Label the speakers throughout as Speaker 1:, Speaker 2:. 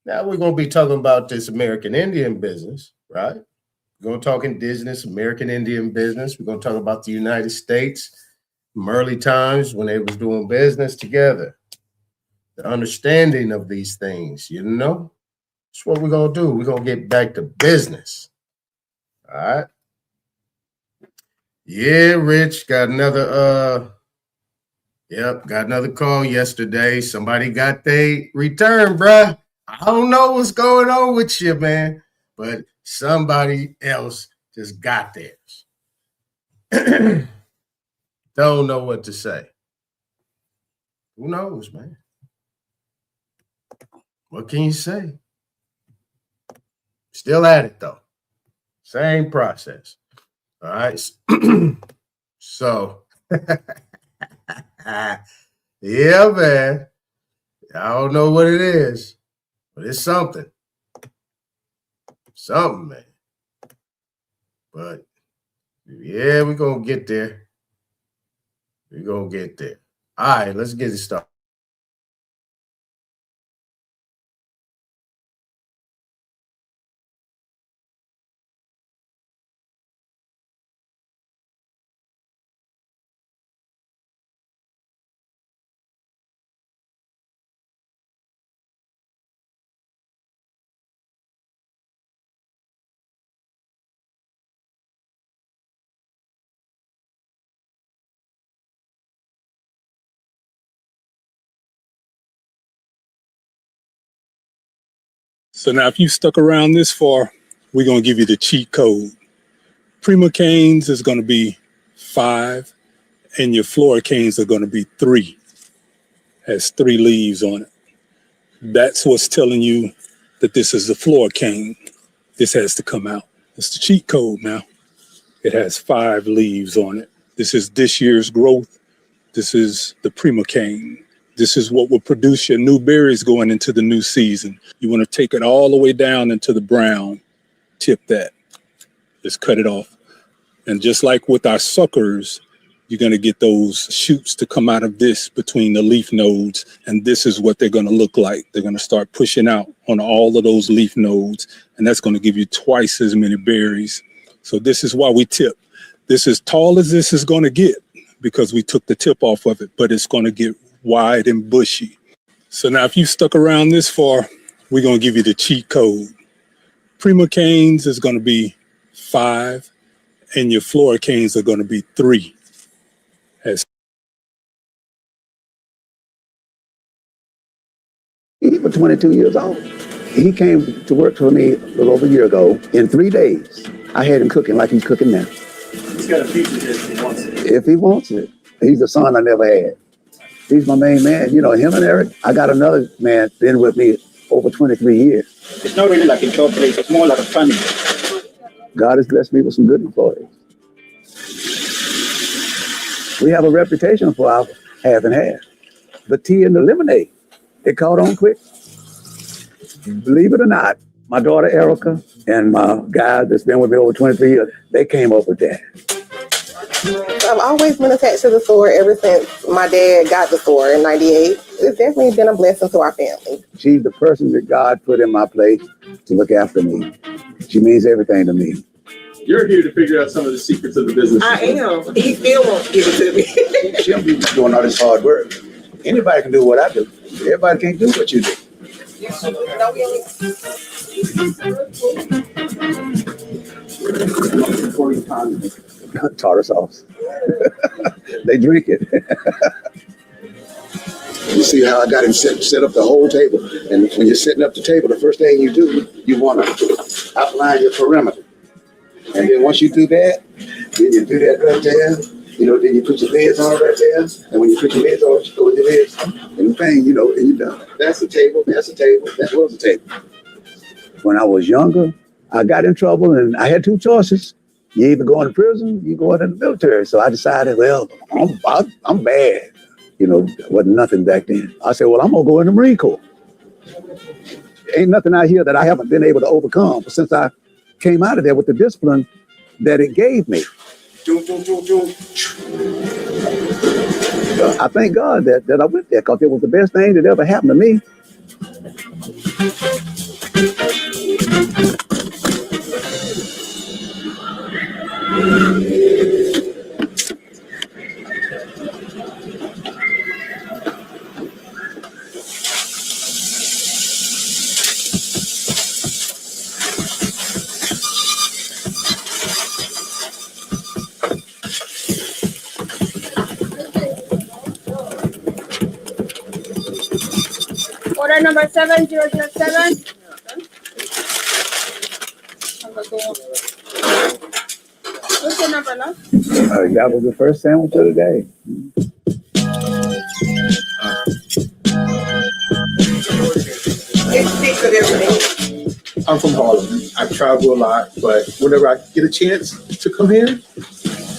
Speaker 1: Now we're going to be talking about this American Indian business, right? We're going to talk indigenous American Indian business. We're going to talk about the United States from early times when they was doing business together. The understanding of these things, That's what we're going to do. We're going to get back to business. All right. Yeah, Rich, got another call yesterday. Somebody got their return, bruh. I don't know what's going on with you, man, but somebody else just got theirs. Don't know what to say. Who knows, man? What can you say? Still at it, though. Same process. All right. So, yeah, man. I don't know what it is, but it's something. Something, man. But, yeah, we're going to get there. We're going to get there. All right, let's get it started.
Speaker 2: So now if you stuck around this far, we're going to give you the cheat code. Prima canes is going to be 5, and your flora canes are going to be 3. Has 3 leaves on it. That's what's telling you that this is the flora cane. This has to come out. It's the cheat code now. It has 5 leaves on it. This is this year's growth. This is the prima cane. This is what will produce your new berries going into the new season. You want to take it all the way down into the brown, tip that, just cut it off. And just like with our suckers, you're going to get those shoots to come out of this between the leaf nodes. And this is what they're going to look like. They're going to start pushing out on all of those leaf nodes. And that's going to give you twice as many berries. So this is why we tip. This is tall as this is going to get because we took the tip off of it, but it's going to get wide and bushy. So now if you stuck around this far, we're going to give you the cheat code. Prima canes is going to be 5, and your flora canes are going to be 3.
Speaker 3: He was 22 years old. He came to work for me a little over a year ago. In 3 days, I had him cooking like he's cooking now.
Speaker 4: He's got a future if he wants it.
Speaker 3: If he wants it. He's the son I never had. He's my main man. Him and Eric. I got another man been with me over 23 years.
Speaker 4: It's not really like a job place. It's more like a family.
Speaker 3: God has blessed me with some good employees. We have a reputation for our half and half. The tea and the lemonade. It caught on quick. Believe it or not, my daughter Erica and my guy that's been with me over 23 years, they came up with that.
Speaker 5: I've always been attached to the store ever since my dad got the store in '98. It's definitely been a blessing to our family.
Speaker 3: She's the person that God put in my place to look after me. She means everything to me.
Speaker 6: You're here to figure out some of the secrets of the business.
Speaker 5: I am. He still won't give it to me.
Speaker 3: She'll be doing all this hard work. Anybody can do what I do. Everybody can't do what you do. Tartar sauce. They drink it. You see how I got him set up the whole table. And when you're setting up the table, the first thing you do, you want to outline your perimeter. And then once you do that, then you do that right there. Then you put your legs on right there. And when you put your legs on, you go with your legs and the thing, and you're done. That's the table. That's the table. That was the table. When I was younger, I got in trouble and I had 2 choices. You either go into prison, you go into the military. So I decided, well, I'm bad. Wasn't nothing back then. I said, well, I'm going to go in the Marine Corps. Ain't nothing out here that I haven't been able to overcome since I came out of there with the discipline that it gave me. I thank God that I went there because it was the best thing that ever happened to me.
Speaker 7: Order number 7007. What's your number, love?
Speaker 3: That was the first sandwich of the day.
Speaker 5: It's speaks of everything.
Speaker 6: I'm from Harlem. I travel a lot, but whenever I get a chance to come here,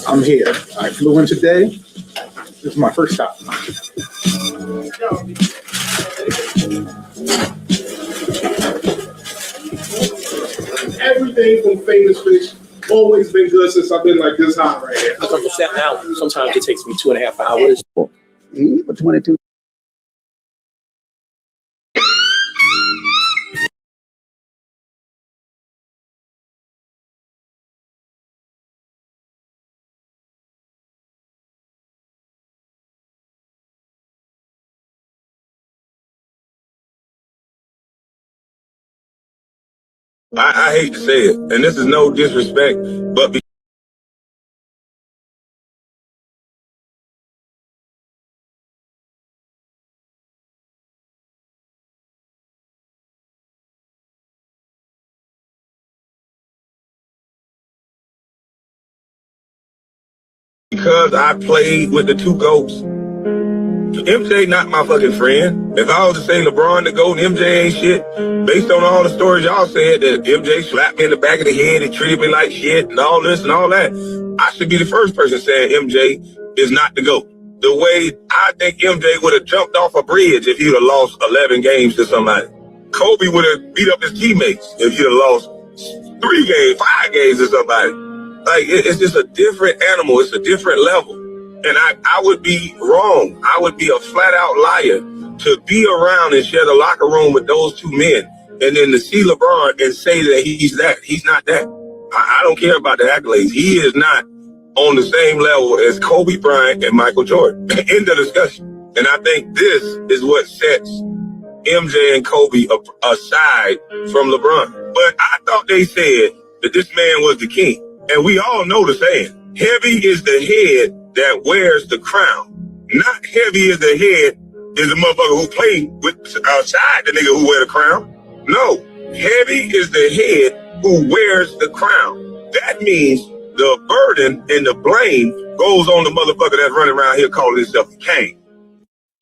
Speaker 6: I'm here. I flew in today. This is my first stop. Everything from Famous Fish always been good since I've been like this high right here.
Speaker 8: I come from Staten Island. Sometimes it takes me 2.5 hours.
Speaker 3: For 22.
Speaker 9: I hate to say it, and this is no disrespect, but because I played with the two GOATs, MJ not my fucking friend. If I was to say LeBron the GOAT and MJ ain't shit, based on all the stories y'all said that MJ slapped me in the back of the head and treated me like shit and all this and all that, I should be the first person saying MJ is not the GOAT. The way I think MJ would have jumped off a bridge if he'd have lost 11 games to somebody. Kobe would have beat up his teammates if he'd have lost 3 games, 5 games to somebody. Like, it's just a different animal. It's a different level. And I would be wrong. I would be a flat out liar to be around and share the locker room with those two men and then to see LeBron and say that he's that. He's not that. I don't care about the accolades. He is not on the same level as Kobe Bryant and Michael Jordan. End of discussion. And I think this is what sets MJ and Kobe aside from LeBron. But I thought they said that this man was the king. And we all know the saying, heavy is the head that wears the crown. Not heavy is the head is the motherfucker who played with outside the nigga who wear the crown. No, heavy is the head who wears the crown. That means the burden and the blame goes on the motherfucker that's running around here calling himself a king.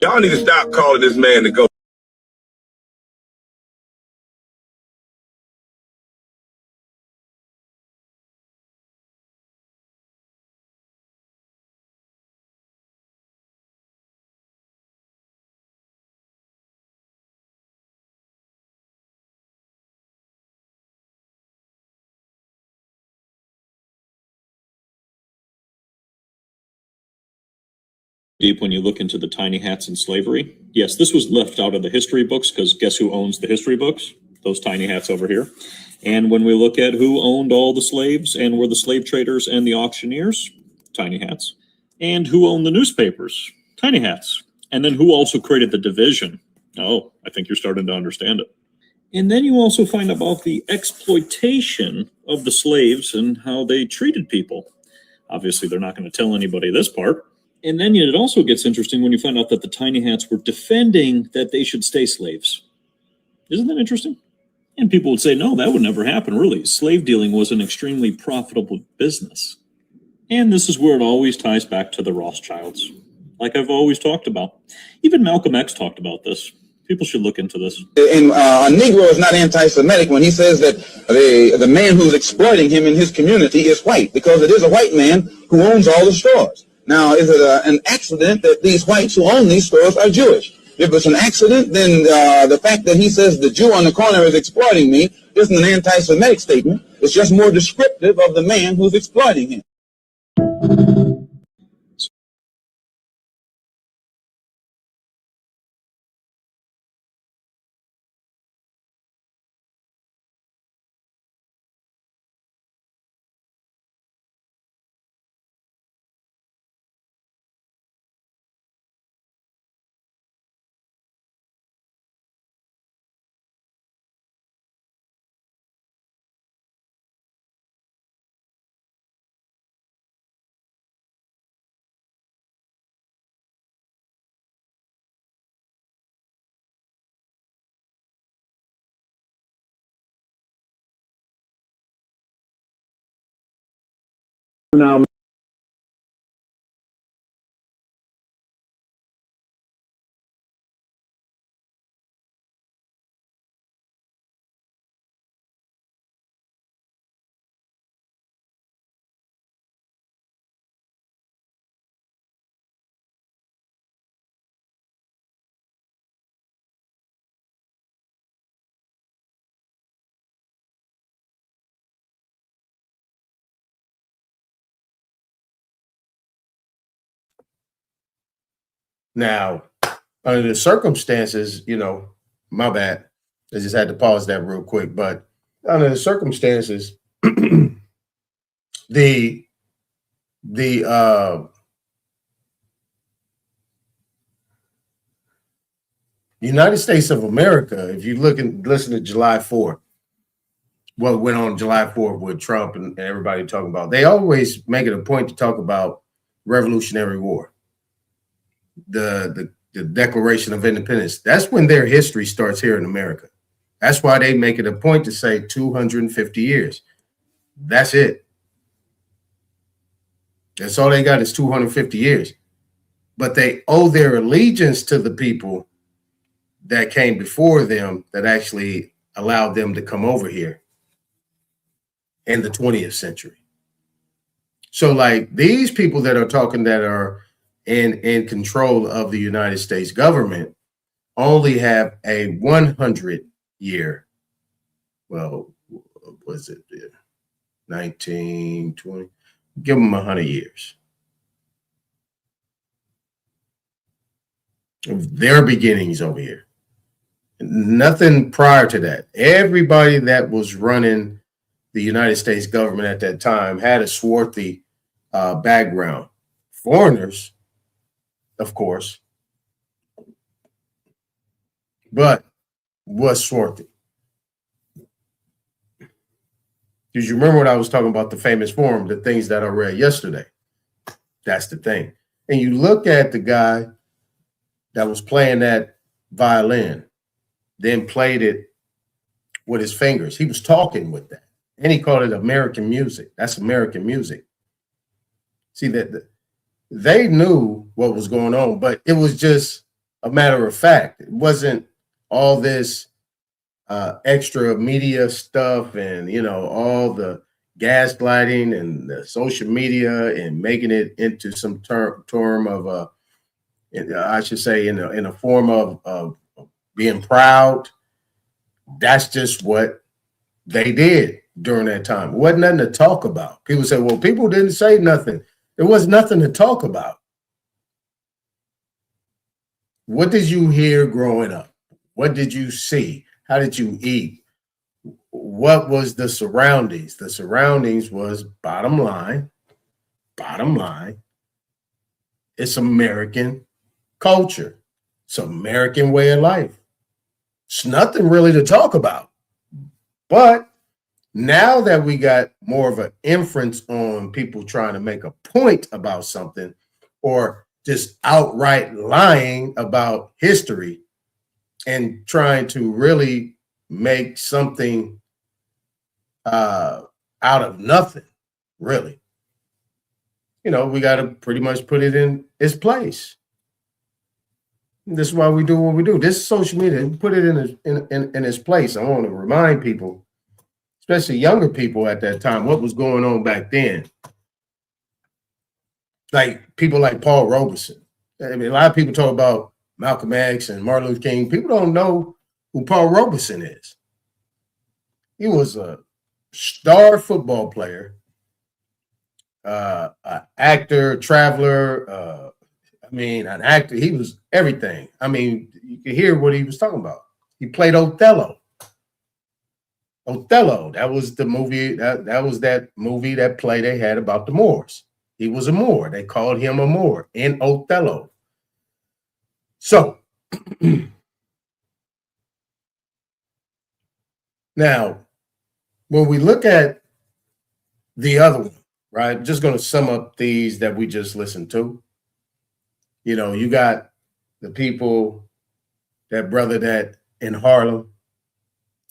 Speaker 9: Y'all need to stop calling this man the GOAT.
Speaker 10: Deep when you look into the tiny hats and slavery. Yes, this was left out of the history books because guess who owns the history books? Those tiny hats over here. And when we look at who owned all the slaves and were the slave traders and the auctioneers, tiny hats. And who owned the newspapers, tiny hats. And then who also created the division? Oh, I think you're starting to understand it. And then you also find about the exploitation of the slaves and how they treated people. Obviously, they're not going to tell anybody this part. And then it also gets interesting when you find out that the tiny hats were defending that they should stay slaves. Isn't that interesting? And people would say, no, that would never happen, really. Slave dealing was an extremely profitable business. And this is where it always ties back to the Rothschilds, like I've always talked about. Even Malcolm X talked about this. People should look into this.
Speaker 11: And a Negro is not anti-Semitic when he says that the man who's exploiting him in his community is white, because it is a white man who owns all the stores. Now, is it an accident that these whites who own these stores are Jewish? If it's an accident, then the fact that he says the Jew on the corner is exploiting me isn't an anti-Semitic statement. It's just more descriptive of the man who's exploiting him.
Speaker 12: Now,
Speaker 1: Now, under the circumstances, my bad. I just had to pause that real quick. But under the circumstances, the United States of America, if you look and listen to July 4th, what went on July 4th with Trump and everybody talking about, they always make it a point to talk about Revolutionary War, the Declaration of Independence. That's when their history starts here in America. That's why they make it a point to say 250 years. That's it. That's all they got is 250 years. But they owe their allegiance to the people that came before them that actually allowed them to come over here in the 20th century. So like these people that are talking that are in control of the United States government only have a 100-year, well, was it 19, 20? Give them 100 years of their beginnings over here. Nothing prior to that. Everybody that was running the United States government at that time had a swarthy background. Foreigners, of course, but was swarthy. Did you remember when I was talking about the famous forum, the things that I read yesterday? That's the thing. And you look at the guy that was playing that violin, then played it with his fingers. He was talking with that. And he called it American music. That's American music. See, that they knew what was going on, but it was just a matter of fact. It wasn't all this extra media stuff and, all the gaslighting and the social media and making it into some term of, I should say, in a form of being proud. That's just what they did during that time. It wasn't nothing to talk about. People say, well, people didn't say nothing. There was nothing to talk about. What did you hear growing up? What did you see? How did you eat? What was the surroundings? The surroundings was bottom line, it's American culture. It's American way of life. It's nothing really to talk about. But now that we got more of an inference on people trying to make a point about something or just outright lying about history and trying to really make something out of nothing, really. We got to pretty much put it in its place. This is why we do what we do. This is social media. Put it in its place. I want to remind people, especially younger people at that time, what was going on back then. Like people like Paul Robeson. I mean, a lot of people talk about Malcolm X and Martin Luther King. People don't know who Paul Robeson is. He was a star football player, an actor, traveler, an actor. He was everything. I mean, you could hear what he was talking about. He played Othello. That was the movie. That was that movie, that play they had about the Moors. He was a Moor. They called him a Moor in Othello. So now, when we look at the other one, right? I'm just going to sum up these that we just listened to. You got the people, that brother that in Harlem,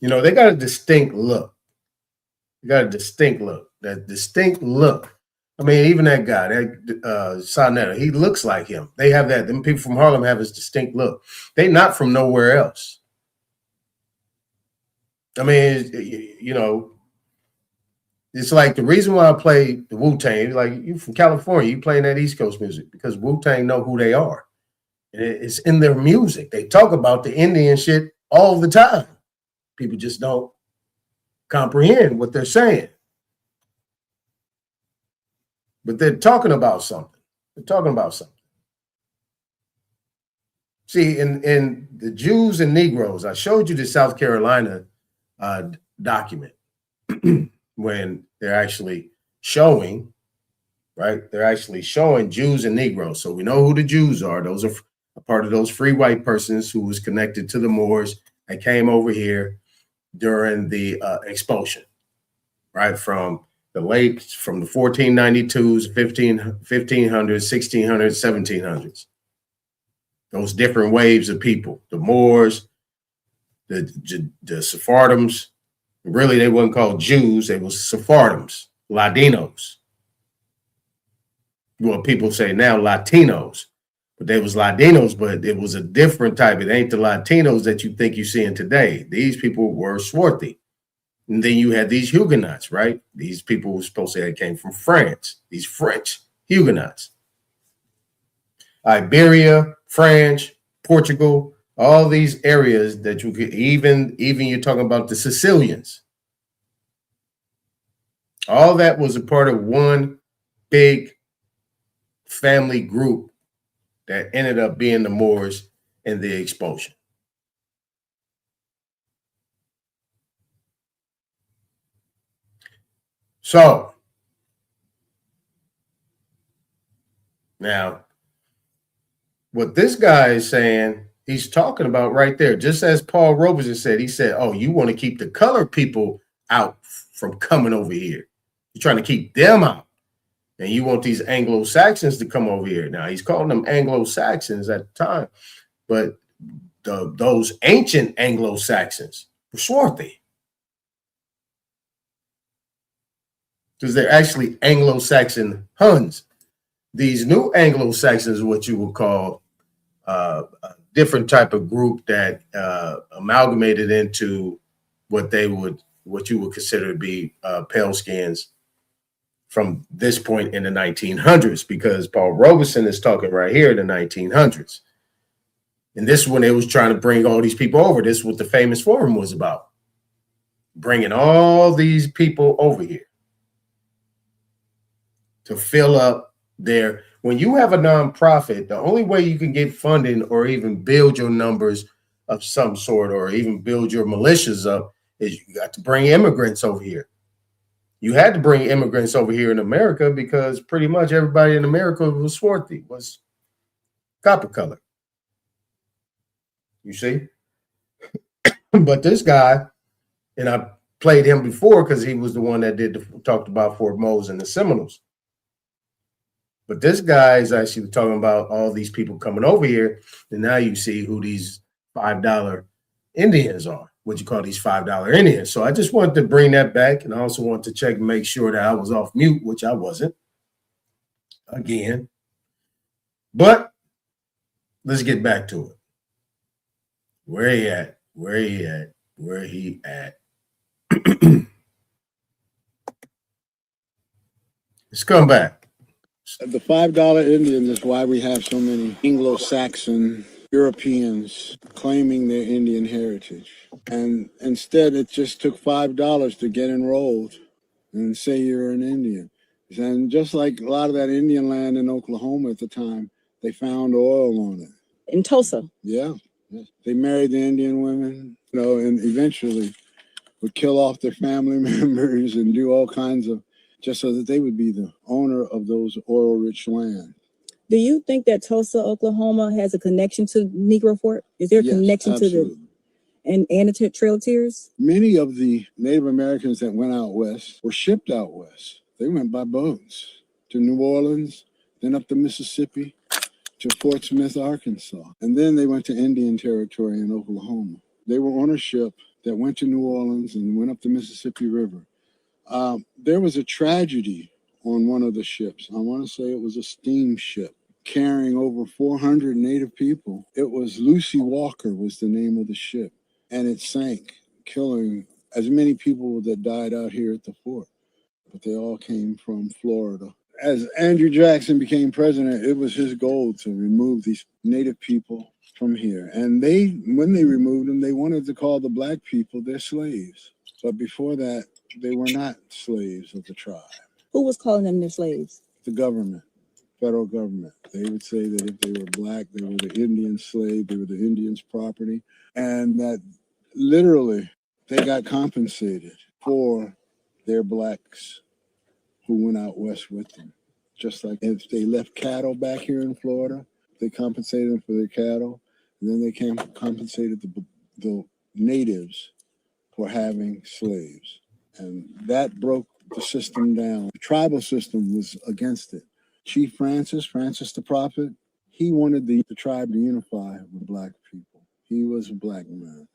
Speaker 1: they got a distinct look. That distinct look I mean, even that guy, that Sonetta, he looks like him. They have that. Them people from Harlem have his distinct look. They not from nowhere else. I mean, you know, it's like the reason why I play the Wu-Tang, like you from California, you playing that East Coast music because Wu-Tang know who they are. And it's in their music. They talk about the Indian shit all the time. People just don't comprehend what they're saying. But they're talking about something. They're talking about something. See, in the Jews and Negroes, I showed you the South Carolina document when they're actually showing, right? They're actually showing Jews and Negroes. So we know who the Jews are. Those are a part of those free white persons who was connected to the Moors that came over here during the expulsion, right? From the 1492s, 1500s, 1600s, 1700s. Those different waves of people, the Moors, the Sephardums. Really, they weren't called Jews. They were Sephardums, Ladinos. Well, people say now Latinos, but they was Ladinos, but it was a different type. It ain't the Latinos that you think you're seeing today. These people were swarthy. And then you had these Huguenots, right? These people were supposed to say they came from France, these French Huguenots. Iberia, France, Portugal, all these areas that you could even you're talking about the Sicilians. All that was a part of one big family group that ended up being the Moors and the expulsion. So now, what this guy is saying, he's talking about right there, just as Paul Robeson said, he said, oh, you want to keep the colored people out from coming over here. You're trying to keep them out. And you want these Anglo-Saxons to come over here. Now, he's calling them Anglo-Saxons at the time, but those ancient Anglo-Saxons were swarthy. Because they're actually Anglo-Saxon Huns. These new Anglo-Saxons, what you would call a different type of group that amalgamated into what you would consider to be pale skins from this point in the 1900s, because Paul Robeson is talking right here in the 1900s. And this is when they was trying to bring all these people over. This is what the famous forum was about. Bringing all these people over here to fill up their, when you have a nonprofit, the only way you can get funding or even build your numbers of some sort or even build your militias up is you got to bring immigrants over here. You had to bring immigrants over here in America because pretty much everybody in America was swarthy, was copper color. You see? But this guy, and I played him before because he was the one that talked about Fort Mose and the Seminoles. But this guy is actually talking about all these people coming over here, and now you see who these $5 Indians are. What you call these $5 Indians. So I just wanted to bring that back, and I also want to check and make sure that I was off mute, which I wasn't. Again. But let's get back to it. Where he at? Where he at? Where he at? Let's come back.
Speaker 12: The $5 Indian is why we have so many Anglo-Saxon Europeans claiming their Indian heritage. And instead, it just took $5 to get enrolled and say you're an Indian. And just like a lot of that Indian land in Oklahoma at the time, they found oil on it.
Speaker 13: In Tulsa?
Speaker 12: Yeah. They married the Indian women, and eventually would kill off their family members and do all kinds of, just so that they would be the owner of those oil-rich land.
Speaker 13: Do you think that Tulsa, Oklahoma has a connection to Negro Fort? Is there a connection
Speaker 12: absolutely.
Speaker 13: To the Trail of Tears?
Speaker 12: Many of the Native Americans that went out west were shipped out west. They went by boats to New Orleans, then up the Mississippi to Fort Smith, Arkansas. And then they went to Indian Territory in Oklahoma. They were on a ship that went to New Orleans and went up the Mississippi River. There was a tragedy on one of the ships. I want to say it was a steamship carrying over 400 Native people. It was Lucy Walker was the name of the ship, and it sank, killing as many people that died out here at the fort. But they all came from Florida. As Andrew Jackson became president, it was his goal to remove these Native people from here. And when they removed them, they wanted to call the black people their slaves. But before that, they were not slaves of the tribe.
Speaker 13: Who was calling them their slaves?
Speaker 12: The government, federal government. They would say that if they were black, they were the Indian slave, they were the Indians' property, and that literally they got compensated for their blacks who went out west with them. Just like if they left cattle back here in Florida, they compensated them for their cattle, and then they compensated the natives for having slaves. And that broke the system down. The tribal system was against it. Chief Francis the Prophet, he wanted the tribe to unify with black people. He was a black man.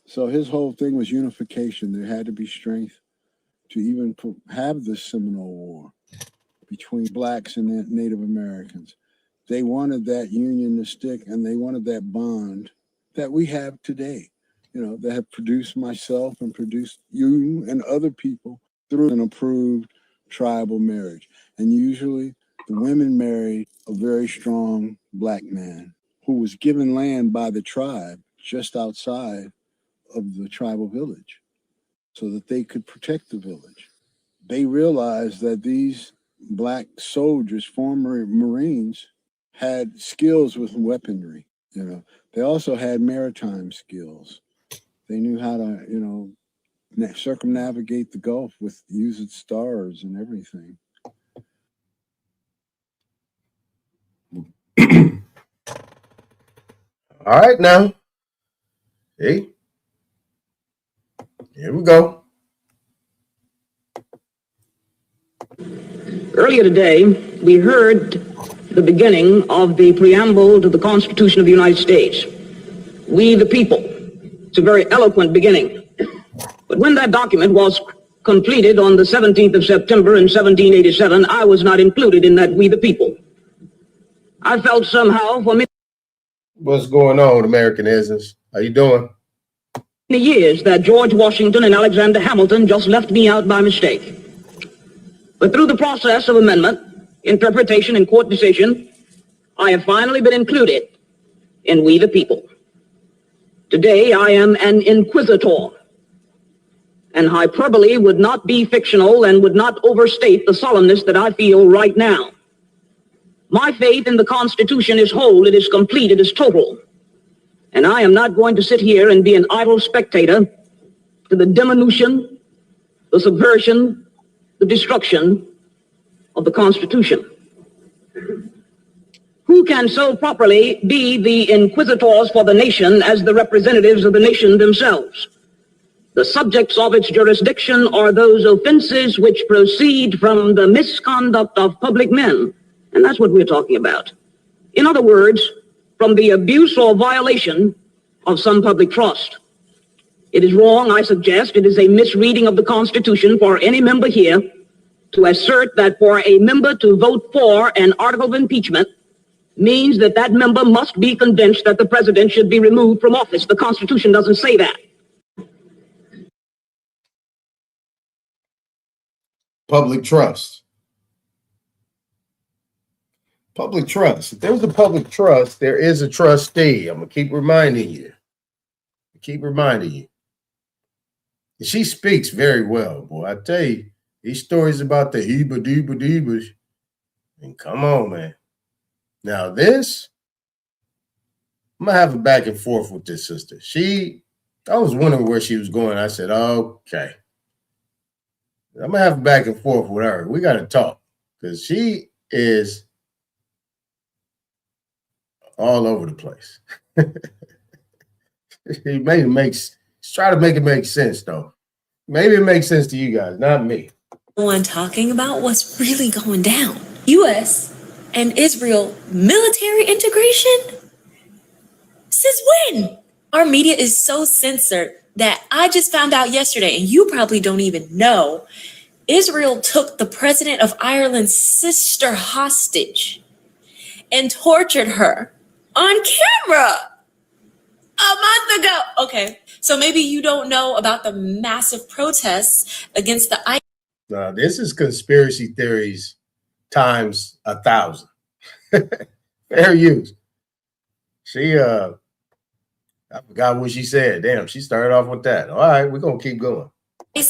Speaker 12: So his whole thing was unification. There had to be strength to even have this Seminole War between blacks and Native Americans. They wanted that union to stick, and they wanted that bond that we have today, that have produced myself and produced you and other people through an approved tribal marriage. And usually the women married a very strong black man who was given land by the tribe just outside of the tribal village so that they could protect the village. They realized that these black soldiers, former Marines, had skills with weaponry. They also had maritime skills. They knew how to, circumnavigate the Gulf with using stars and everything.
Speaker 1: All right, now. Hey, here we go.
Speaker 14: Earlier today, we heard the beginning of the preamble to the Constitution of the United States. We the people. It's a very eloquent beginning. But when that document was completed on the 17th of September in 1787, I was not included in that we the people. I felt somehow for many
Speaker 1: What's going on, American Isms? How you doing?
Speaker 14: years that George Washington and Alexander Hamilton just left me out by mistake. But through the process of amendment, interpretation, and court decision, I have finally been included in we the people. Today, I am an inquisitor, and hyperbole would not be fictional and would not overstate the solemnness that I feel right now. My faith in the Constitution is whole, it is complete, it is total. And I am not going to sit here and be an idle spectator to the diminution, the subversion, the destruction of the Constitution. Who can so properly be the inquisitors for the nation as the representatives of the nation themselves? The subjects of its jurisdiction are those offenses which proceed from the misconduct of public men. And that's what we're talking about. In other words, from the abuse or violation of some public trust. It is wrong, I suggest, it is a misreading of the Constitution for any member here to assert that for a member to vote for an article of impeachment means that that member must be convinced that the president should be removed from office. The Constitution doesn't say that.
Speaker 1: Public trust. Public trust. If there's a public trust, there is a trustee. I'm going to keep reminding you. And she speaks very well, boy. I tell you, these stories about the Heba-Deba-Debas. And come on, man. Now this, I'm going to have a back and forth with this sister. I was wondering where she was going. I said, okay. I'm going to have a back and forth with her. We got to talk because she is all over the place. Try to make it make sense, though. Maybe it makes sense to you guys, not me.
Speaker 15: One talking about what's really going down. U.S. and Israel military integration? Since when? Our media is so censored that I just found out yesterday, and you probably don't even know, Israel took the president of Ireland's sister hostage and tortured her on camera a month ago. Okay, so maybe you don't know about the massive protests against the ICE.
Speaker 1: This is conspiracy theories times 1,000. Fair use. She I forgot what she said. Damn, she started off with that. All right, we're gonna keep going.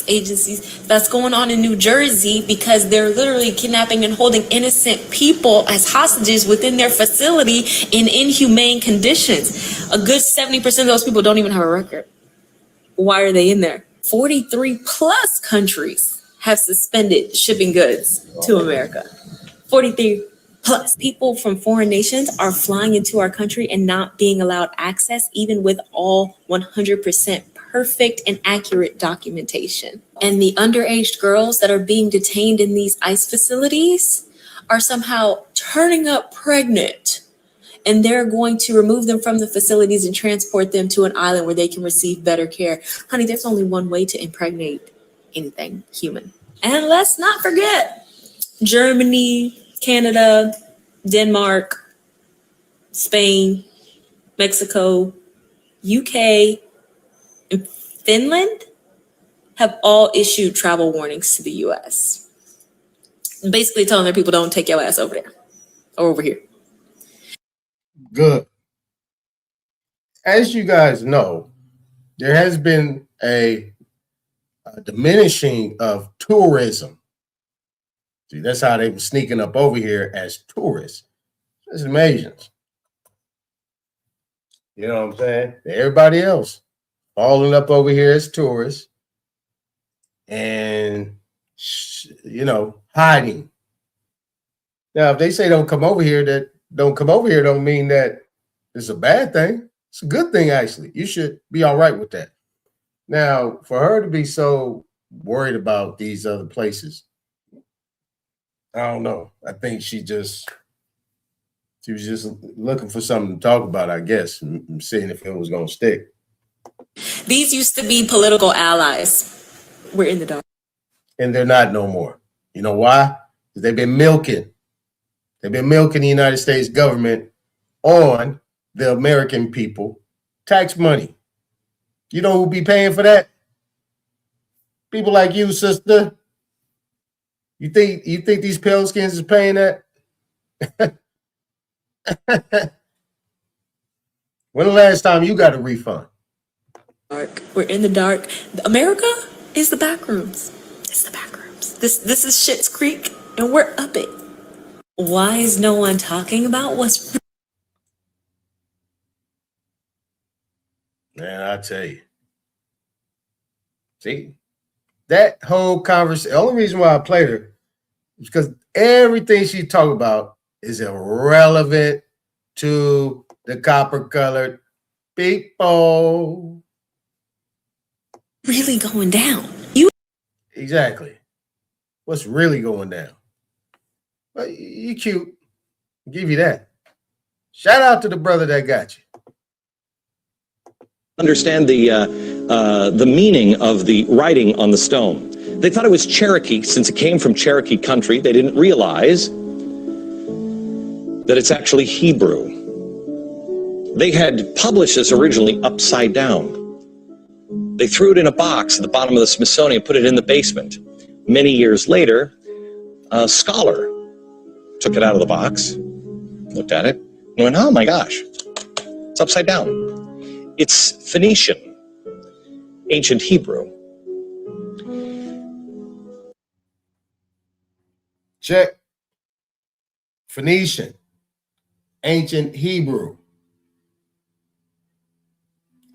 Speaker 15: Agencies that's going on in New Jersey because they're literally kidnapping and holding innocent people as hostages within their facility in inhumane conditions. A good 70% of those people don't even have a record. Why are they in there? 43 plus countries have suspended shipping goods to America. 43 plus. People from foreign nations are flying into our country and not being allowed access, even with all 100% perfect and accurate documentation. And the underage girls that are being detained in these ICE facilities are somehow turning up pregnant. And they're going to remove them from the facilities and transport them to an island where they can receive better care. Honey, there's only one way to impregnate anything human. And let's not forget Germany, Canada, Denmark, Spain, Mexico, UK, and Finland have all issued travel warnings to the US. Basically telling their people don't take your ass over there or over here.
Speaker 1: Good. As you guys know, there has been a diminishing of tourism. See, that's how they were sneaking up over here as tourists. It's Asians. You know what I'm saying? Everybody else falling up over here as tourists and, you know, hiding. Now, if they say don't come over here, that don't come over here don't mean that it's a bad thing. It's a good thing, actually. You should be all right with that. Now, for her to be so worried about these other places, I don't know. I think she was just looking for something to talk about, I guess, and seeing if it was going to stick.
Speaker 15: These used to be political allies. We're in the dark.
Speaker 1: And they're not no more. You know why? Because they've been milking. They've been milking the United States government on the American people tax money. You know who'll be paying for that? People like you, sister. You think these pale skins is paying that? When the last time you got a refund?
Speaker 15: We're in the dark. America is the back rooms. It's the back rooms. This is Schitt's Creek, and we're up it. Why is no one talking about what's...
Speaker 1: Man, I tell you. See, that whole conversation, the only reason why I played her is because everything she talked about is irrelevant to the copper-colored people.
Speaker 15: Really going down.
Speaker 1: Exactly. What's really going down? Well, you cute. I'll give you that. Shout out to the brother that got you.
Speaker 16: Understand the meaning of the writing on the stone. They thought it was Cherokee since it came from Cherokee country. They didn't realize that it's actually Hebrew. They had published this originally upside down. They threw it in a box at the bottom of the Smithsonian, put it in the basement. Many years later, a scholar took it out of the box, looked at it, and went, oh my gosh, it's upside down. It's Phoenician, ancient Hebrew.
Speaker 1: Check. Phoenician, ancient Hebrew.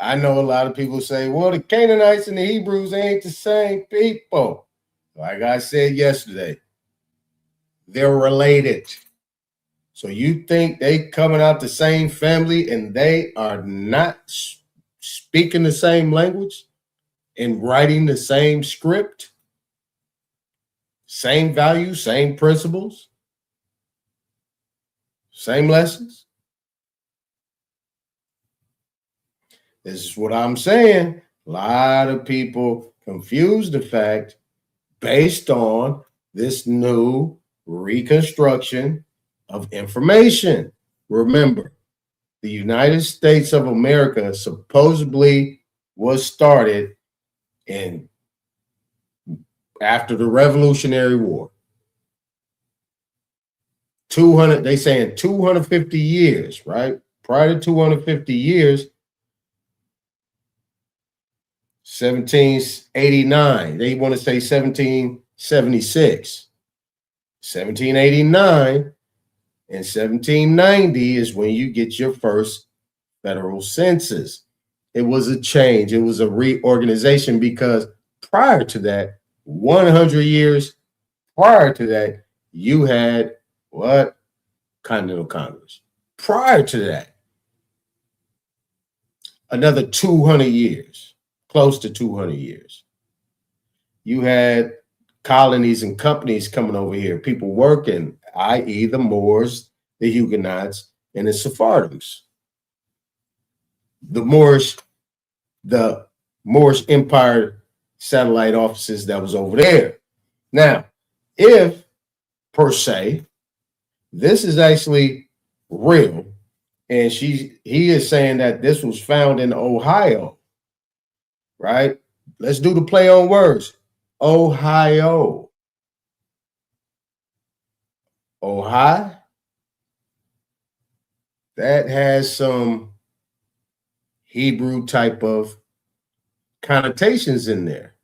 Speaker 1: I know a lot of people say, well, the Canaanites and the Hebrews ain't the same people. Like I said yesterday, they're related. So you think they coming out the same family and they are not speaking the same language and writing the same script, same values, same principles, same lessons? This is what I'm saying. A lot of people confuse the fact based on this new reconstruction of information. Remember, the United States of America supposedly was started after the Revolutionary War. 200, they saying 250 years, right? Prior to 250 years, 1789, they want to say 1776. 1789 and 1790 is when you get your first federal census. It was a change. It was a reorganization because prior to that, 100 years prior to that, you had what? Continental Congress. Prior to that, another 200 years, close to 200 years, you had colonies and companies coming over here, people working, i.e. the Moors, the Huguenots, and the Sephardims. The Moorish Empire satellite offices that was over there. Now, if per se, this is actually real, and he is saying that this was found in Ohio, right? Let's do the play on words. Ohio. Ohio. That has some Hebrew type of connotations in there.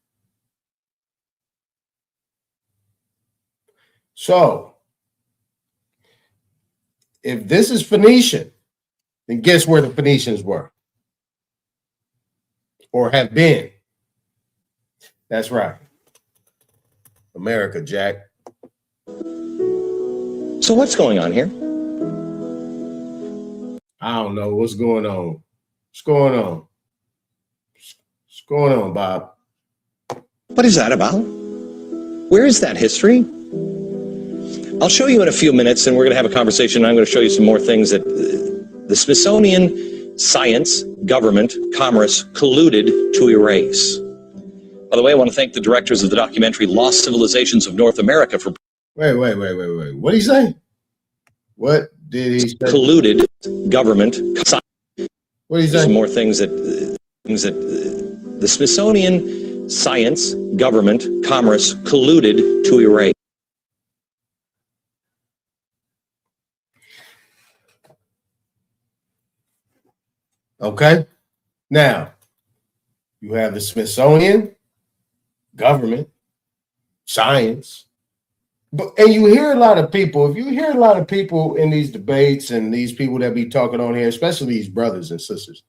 Speaker 1: So, if this is Phoenician, then guess where the Phoenicians were or have been? That's right. America, Jack.
Speaker 16: So what's going on here?
Speaker 1: I don't know. What's going on? What's going on? What's going on, Bob?
Speaker 16: What is that about? Where is that history? I'll show you in a few minutes, and we're going to have a conversation. I'm going to show you some more things that the Smithsonian science, government, commerce colluded to erase. By the way, I want to thank the directors of the documentary Lost Civilizations of North America for...
Speaker 1: Wait. What did he say? What did he say?
Speaker 16: Colluded government...
Speaker 1: What did he say?
Speaker 16: Some more things that the Smithsonian science, government, commerce colluded to erase.
Speaker 1: Okay. Now, you have the Smithsonian, government, science, and you hear a lot of people, if you hear a lot of people in these debates and these people that be talking on here, especially these brothers and sisters,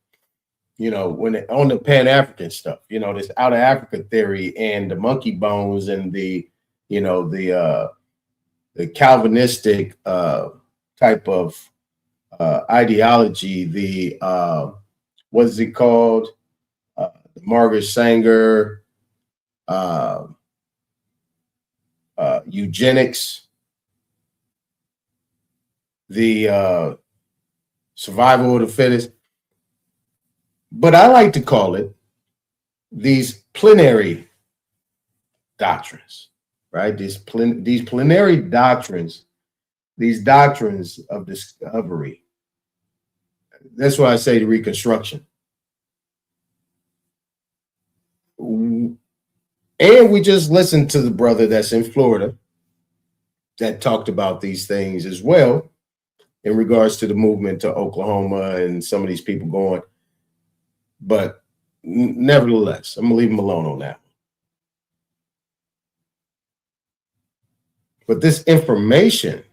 Speaker 1: you know, when they, on the Pan-African stuff, you know, this out of Africa theory and the monkey bones and the, you know, the Calvinistic type of ideology, the what is it called? Margaret Sanger, eugenics, the survival of the fittest. But I like to call it these plenary doctrines, right? These plenary doctrines, these doctrines of discovery. That's why I say the Reconstruction. And we just listened to the brother that's in Florida that talked about these things as well in regards to the movement to Oklahoma and some of these people going. But nevertheless, I'm going to leave him alone on that. But this information,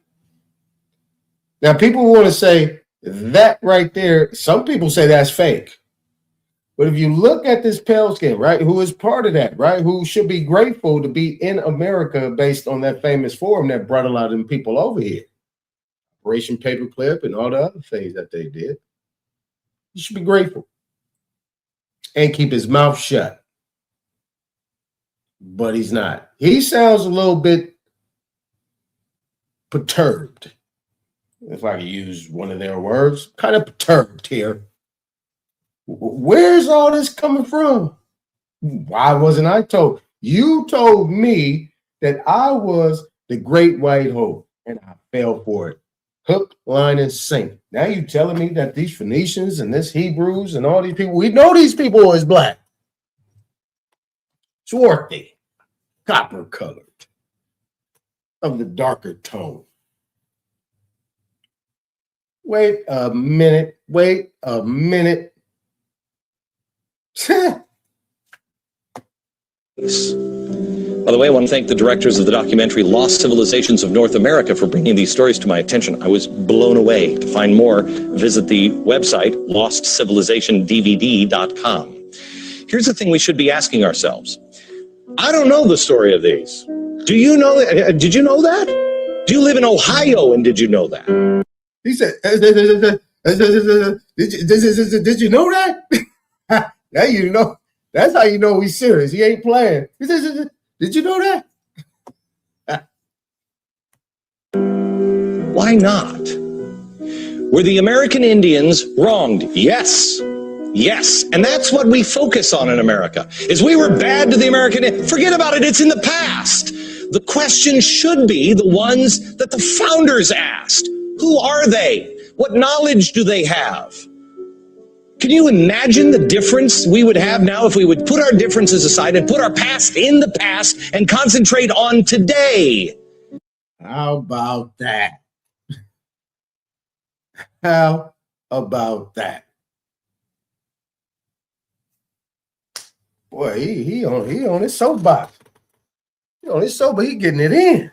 Speaker 1: now people want to say that right there, some people say that's fake. But if you look at this pale skin, right, who is part of that, right, who should be grateful to be in America based on that famous forum that brought a lot of them people over here, Operation Paperclip and all the other things that they did, you should be grateful and keep his mouth shut. But he's not. He sounds a little bit perturbed, if I could use one of their words, kind of perturbed here. Where's all this coming from? Why wasn't I told? You told me that I was the great white hope, and I fell for it. Hook, line, and sink. Now you telling me that these Phoenicians and this Hebrews and all these people, we know these people is black. Swarthy, copper colored, of the darker tone. Wait a minute. Wait a minute.
Speaker 16: By the way, I want to thank the directors of the documentary Lost Civilizations of North America for bringing these stories to my attention. I was blown away. To find more, visit the website lostcivilizationdvd.com. Here's the thing we should be asking ourselves. I don't know the story of these. Do you know that? Did you know that? Do you live in Ohio and did you know that?
Speaker 1: He said, did you know that? Now you know. That's how you know he's serious. He ain't playing. Did you know that?
Speaker 16: Why not? Were the American Indians wronged? Yes. Yes. And that's what we focus on in America, is we were bad to the American Indians. Forget about it. It's in the past. The question should be the ones that the founders asked. Who are they? What knowledge do they have? Can you imagine the difference we would have now if we would put our differences aside and put our past in the past and concentrate on today?
Speaker 1: How about that? How about that? Boy, he on his soapbox. He on his soapbox. He getting it in.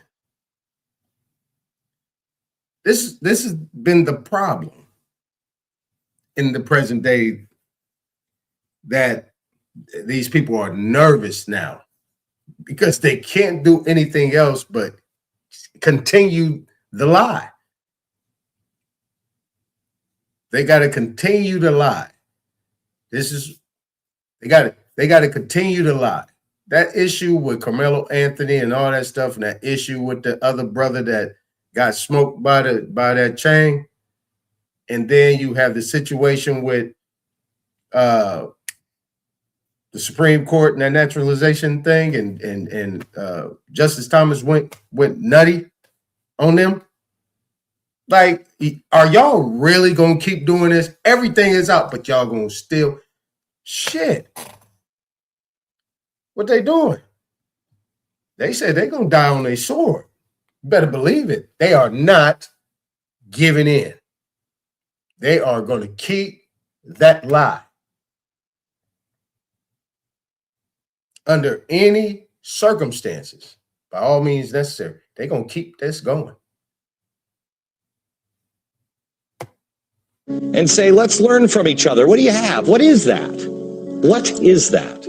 Speaker 1: This has been the problem in the present day, that these people are nervous now because they can't do anything else but continue the lie. They got to continue to lie. They got to continue to lie. That issue with Carmelo Anthony and all that stuff, and that issue with the other brother that got smoked by that chain. And then you have the situation with the Supreme Court and that naturalization thing, and Justice Thomas went nutty on them. Like, are y'all really gonna keep doing this? Everything is out, but y'all gonna still shit. What they doing? They said they're gonna die on their sword. You better believe it. They are not giving in. They are going to keep that lie under any circumstances, by all means necessary. They're going to keep this going.
Speaker 16: And say, let's learn from each other. What do you have? What is that? What is that?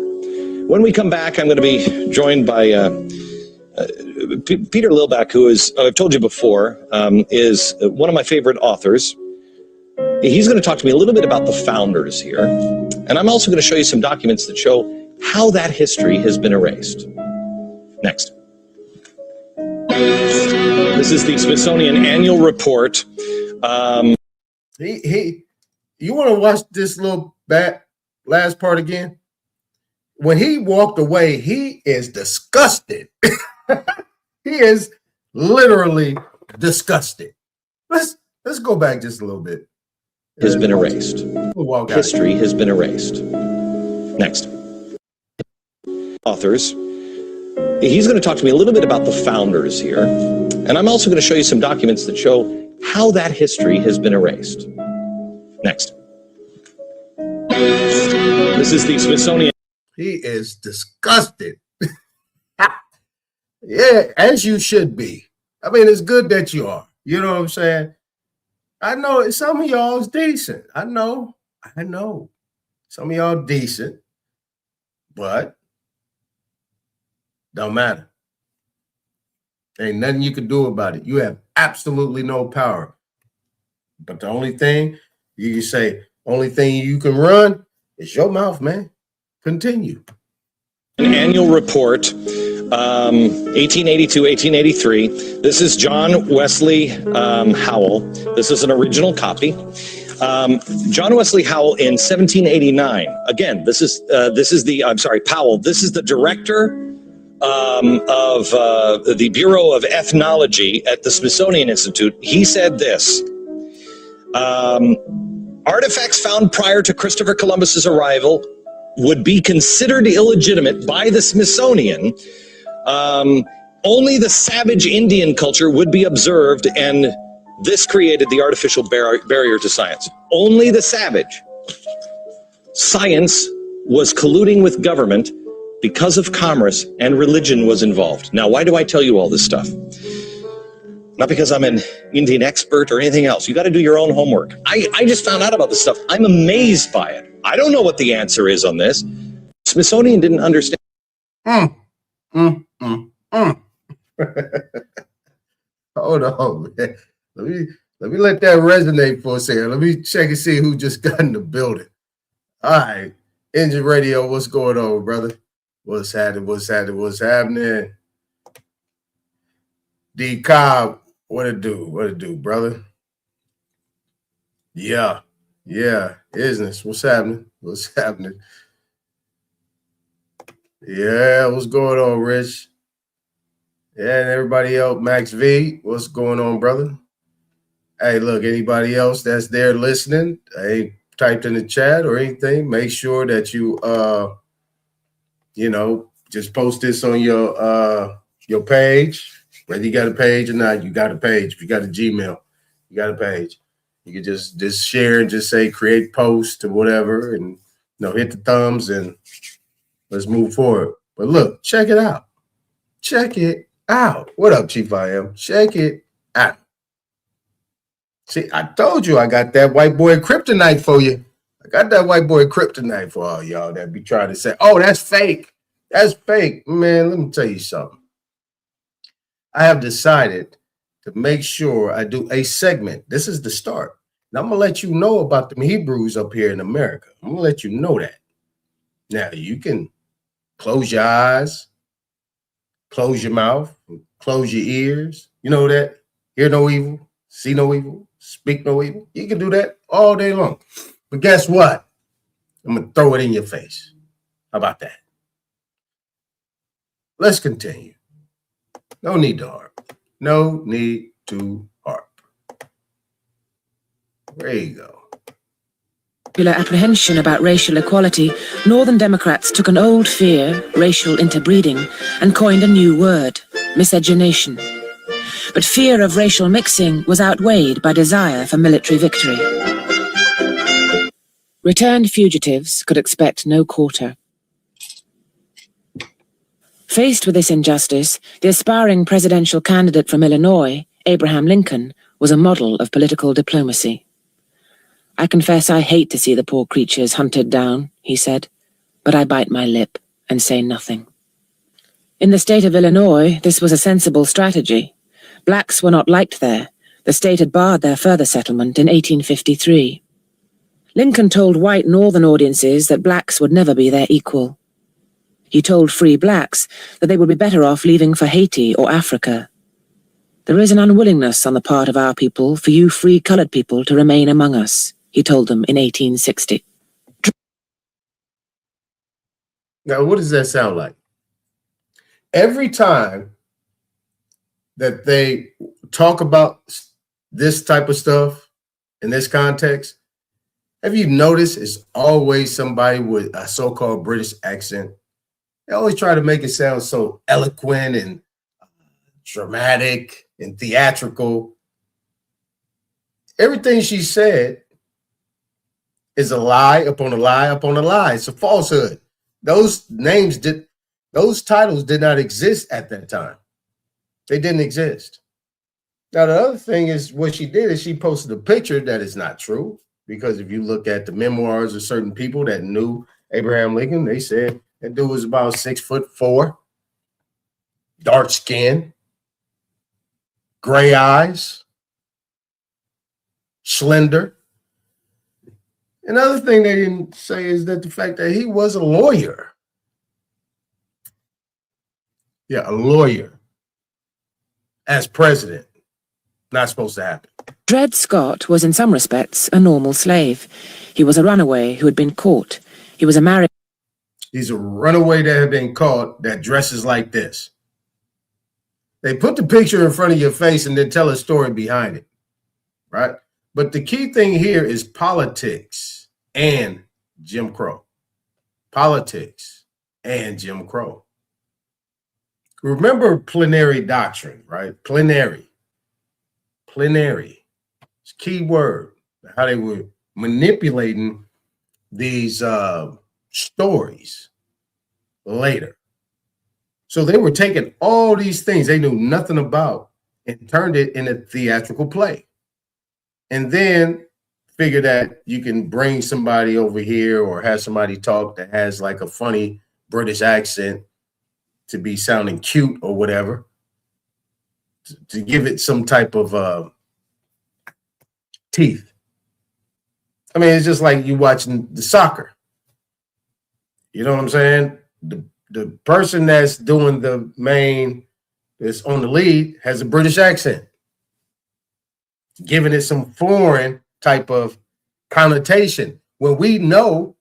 Speaker 16: When we come back, I'm going to be joined by Peter Lilback, who is, I've told you before, is one of my favorite authors. He's going to talk to me a little bit about the founders here. And I'm also going to show you some documents that show how that history has been erased. Next. This is the Smithsonian Annual Report.
Speaker 1: You want to watch this little last part again? When he walked away, he is disgusted. He is literally disgusted. Let's go back just a little bit.
Speaker 16: Has been erased. History has been erased. Next. Authors. He's going to talk to me a little bit about the founders here. And I'm also going to show you some documents that show how that history has been erased. Next. This is the Smithsonian.
Speaker 1: He is disgusted. Yeah, as you should be. I mean, it's good that you are. You know what I'm saying? I know some of y'all is decent. I know. Some of y'all decent, but don't matter. Ain't nothing you can do about it. You have absolutely no power. But the only thing you can say, only thing you can run is your mouth, man. Continue.
Speaker 16: An annual report, 1882, 1883. This is John Wesley Howell. This is an original copy. John Wesley Howell in 1789. Again, Powell. This is the director of the Bureau of Ethnology at the Smithsonian Institute, he said this. Artifacts found prior to Christopher Columbus's arrival would be considered illegitimate by the Smithsonian. Only the savage Indian culture would be observed, and this created the artificial barrier to science. Only the savage. Science was colluding with government because of commerce, and religion was involved. Now, why do I tell you all this stuff? Not because I'm an Indian expert or anything else. You got to do your own homework. I just found out about this stuff. I'm amazed by it. I don't know what the answer is on this. Smithsonian didn't understand.
Speaker 1: Hold on, man. Let me let that resonate for a second. Let me check and see who just got in the building. All right, Engine Radio, what's going on, brother? What's happening? D Cobb, what it do, brother? Yeah, business. What's happening? Yeah, what's going on, Rich? Yeah, and everybody else, Max V, what's going on, brother? Hey, look, anybody else that's there listening, hey, typed in the chat or anything, make sure that you just post this on your page. Whether you got a page or not, you got a page. If you got a Gmail, you got a page. You can just share and just say create post or whatever, and hit the thumbs and let's move forward. But look, check it out. What up, Chief I Am? Check it out. See, I told you I got that white boy kryptonite for you. I got that white boy kryptonite for all y'all that be trying to say, oh, that's fake. That's fake. Man, let me tell you something. I have decided to make sure I do a segment. This is the start. Now, I'm going to let you know about the Hebrews up here in America. I'm going to let you know that. Now, you can close your eyes, close your mouth, close your ears. You know that? Hear no evil, see no evil, speak no evil. You can do that all day long. But guess what? I'm going to throw it in your face. How about that? Let's continue. No need to harp. No need to harp. There you go.
Speaker 17: Popular apprehension about racial equality, Northern Democrats took an old fear, racial interbreeding, and coined a new word, miscegenation. But fear of racial mixing was outweighed by desire for military victory. Returned fugitives could expect no quarter. Faced with this injustice, the aspiring presidential candidate from Illinois, Abraham Lincoln, was a model of political diplomacy. I confess I hate to see the poor creatures hunted down, he said, but I bite my lip and say nothing. In the state of Illinois, this was a sensible strategy. Blacks were not liked there. The state had barred their further settlement in 1853. Lincoln told white northern audiences that blacks would never be their equal. He told free blacks that they would be better off leaving for Haiti or Africa. There is an unwillingness on the part of our people for you free colored people to remain among us, he told them in 1860.
Speaker 1: Now, what does that sound like? Every time that they talk about this type of stuff in this context, have you noticed it's always somebody with a so-called British accent? They always try to make it sound so eloquent and dramatic and theatrical. Everything she said is a lie upon a lie upon a lie. It's a falsehood. Those titles did not exist at that time. They didn't exist. Now, the other thing is what she did is she posted a picture that is not true, because if you look at the memoirs of certain people that knew Abraham Lincoln, they said that dude was about 6'4", dark skin, gray eyes, slender. Another thing they didn't say is that the fact that he was a lawyer. Yeah, a lawyer as president. Not supposed to happen.
Speaker 17: Dred Scott was in some respects a normal slave. He was a runaway who had been caught. He was a married...
Speaker 1: He's a runaway that had been caught that dresses like this. They put the picture in front of your face and then tell a story behind it, right? But the key thing here is politics and Jim Crow. Politics and Jim Crow. Remember plenary doctrine, right? Plenary. It's a key word. How they were manipulating these stories later. So they were taking all these things they knew nothing about and turned it in a theatrical play. And then figure that you can bring somebody over here or have somebody talk that has like a funny British accent to be sounding cute or whatever, to give it some type of teeth. I mean, it's just like you watching the soccer. You know what I'm saying? The person that's doing the main, that's on the lead, has a British accent, giving it some foreign type of connotation when we know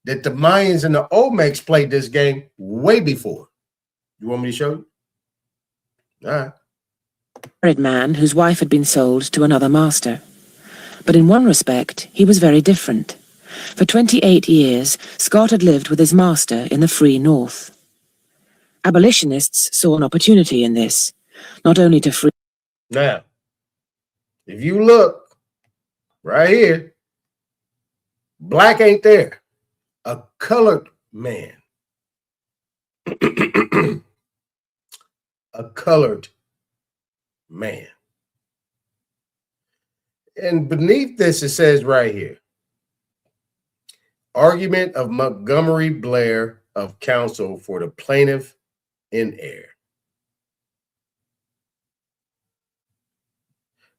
Speaker 1: that the Mayans and the Olmecs played this game way before. You want me to show you? All right.
Speaker 17: Married man whose wife had been sold to another master. But in one respect, he was very different. For 28 years, Scott had lived with his master in the free North. Abolitionists saw an opportunity in this, not only to free...
Speaker 1: Now, if you look right here, black ain't there. A colored man. A colored man. And beneath this, it says right here, argument of Montgomery Blair of counsel for the plaintiff in heir.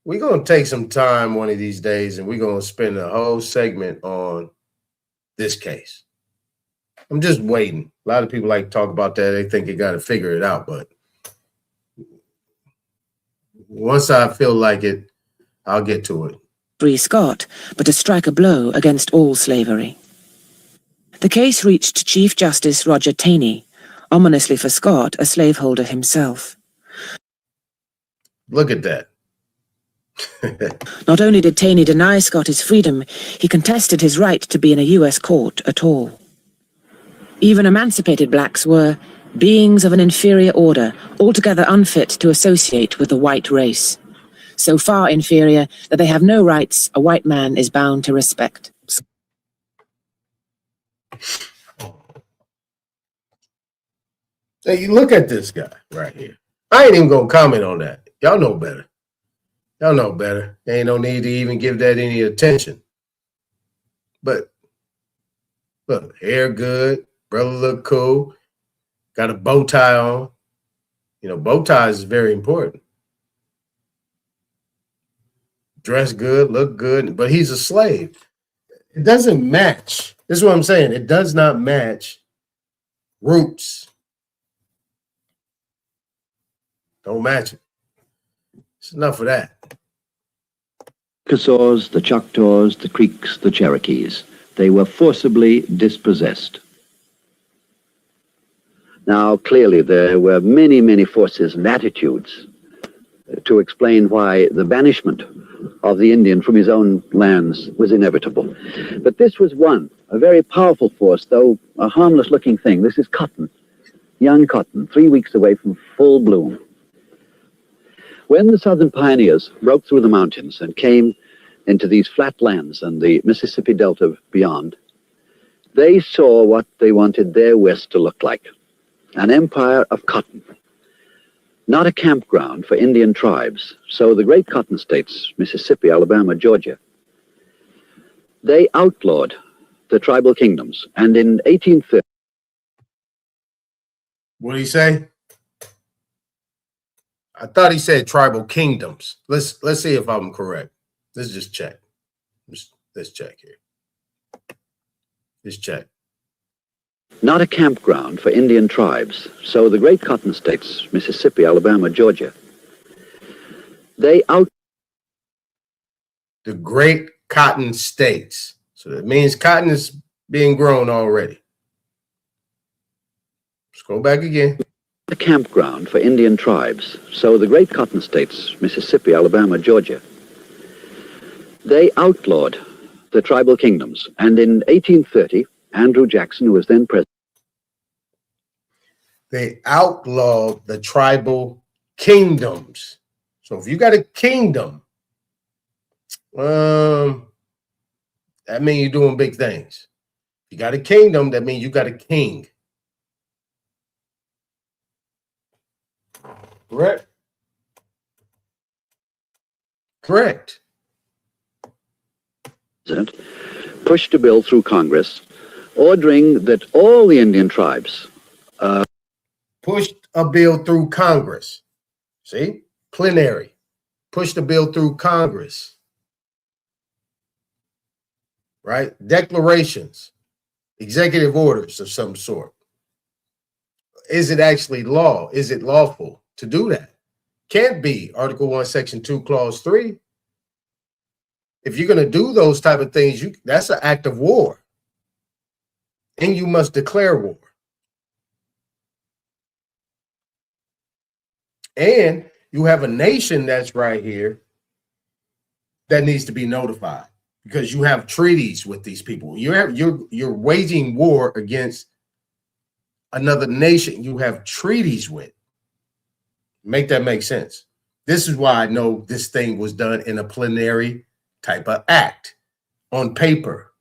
Speaker 1: We're going to take some time one of these days and we're going to spend a whole segment on this case. I'm just waiting. A lot of people like to talk about that. They think you got to figure it out. But once I feel like it, I'll get to it.
Speaker 17: Free Scott, but to strike a blow against all slavery. The case reached Chief Justice Roger Taney, ominously for Scott, a slaveholder himself.
Speaker 1: Look at that.
Speaker 17: Not only did Taney deny Scott his freedom, he contested his right to be in a U.S. court at all. Even emancipated blacks were beings of an inferior order, altogether unfit to associate with the white race. So far inferior that they have no rights a white man is bound to respect.
Speaker 1: Hey, you look at this guy right here. I ain't even gonna comment on that. Y'all know better. Y'all know better. There ain't no need to even give that any attention. But look, hair good, brother look cool, got a bow tie on. You know, bow ties is very important. Dress good, look good, but he's a slave. It doesn't match. This is what I'm saying. It does not match roots. Don't match it. It's enough of that.
Speaker 18: Chickasaws, the Choctaws, the Creeks, the Cherokees. They were forcibly dispossessed. Now, clearly, there were many, many forces and attitudes to explain why the banishment of the Indian from his own lands was inevitable. But this was one, a very powerful force, though a harmless-looking thing. This is cotton, young cotton, 3 weeks away from full bloom. When the southern pioneers broke through the mountains and came into these flat lands and the Mississippi Delta beyond, they saw what they wanted their West to look like, an empire of cotton, not a campground for Indian tribes. So the great cotton states, Mississippi, Alabama, Georgia, they outlawed the tribal kingdoms. And in 1830...
Speaker 1: What did he say? I thought he said tribal kingdoms. Let's see if I'm correct. Let's just check. Let's check here. Let's check.
Speaker 18: Not a campground for Indian tribes. So the great cotton states, Mississippi, Alabama, Georgia, they
Speaker 1: the great cotton states. So that means cotton is being grown already. Go back again.
Speaker 18: A campground for Indian tribes. So the great cotton states, Mississippi, Alabama, Georgia, they outlawed the tribal kingdoms. And in 1830, Andrew Jackson, who was then president,
Speaker 1: they outlawed the tribal kingdoms. So if you got a kingdom, that means you're doing big things. If you got a kingdom, that means you got a king. Correct? Correct.
Speaker 18: pushed a bill through Congress ordering that all the Indian tribes
Speaker 1: pushed a bill through Congress. See? Plenary. Pushed a bill through Congress. Right? Declarations. Executive orders of some sort. Is it actually law? Is it lawful to do that? Can't be. Article 1, Section 2, Clause 3. If you're going to do those type of things, that's an act of war. And you must declare war. And you have a nation that's right here that needs to be notified because you have treaties with these people. You're waging war against another nation you have treaties with. Make that make sense. This is why I know this thing was done in a plenary type of act on paper.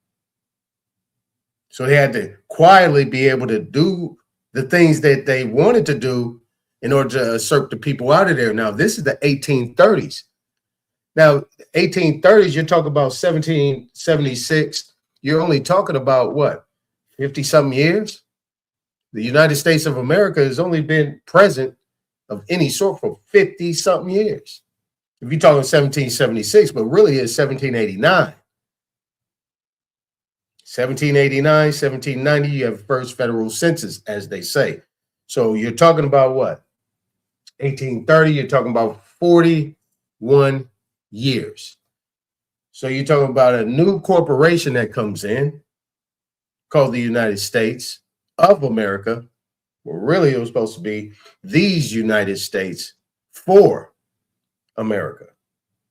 Speaker 1: So they had to quietly be able to do the things that they wanted to do in order to usurp the people out of there. Now, this is the 1830s. Now, 1830s, you're talking about 1776. You're only talking about what, 50-something years? The United States of America has only been present of any sort for 50-something years. If you're talking 1776, but really it's 1789. 1789, 1790, you have first federal census, as they say. So you're talking about what? 1830, you're talking about 41 years. So you're talking about a new corporation that comes in called the United States of America. Well, really, it was supposed to be these United States for America,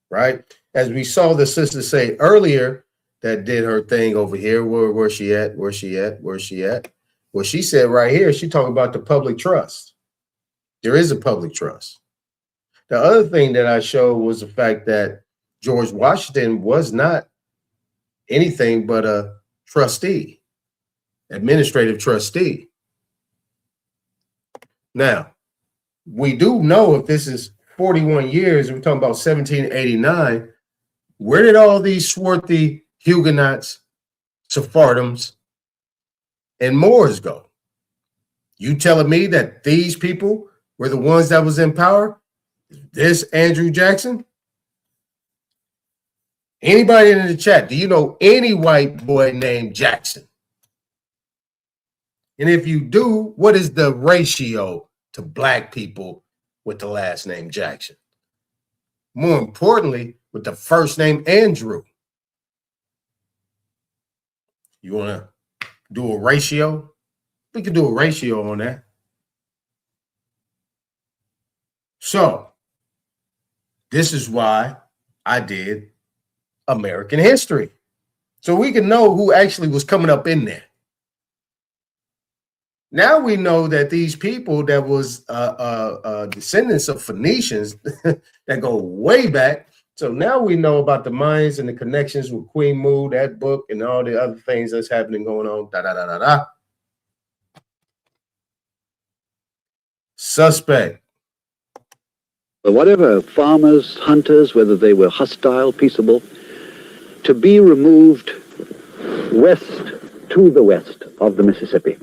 Speaker 1: right? As we saw the sister say earlier that did her thing over here. Where's she at? Where's she at? Where's she at? Well, she said right here, she talking about the public trust. There is a public trust. The other thing that I showed was the fact that George Washington was not anything but a trustee, administrative trustee. Now, we do know if this is 41 years, we're talking about 1789, where did all these swarthy Huguenots, Sephardims, and Moors go? You telling me that these people were the ones that was in power? This Andrew Jackson? Anybody in the chat, do you know any white boy named Jackson? And if you do, what is the ratio to black people with the last name Jackson? More importantly, with the first name Andrew. You want to do a ratio? We can do a ratio on that. So, this is why I did American history. So we can know who actually was coming up in there. Now we know that these people that was descendants of Phoenicians that go way back. So now we know about the Mayans and the connections with Queen Mu, that book, and all the other things that's happening going on. Suspect.
Speaker 18: But whatever farmers, hunters, whether they were hostile, peaceable, to be removed west to the west of the Mississippi.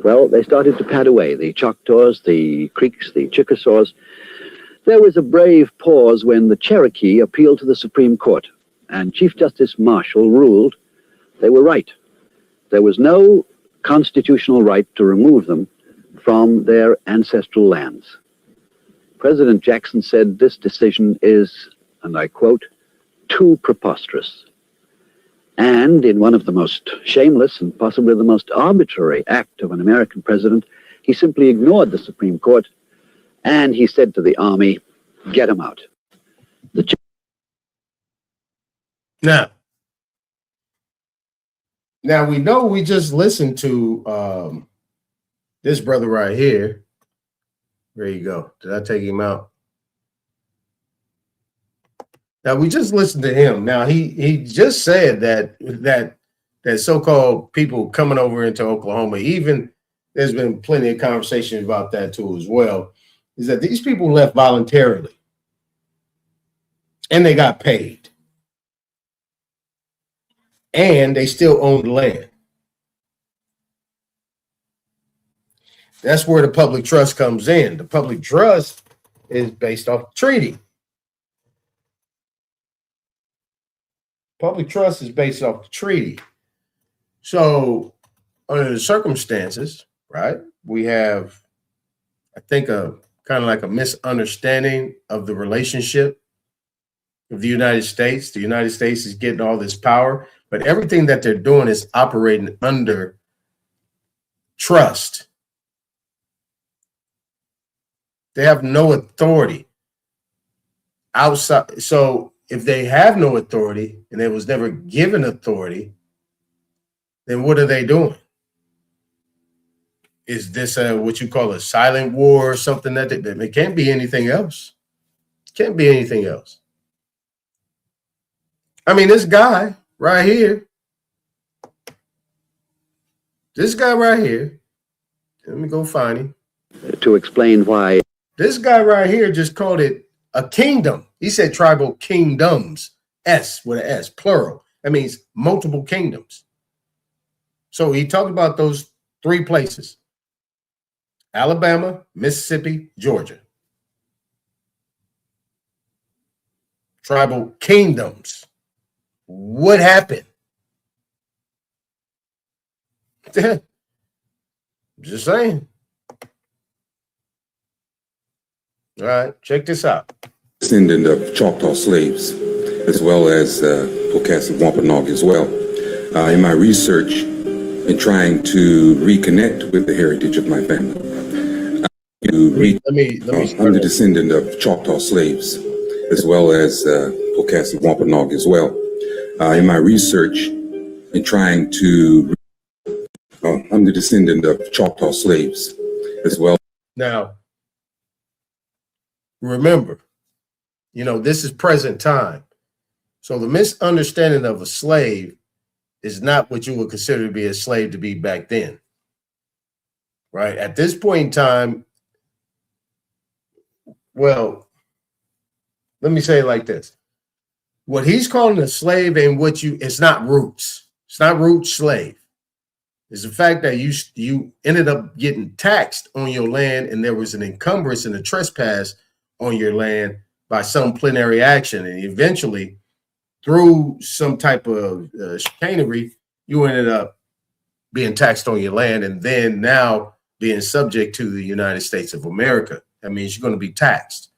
Speaker 18: Well, they started to pad away, the Choctaws, the Creeks, the Chickasaws. There was a brave pause when the Cherokee appealed to the Supreme Court, and Chief Justice Marshall ruled they were right. There was no constitutional right to remove them from their ancestral lands. President Jackson said this decision is, and I quote, too preposterous. And in one of the most shameless and possibly the most arbitrary act of an American president, He simply ignored the Supreme Court, and he said to the army, get him out.
Speaker 1: Now we know we just listened to this brother right here. There you go. Did I take him out? Now we just listened to him. Now he just said that so-called people coming over into Oklahoma, even there's been plenty of conversation about that too as well, is that these people left voluntarily and they got paid and they still own the land. That's where the public trust comes in. The public trust is based off treaty. Public trust is based off the treaty. So under the circumstances, right, we have, I think, a kind of like a misunderstanding of the relationship of the United States. The United States is getting all this power, but everything that they're doing is operating under trust. They have no authority outside. So if they have no authority and they was never given authority, then what are they doing? Is this what you call a silent war or something that it can't be anything else? Can't be anything else. I mean, this guy right here, let me go find him.
Speaker 18: To explain why.
Speaker 1: This guy right here just called it a kingdom. He said tribal kingdoms, S with an S, plural. That means multiple kingdoms. So he talked about those three places: Alabama, Mississippi, Georgia. Tribal kingdoms. What happened? Just saying. All right, check this out.
Speaker 19: Descendant of Choctaw slaves, as well as Pocasset Wampanoag as well. In my research, in trying to reconnect with the heritage of my family, I'm the descendant of Choctaw slaves, as well as Pocasset Wampanoag as well. In my research, in trying to, I'm the descendant of Choctaw slaves, as well.
Speaker 1: Now, remember, this is present time. So the misunderstanding of a slave is not what you would consider to be a slave to be back then. Right? At this point in time, well, let me say it like this. What he's calling a slave and it's not roots. It's not root slave. It's the fact that you ended up getting taxed on your land and there was an encumbrance and a trespass on your land by some plenary action. And eventually, through some type of chicanery, you ended up being taxed on your land and then now being subject to the United States of America. That means you're going to be taxed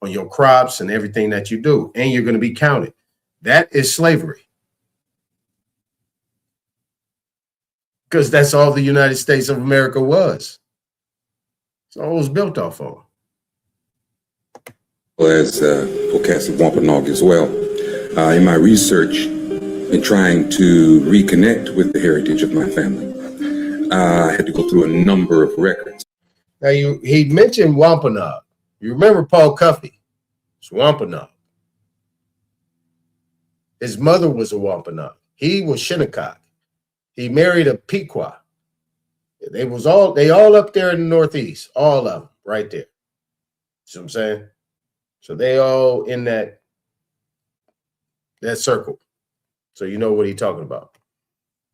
Speaker 1: on your crops and everything that you do, and you're going to be counted. That is slavery. Because that's all the United States of America was. It's all it was built off of.
Speaker 19: As Pocasset Wampanoag as well. In my research, in trying to reconnect with the heritage of my family, I had to go through a number of records.
Speaker 1: Now, he mentioned Wampanoag. You remember Paul Cuffey? It's Wampanoag. His mother was a Wampanoag. He was Shinnecock. He married a Pequot. They all up there in the Northeast, all of them right there. See what I'm saying? So they all in that circle. So you know what he's talking about.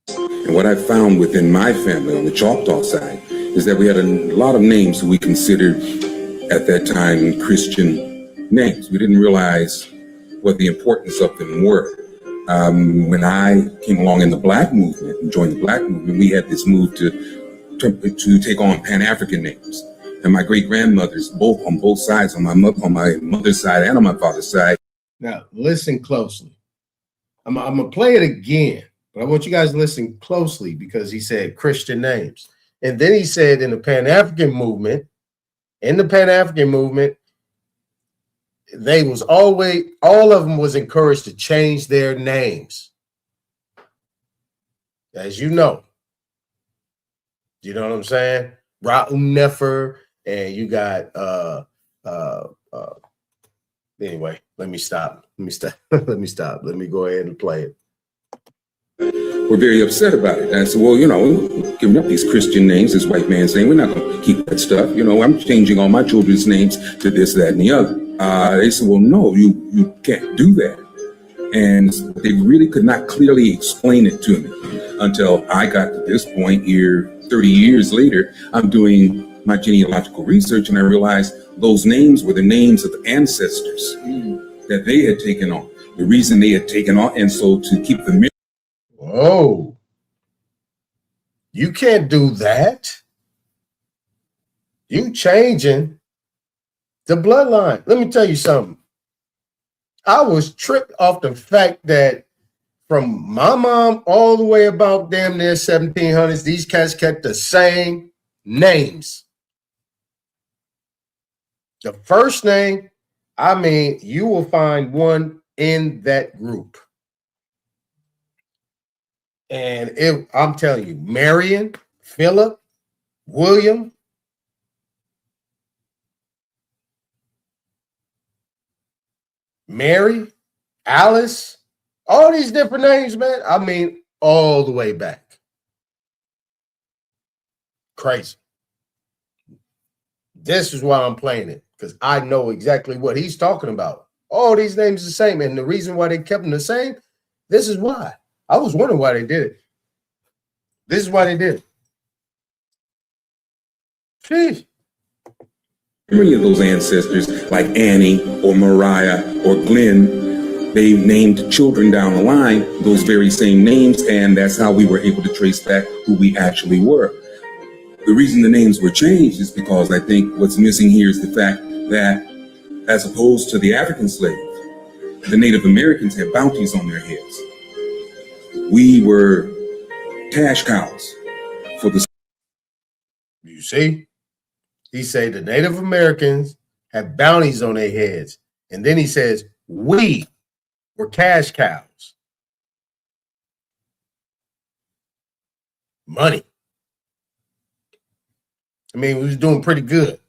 Speaker 19: And what I found within my family on the Choctaw side is that we had a lot of names that we considered at that time Christian names. We didn't realize what the importance of them were. When I came along in the Black movement and joined the Black movement, we had this move to take on Pan-African names. And my great-grandmothers, on both sides, on my mother's side and on my father's side.
Speaker 1: Now, listen closely. I'm going to play it again, but I want you guys to listen closely because he said Christian names. And then he said in the Pan-African movement, they was always, all of them was encouraged to change their names. As you know what I'm saying? Ra'um Nefer, and you got anyway, let me stop. Let me go ahead and play it.
Speaker 19: We're very upset about it. And I said, well, we're giving up these Christian names, this white man saying, we're not going to keep that stuff. I'm changing all my children's names to this, that, and the other. They said, well, no, you can't do that. And they really could not clearly explain it to me until I got to this point here, 30 years later. I'm doing my genealogical research, and I realized those names were the names of the ancestors that they had taken on. The reason they had taken on, and so to keep the...
Speaker 1: Whoa. You can't do that. You changing the bloodline. Let me tell you something. I was tripped off the fact that from my mom all the way about damn near 1700s, these cats kept the same names. The first name, I mean, you will find one in that group. And I'm telling you, Marion, Philip, William, Mary, Alice, all these different names, man. I mean, all the way back. Crazy. This is why I'm playing it, because I know exactly what he's talking about. All these names are the same. And the reason why they kept them the same, this is why. I was wondering why they did it. This is why they did it. Jeez.
Speaker 19: Many of those ancestors, like Annie or Mariah or Glenn, they named children down the line those very same names, and that's how we were able to trace back who we actually were. The reason the names were changed is because I think what's missing here is the fact that, as opposed to the African slaves, the Native Americans had bounties on their heads. We were cash cows for the...
Speaker 1: You see? He said the Native Americans had bounties on their heads. And then he says, we were cash cows. Money. I mean, we was doing pretty good.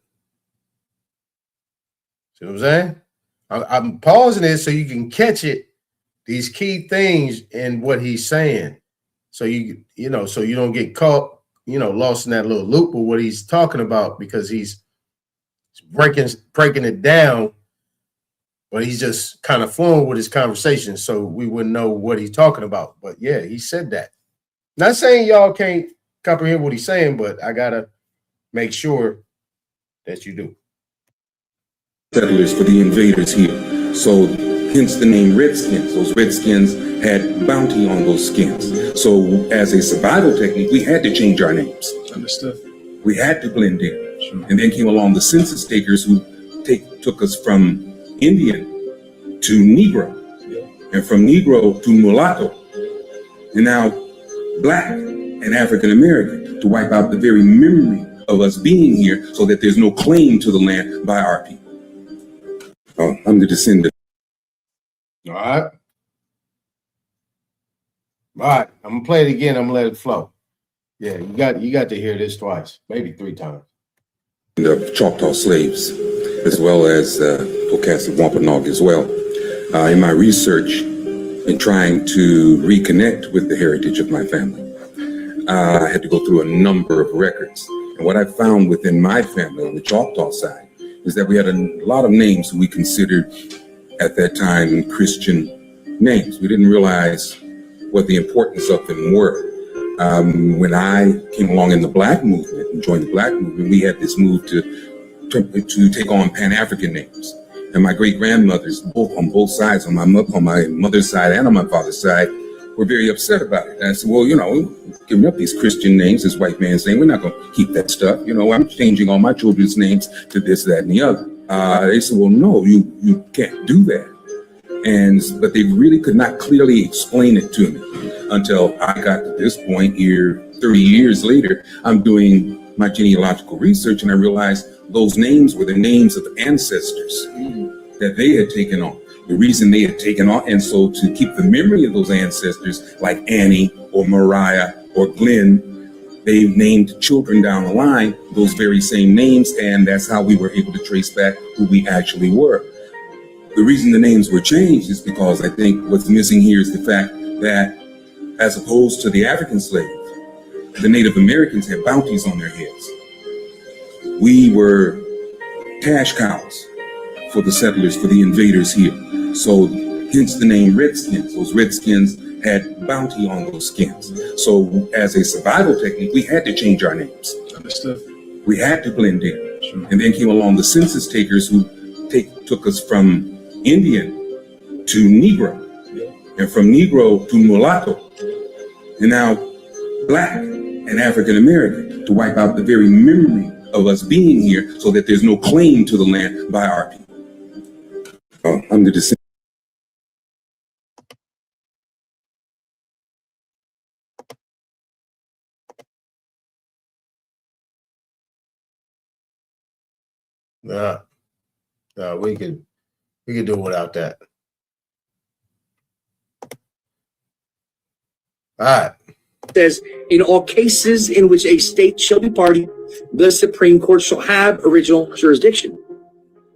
Speaker 1: See what I'm saying? I'm pausing it so you can catch it, these key things in what he's saying. So you don't get caught, lost in that little loop of what he's talking about, because he's breaking it down, but he's just kind of flowing with his conversation, so we wouldn't know what he's talking about. But yeah, he said that. Not saying y'all can't comprehend what he's saying, but I gotta make sure that you do.
Speaker 19: Settlers for the invaders here. So hence the name Redskins. Those Redskins had bounty on those skins. So as a survival technique, we had to change our names.
Speaker 6: Understood.
Speaker 19: We had to blend in. Sure. And then came along the census takers who took us from Indian to Negro, and from Negro to mulatto, and now Black and African American, to wipe out the very memory of us being here, so that there's no claim to the land by our people. Oh, I'm the descendant.
Speaker 1: All right. All right. I'm gonna play it again. I'm gonna let it flow. Yeah, you got to hear this twice, maybe 3 times.
Speaker 19: Of Choctaw slaves, as well as Pocasset Wampanoag as well. In my research in trying to reconnect with the heritage of my family, I had to go through a number of records. And what I found within my family on the Choctaw side is that we had a lot of names we considered at that time Christian names. We didn't realize what the importance of them were. When I came along in the Black movement and joined the Black movement, we had this move to take on Pan-African names. And my great-grandmothers, on both sides, on my mother's side and on my father's side, were very upset about it. And I said, well, giving up these Christian names, this white man saying, we're not going to keep that stuff. I'm changing all my children's names to this, that, and the other. They said, well, no, you can't do that. But they really could not clearly explain it to me until I got to this point here 30 years later, I'm doing my genealogical research, and I realized those names were the names of the ancestors that they had taken on. The reason they had taken on, and so to keep the memory of those ancestors, like Annie or Mariah or Glenn, they named children down the line those very same names, and that's how we were able to trace back who we actually were. The reason the names were changed is because I think what's missing here is the fact that, as opposed to the African slaves, the Native Americans had bounties on their heads. We were cash cows for the settlers, for the invaders here. So hence the name Redskins. Those Redskins had bounty on those skins. So as a survival technique, we had to change our names.
Speaker 6: Understood.
Speaker 19: We had to blend in. Sure. And then came along the census takers who took us from Indian to Negro, and from Negro to mulatto, and now Black and African American, to wipe out the very memory of us being here so that there's no claim to the land by our people. I'm the descendant.
Speaker 1: We could do without that. All right.
Speaker 20: Says, in all cases in which a state shall be party, the Supreme Court shall have original jurisdiction.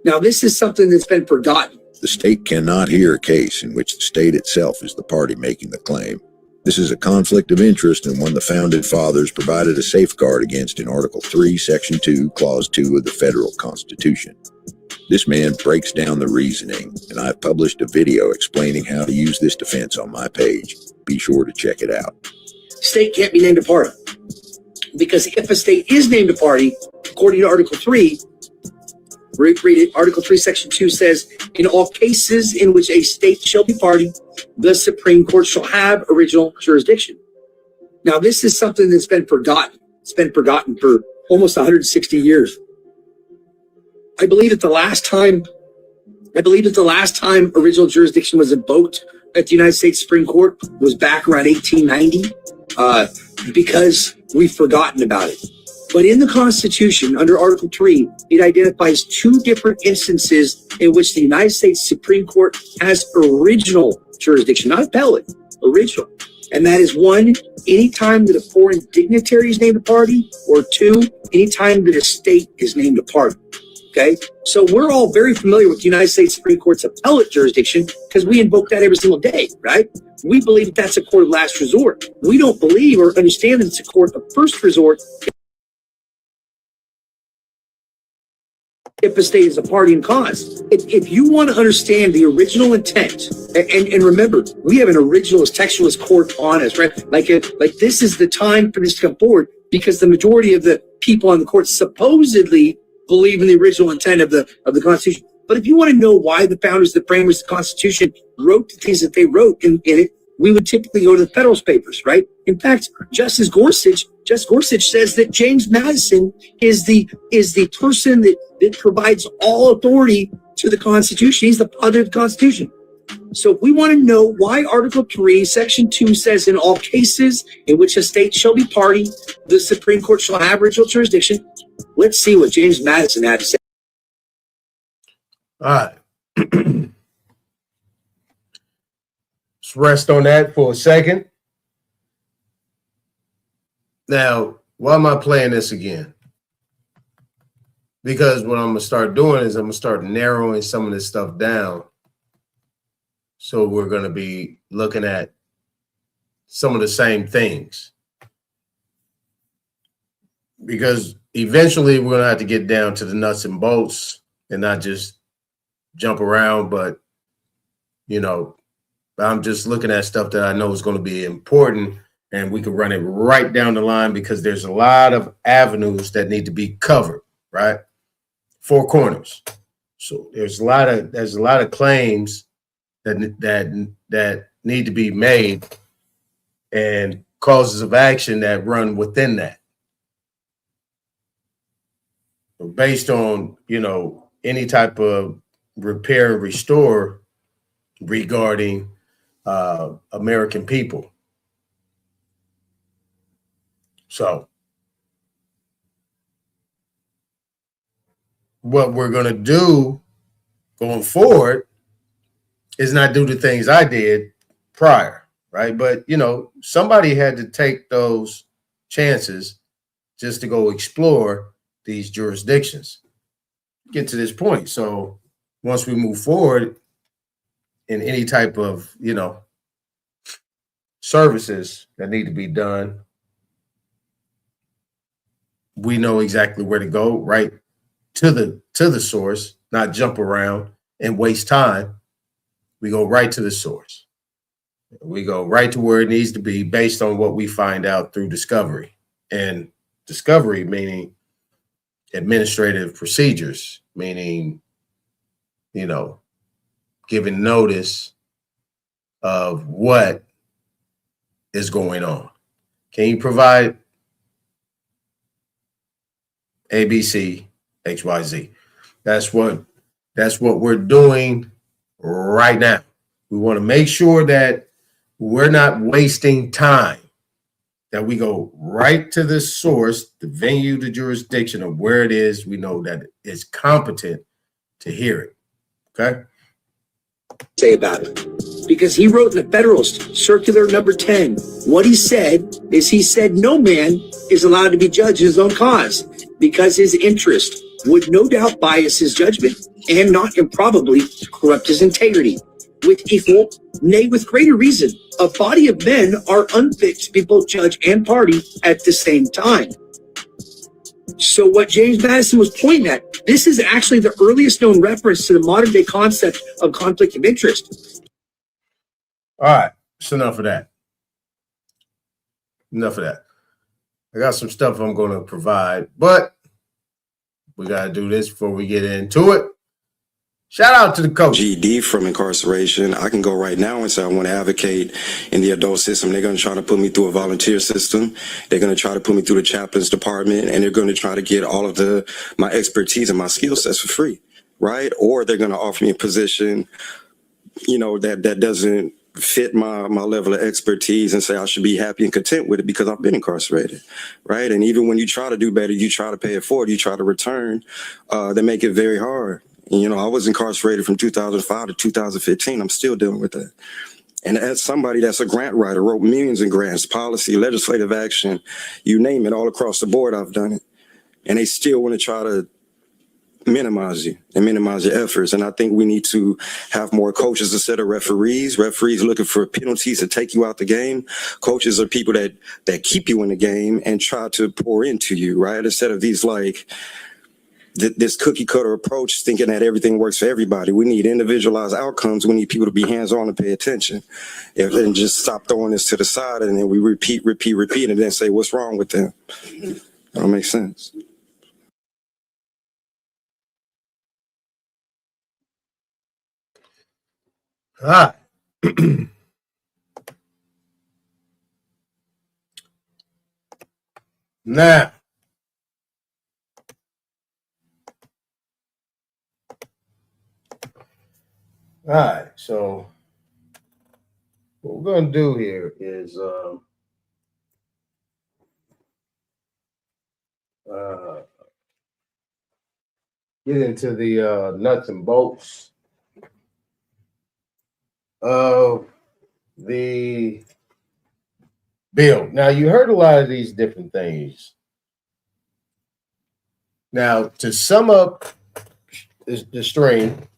Speaker 20: Now, this is something that's been forgotten.
Speaker 21: The state cannot hear a case in which the state itself is the party making the claim. This is a conflict of interest and one the founding fathers provided a safeguard against in Article 3, Section 2, Clause 2 of the Federal Constitution. This man breaks down the reasoning, and I've published a video explaining how to use this defense on my page. Be sure to check it out.
Speaker 20: State can't be named a party, because if a state is named a party, according to Article 3, read it. Article 3, Section 2 says, in all cases in which a state shall be party, the Supreme Court shall have original jurisdiction. Now, this is something that's been forgotten. It's been forgotten for almost 160 years. I believe that the last time original jurisdiction was invoked at the United States Supreme Court was back around 1890, because we've forgotten about it. But in the Constitution, under Article 3, it identifies two different instances in which the United States Supreme Court has original jurisdiction, not appellate, original. And that is one, anytime that a foreign dignitary is named a party, or two, anytime that a state is named a party. Okay, so we're all very familiar with the United States Supreme Court's appellate jurisdiction because we invoke that every single day, right? We believe that that's a court of last resort. We don't believe or understand that it's a court of first resort if a state is a party in cause. If you want to understand the original intent, and remember, we have an originalist, textualist court on us, right? Like this is the time for this to come forward because the majority of the people on the court supposedly believe in the original intent of the Constitution. But if you want to know why the founders, the framers of the Constitution wrote the things that they wrote in it, we would typically go to the Federalist Papers, right? In fact, Justice Gorsuch says that James Madison is the person that provides all authority to the Constitution. He's the father of the Constitution. So if we want to know why Article 3, Section 2 says in all cases in which a state shall be party, the Supreme Court shall have original jurisdiction, let's see what James Madison had to say.
Speaker 1: All right. Let's rest on that for a second. Now, why am I playing this again? Because what I'm going to start doing is I'm going to start narrowing some of this stuff down. So we're going to be looking at some of the same things. Because eventually we're going to have to get down to the nuts and bolts and not just jump around. But, you know, I'm just looking at stuff that I know is going to be important, and we can run it right down the line because there's a lot of avenues that need to be covered, right? Four corners. So there's a lot of claims that need to be made and causes of action that run within that. Based on, you know, any type of repair and restore regarding American people. So what we're going to do going forward is not do the things I did prior, right? But, you know, somebody had to take those chances just to go explore these jurisdictions, get to this point. So once we move forward in any type of, you know, services that need to be done, we know exactly where to go, right to the source, not jump around and waste time. We go right to the source. We go right to where it needs to be based on what we find out through discovery. And discovery meaning administrative procedures, meaning, you know, giving notice of what is going on. Can you provide ABC, XYZ? That's what we're doing right now. We want to make sure that we're not wasting time, that we go right to the source, the venue, the jurisdiction of where it is. We know that it's competent to hear it. Okay?
Speaker 20: Say about it. Because he wrote in the Federalist, Circular number 10, what he said is he said no man is allowed to be judged in his own cause because his interest would no doubt bias his judgment and not improbably corrupt his integrity. With equal, nay, with greater reason, a body of men are unfit to be both judge and party at the same time. So what James Madison was pointing at, this is actually the earliest known reference to the modern day concept of conflict of interest.
Speaker 1: All right, that's enough of that. Enough of that. I got some stuff I'm going to provide, but we got to do this before we get into it. Shout out to the coach.
Speaker 2: GD from incarceration. I can go right now and say I want to advocate in the adult system. They're going to try to put me through a volunteer system. They're going to try to put me through the chaplains department, and they're going to try to get all of my expertise and my skill sets for free, right? Or they're going to offer me a position, you know, that doesn't fit my level of expertise and say I should be happy and content with it because I've been incarcerated, right? And even when you try to do better, you try to pay it forward, you try to return, they make it very hard. And, you know, I was incarcerated from 2005 to 2015. I'm still dealing with that. And as somebody that's a grant writer, wrote millions in grants, policy, legislative action, you name it, all across the board, I've done it. And they still want to try to minimize you and minimize your efforts. And I think we need to have more coaches instead of referees. Referees looking for penalties to take you out the game. Coaches are people that keep you in the game and try to pour into you, right? Instead of these like this cookie cutter approach, thinking that everything works for everybody. We need individualized outcomes. We need people to be hands-on and pay attention. And just stop throwing this to the side and then we repeat, and then say, what's wrong with them? That don't make sense.
Speaker 1: All right. Now, all right, so what we're going to do here is get into the nuts and bolts of the bill. Now, you heard a lot of these different things. Now, to sum up the string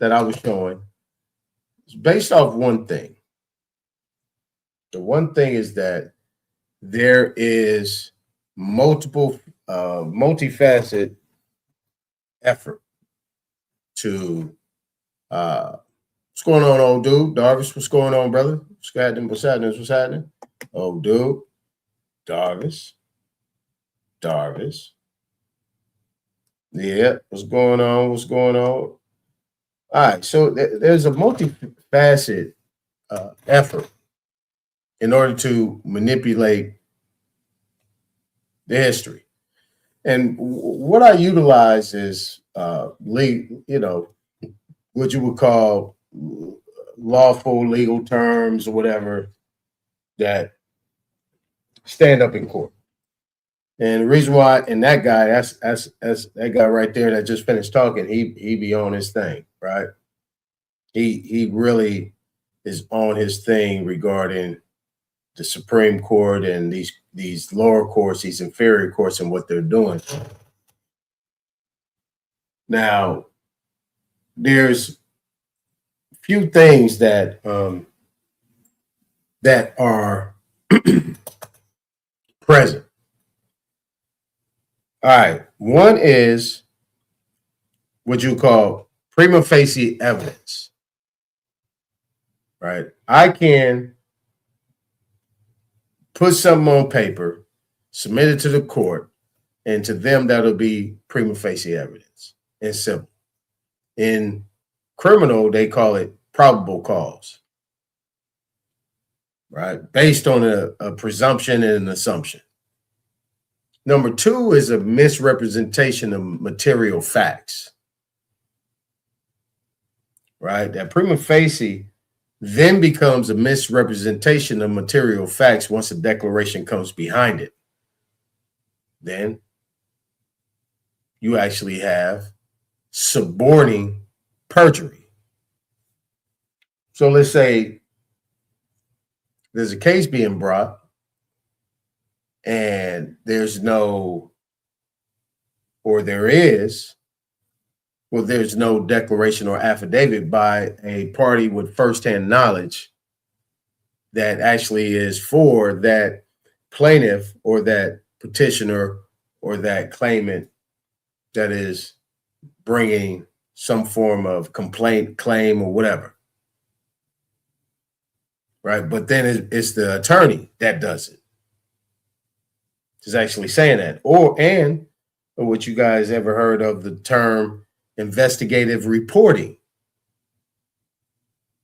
Speaker 1: that I was showing, it's based off one thing. The one thing is that there is multifaceted effort to what's going on, old dude? Darvis, what's going on, brother? What's happening? Old dude, Darvis. Yeah, what's going on? All right, so there's a multifaceted effort in order to manipulate the history. And what I utilize is, what you would call lawful legal terms or whatever that stand up in court. And the reason why, and that guy, that's that guy right there that just finished talking, he be on his thing, right? He really is on his thing regarding the Supreme Court and these lower courts, these inferior courts, and what they're doing. Now, there's few things that that are present. All right, one is what you call prima facie evidence, right? I can put something on paper, submit it to the court, and to them that'll be prima facie evidence. It's simple. In criminal, they call it probable cause, right? Based on a presumption and an assumption. Number two is a misrepresentation of material facts, right? That prima facie then becomes a misrepresentation of material facts once a declaration comes behind it. Then you actually have suborning perjury. So let's say there's a case being brought and there's no declaration or affidavit by a party with firsthand knowledge that actually is for that plaintiff or that petitioner or that claimant that is bringing some form of complaint, claim, or whatever. Right? But then it's the attorney that does it. Is actually saying that. Or what you guys ever heard of the term investigative reporting,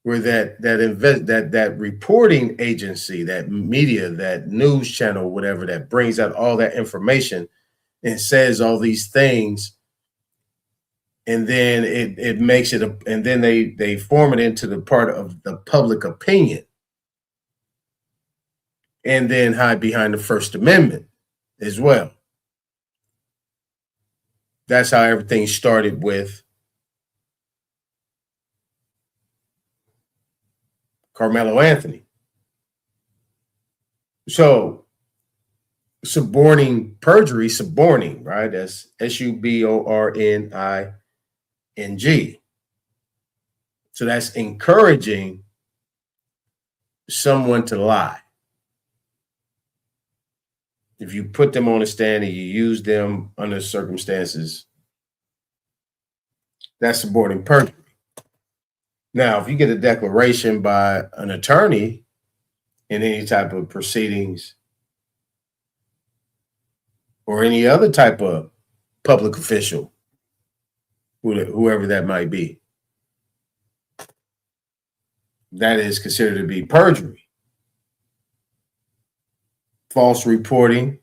Speaker 1: where that reporting agency, that media, that news channel, whatever, that brings out all that information and says all these things, and then it makes it and then they form it into the part of the public opinion, and then hide behind the First Amendment as well. That's how everything started with Carmelo Anthony. So suborning perjury, right? That's SUBORNING. So that's encouraging someone to lie. If you put them on a stand and you use them under circumstances, that's suborning perjury. Now, if you get a declaration by an attorney in any type of proceedings or any other type of public official, whoever that might be, that is considered to be perjury. False reporting,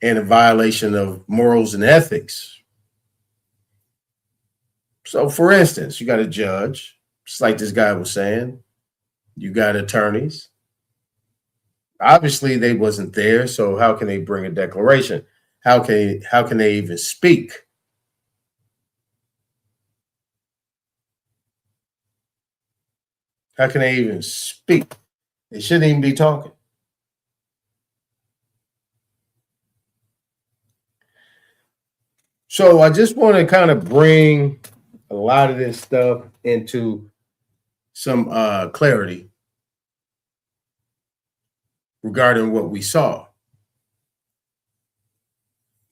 Speaker 1: and a violation of morals and ethics. So, for instance, you got a judge, just like this guy was saying. You got attorneys. Obviously, they wasn't there, so how can they bring a declaration? How can they even speak? How can they even speak? They shouldn't even be talking. So I just want to kind of bring a lot of this stuff into some clarity regarding what we saw.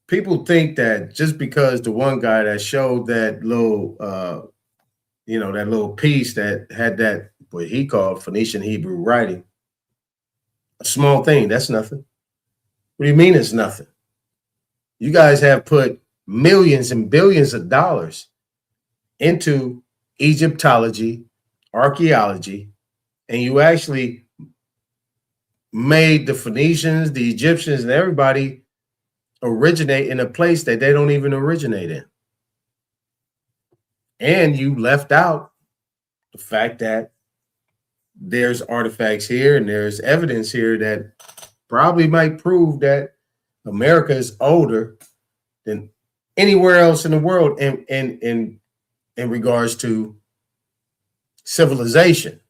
Speaker 1: People think that just because the one guy that showed that little, that little piece that had that, what he called Phoenician Hebrew writing, a small thing, that's nothing. What do you mean it's nothing? You guys have put millions and billions of dollars into Egyptology, archaeology, and you actually made the Phoenicians, the Egyptians, and everybody originate in a place that they don't even originate in. And you left out the fact that there's artifacts here and there's evidence here that probably might prove that America is older than anywhere else in the world in regards to civilization.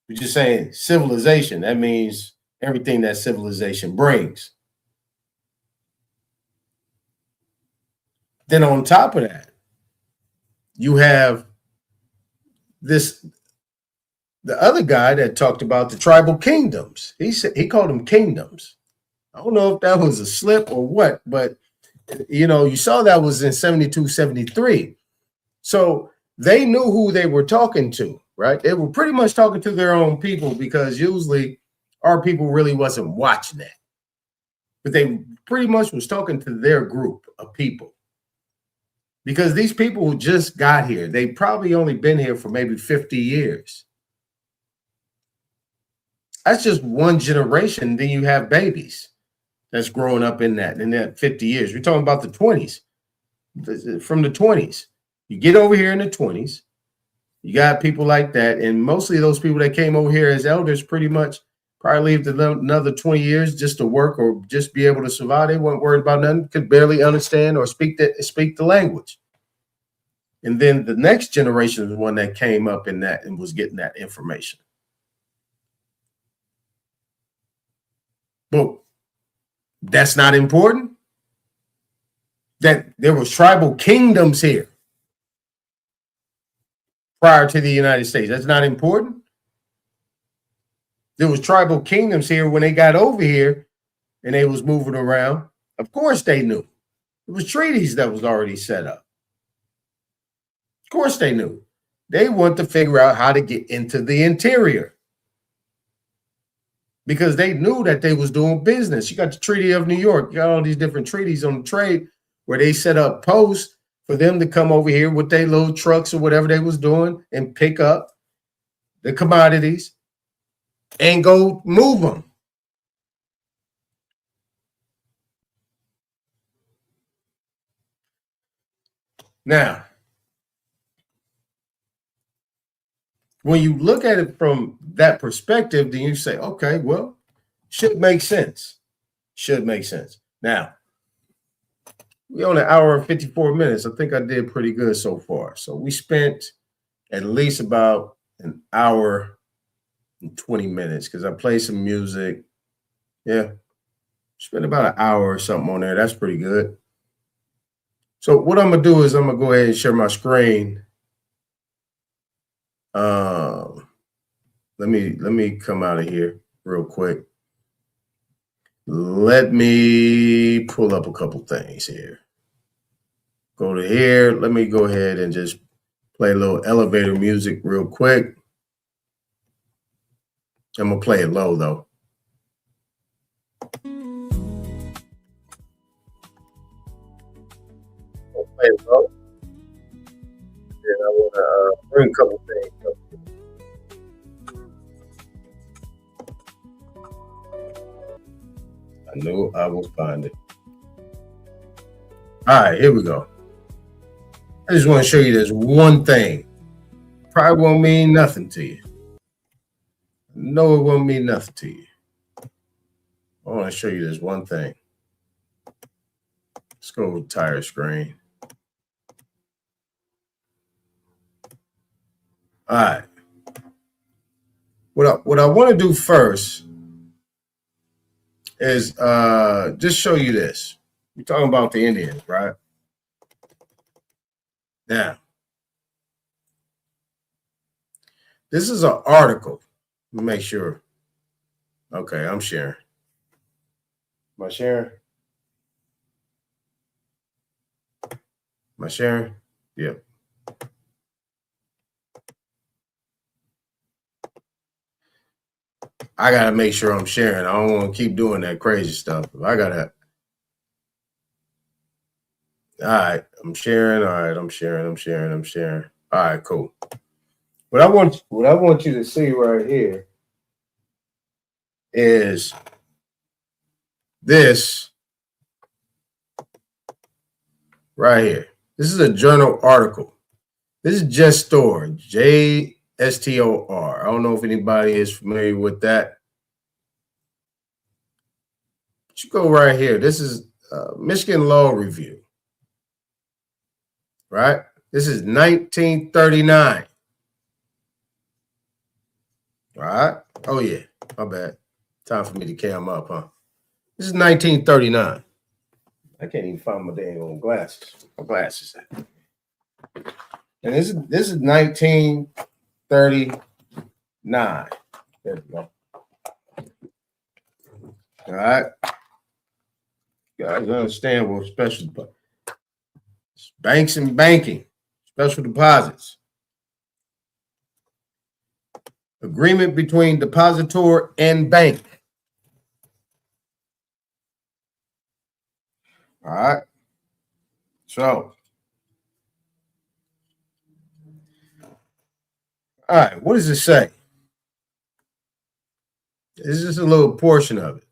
Speaker 1: We're just saying civilization. That means everything that civilization brings. Then on top of that, you have the other guy that talked about the tribal kingdoms. He called them kingdoms. I don't know if that was a slip or what, but you saw that was in 72, 73. So they knew who they were talking to, right? They were pretty much talking to their own people, because usually our people really wasn't watching that. But they pretty much was talking to their group of people. Because these people who just got here, they probably only been here for maybe 50 years. That's just one generation. Then you have babies that's growing up in that 50 years. We're talking about the 20s, from the 20s. You get over here in the 20s, you got people like that. And mostly those people that came over here as elders pretty much probably lived another 20 years just to work or just be able to survive. They weren't worried about nothing, could barely understand or speak the language. And then the next generation is one that came up in that and was getting that information. But that's not important. That there was tribal kingdoms here prior to the United States. That's not important. There was tribal kingdoms here when they got over here and they was moving around. Of course they knew. It was treaties that was already set up. Of course they knew. They want to figure out how to get into the interior, because they knew that they was doing business. You got the Treaty of New York. You got all these different treaties on the trade where they set up posts for them to come over here with their little trucks or whatever they was doing and pick up the commodities and go move them. Now, when you look at it from that perspective, then you say, okay, well, should make sense. Should make sense. Now, we're on an hour and 54 minutes. I think I did pretty good so far. So we spent at least about an hour and 20 minutes because I played some music. Yeah, spent about an hour or something on there. That's pretty good. So what I'm going to do is I'm going to go ahead and share my screen. Let me come out of here real quick. Let me pull up a couple things here. Go to here. Let me go ahead and just play a little elevator music real quick. I'm gonna play it low though. I'll play it low. Then I want to bring a couple things up. I know I will find it. All right, here we go. I just want to show you this one thing. Probably won't mean nothing to you. No, it won't mean nothing to you. I want to show you this one thing. Let's go with tire screen. All right. What I want to do first is just show you this. We're talking about the Indians, right? Now, this is an article. Let me make sure. Okay, I'm sharing. Am I sharing? Am I sharing? Yep. I gotta make sure I'm sharing. I don't want to keep doing that crazy stuff. I gotta. All right, I'm sharing. All right, I'm sharing. All right, cool. What I want you to see right here is this right here. This is a journal article. This is JSTOR, JSTOR. I don't know if anybody is familiar with that. you go right here. This is Michigan Law Review, right? This is 1939. All right. Oh, yeah. My bad. Time for me to cam up, huh? This is 1939. I can't even find my dang old glasses. My glasses. And this is 1939. There we go. All right. You guys understand what special banks and banking, special deposits. Agreement between depositor and bank. All right. So, all right, what does it say? This is just a little portion of it.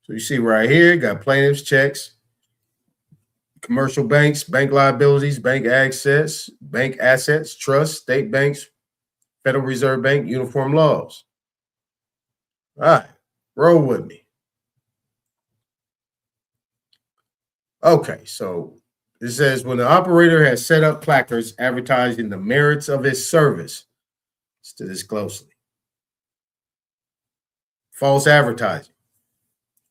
Speaker 1: So you see right here, got plaintiffs' checks, commercial banks, bank liabilities, bank assets, trust, state banks, Federal Reserve Bank, uniform laws. All right, roll with me. Okay, so it says when the operator has set up placards advertising the merits of his service, let's do this closely. False advertising.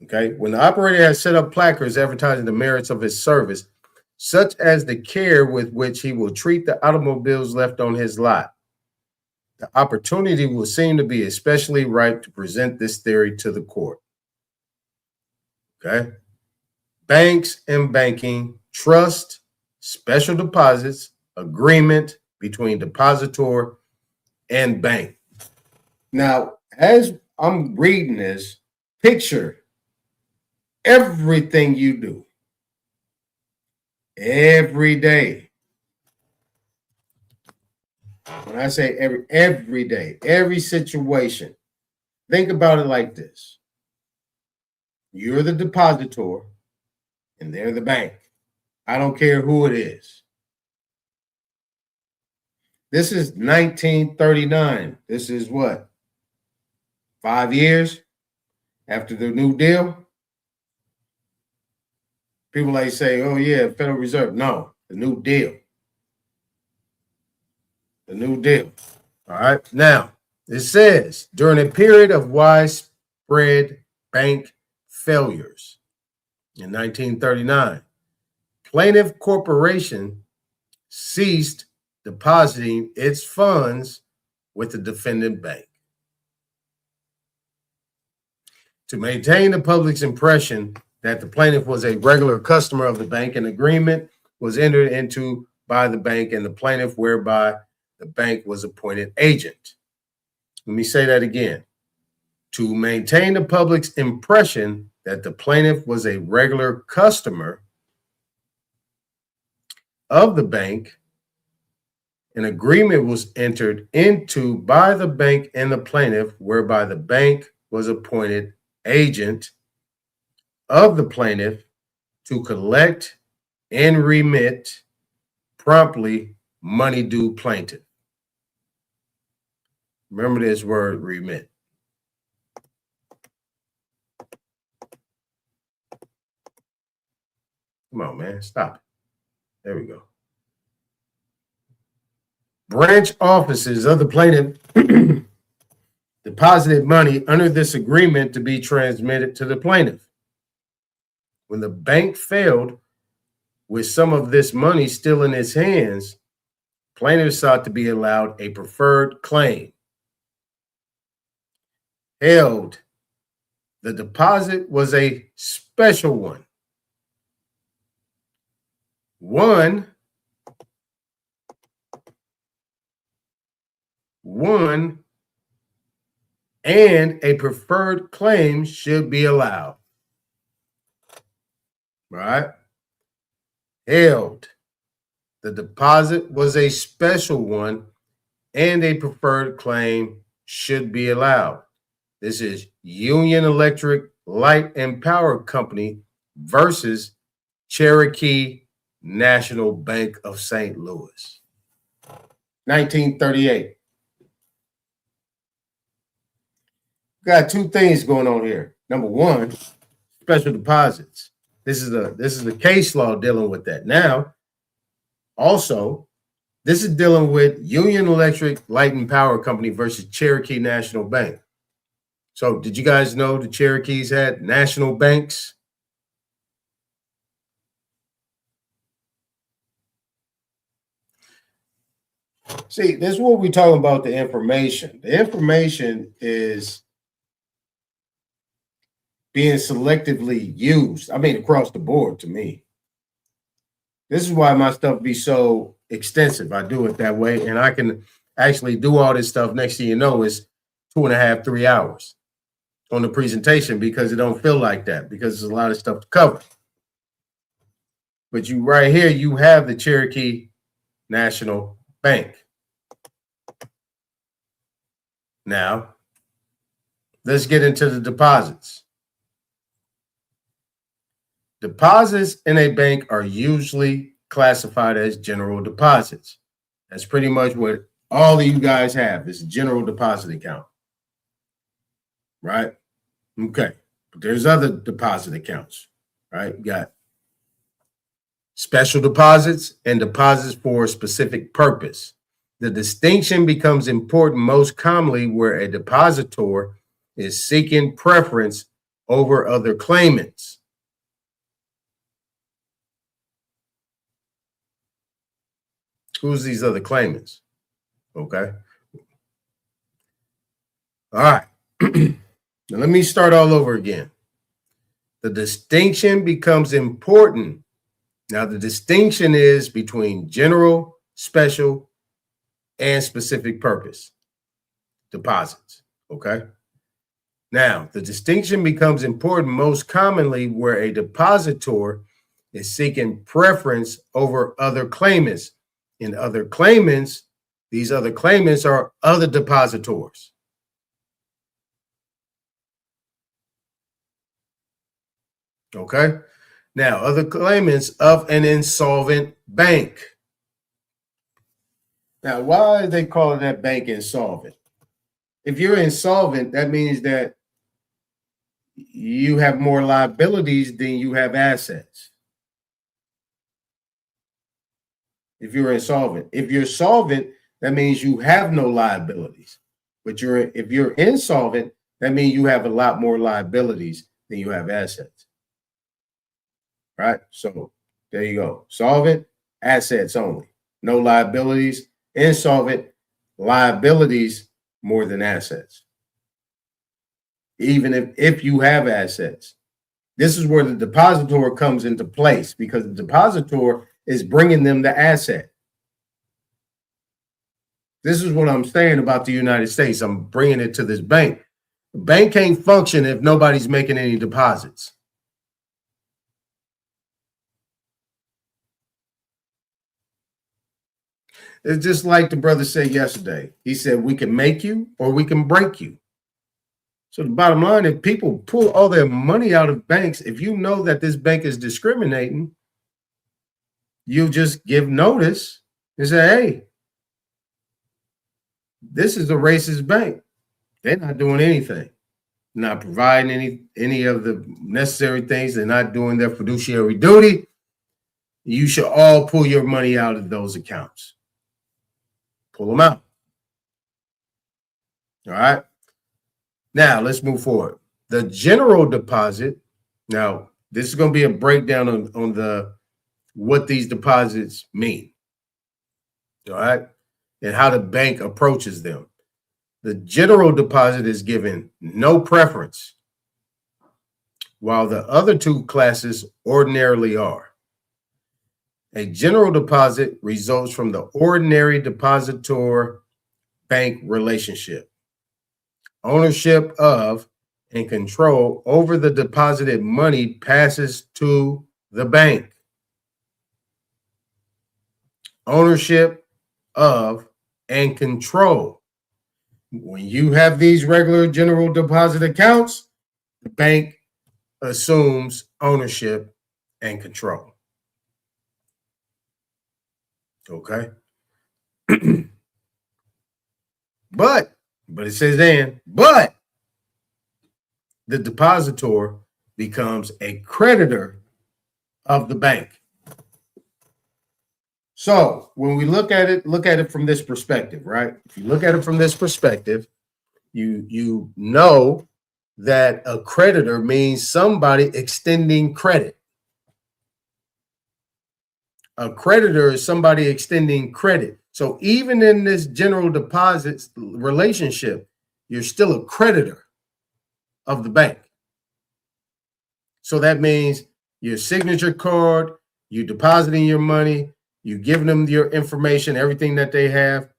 Speaker 1: Okay, when the operator has set up placards advertising the merits of his service, such as the care with which he will treat the automobiles left on his lot, the opportunity will seem to be especially ripe to present this theory to the court. Okay, banks and banking, trust, special deposits, agreement between depositor and bank. Now, as I'm reading this, picture everything you do every day. When I say every day, every situation, think about it like this. You're the depositor and they're the bank. I don't care who it is. This is 1939. This is what? 5 years after the New Deal? People like say, oh yeah, Federal Reserve. No, the New Deal. The New Deal. All right. Now, it says during a period of widespread bank failures in 1939, plaintiff corporation ceased depositing its funds with the defendant bank. To maintain the public's impression that the plaintiff was a regular customer of the bank, an agreement was entered into by the bank and the plaintiff whereby the bank was appointed agent. Let me say that again. To maintain the public's impression that the plaintiff was a regular customer of the bank, an agreement was entered into by the bank and the plaintiff whereby the bank was appointed agent of the plaintiff to collect and remit promptly money due plaintiff. Remember this word, remit. Come on, man, stop it. There we go. Branch offices of the plaintiff deposited money under this agreement to be transmitted to the plaintiff. When the bank failed with some of this money still in its hands, plaintiff sought to be allowed a preferred claim. Held, the deposit was a special one. One and a preferred claim should be allowed. Right? Held. The deposit was a special one and a preferred claim should be allowed. This is Union Electric Light and Power Company versus Cherokee National Bank of St. Louis. 1938. got two things going on here. Number one, special deposits. This is a case law dealing with that. Now, also, this is dealing with Union Electric Light and Power Company versus Cherokee National Bank. So did you guys know the Cherokees had national banks? See, this is what we're talking about, the information. The information is being selectively used. I mean, across the board to me. This is why my stuff be so extensive. I do it that way, and I can actually do all this stuff. Next thing you know, is 2.5, 3 hours on the presentation because it don't feel like that because there's a lot of stuff to cover. But you right here, you have the Cherokee National Bank. Now, let's get into the deposits. Deposits in a bank are usually classified as general deposits. That's pretty much what all of you guys have is a general deposit account. Right? Okay. But there's other deposit accounts, right? You got special deposits and deposits for a specific purpose. The distinction becomes important most commonly where a depositor is seeking preference over other claimants. Who's these other claimants? Okay. All right. Now let me start all over again. The distinction becomes important. Now the distinction is between general, special, and specific purpose deposits. Okay. Now the distinction becomes important most commonly where a depositor is seeking preference over other claimants. In other claimants, these other claimants are other depositors. Okay. Now, other claimants of an insolvent bank. Now, why are they calling that bank insolvent? If you're insolvent, that means that you have more liabilities than you have assets. If you're insolvent. If you're solvent, that means you have no liabilities. But if you're insolvent, that means you have a lot more liabilities than you have assets. Right? So there you go. Solvent, assets only. No liabilities. Insolvent, liabilities more than assets. Even if you have assets. This is where the depositor comes into place because the depositor is bringing them the asset. This is what I'm saying about the United States. I'm bringing it to this bank. The bank can't function if nobody's making any deposits. It's just like the brother said yesterday. He said, we can make you or we can break you. So the bottom line, if people pull all their money out of banks, if you know that this bank is discriminating, you just give notice and say, hey, this is a racist bank. They're not doing anything, not providing any of the necessary things. They're not doing their fiduciary duty. You should all pull your money out of those accounts. Pull them out. All right. Now let's move forward. The general deposit. Now, this is going to be a breakdown on what these deposits mean. All right. And how the bank approaches them. The general deposit is given no preference, while the other two classes ordinarily are. A general deposit results from the ordinary depositor-bank relationship. Ownership of and control over the deposited money passes to the bank. Ownership of and control. When you have these regular general deposit accounts, the bank assumes ownership and control. Okay. But it says then, but the depositor becomes a creditor of the bank. So when we look at it from this perspective, right? If you look at it from this perspective, you know that a creditor means somebody extending credit. A creditor is somebody extending credit. So even in this general deposits relationship, you're still a creditor of the bank. So that means your signature card, you depositing your money, you giving them your information, everything that they have,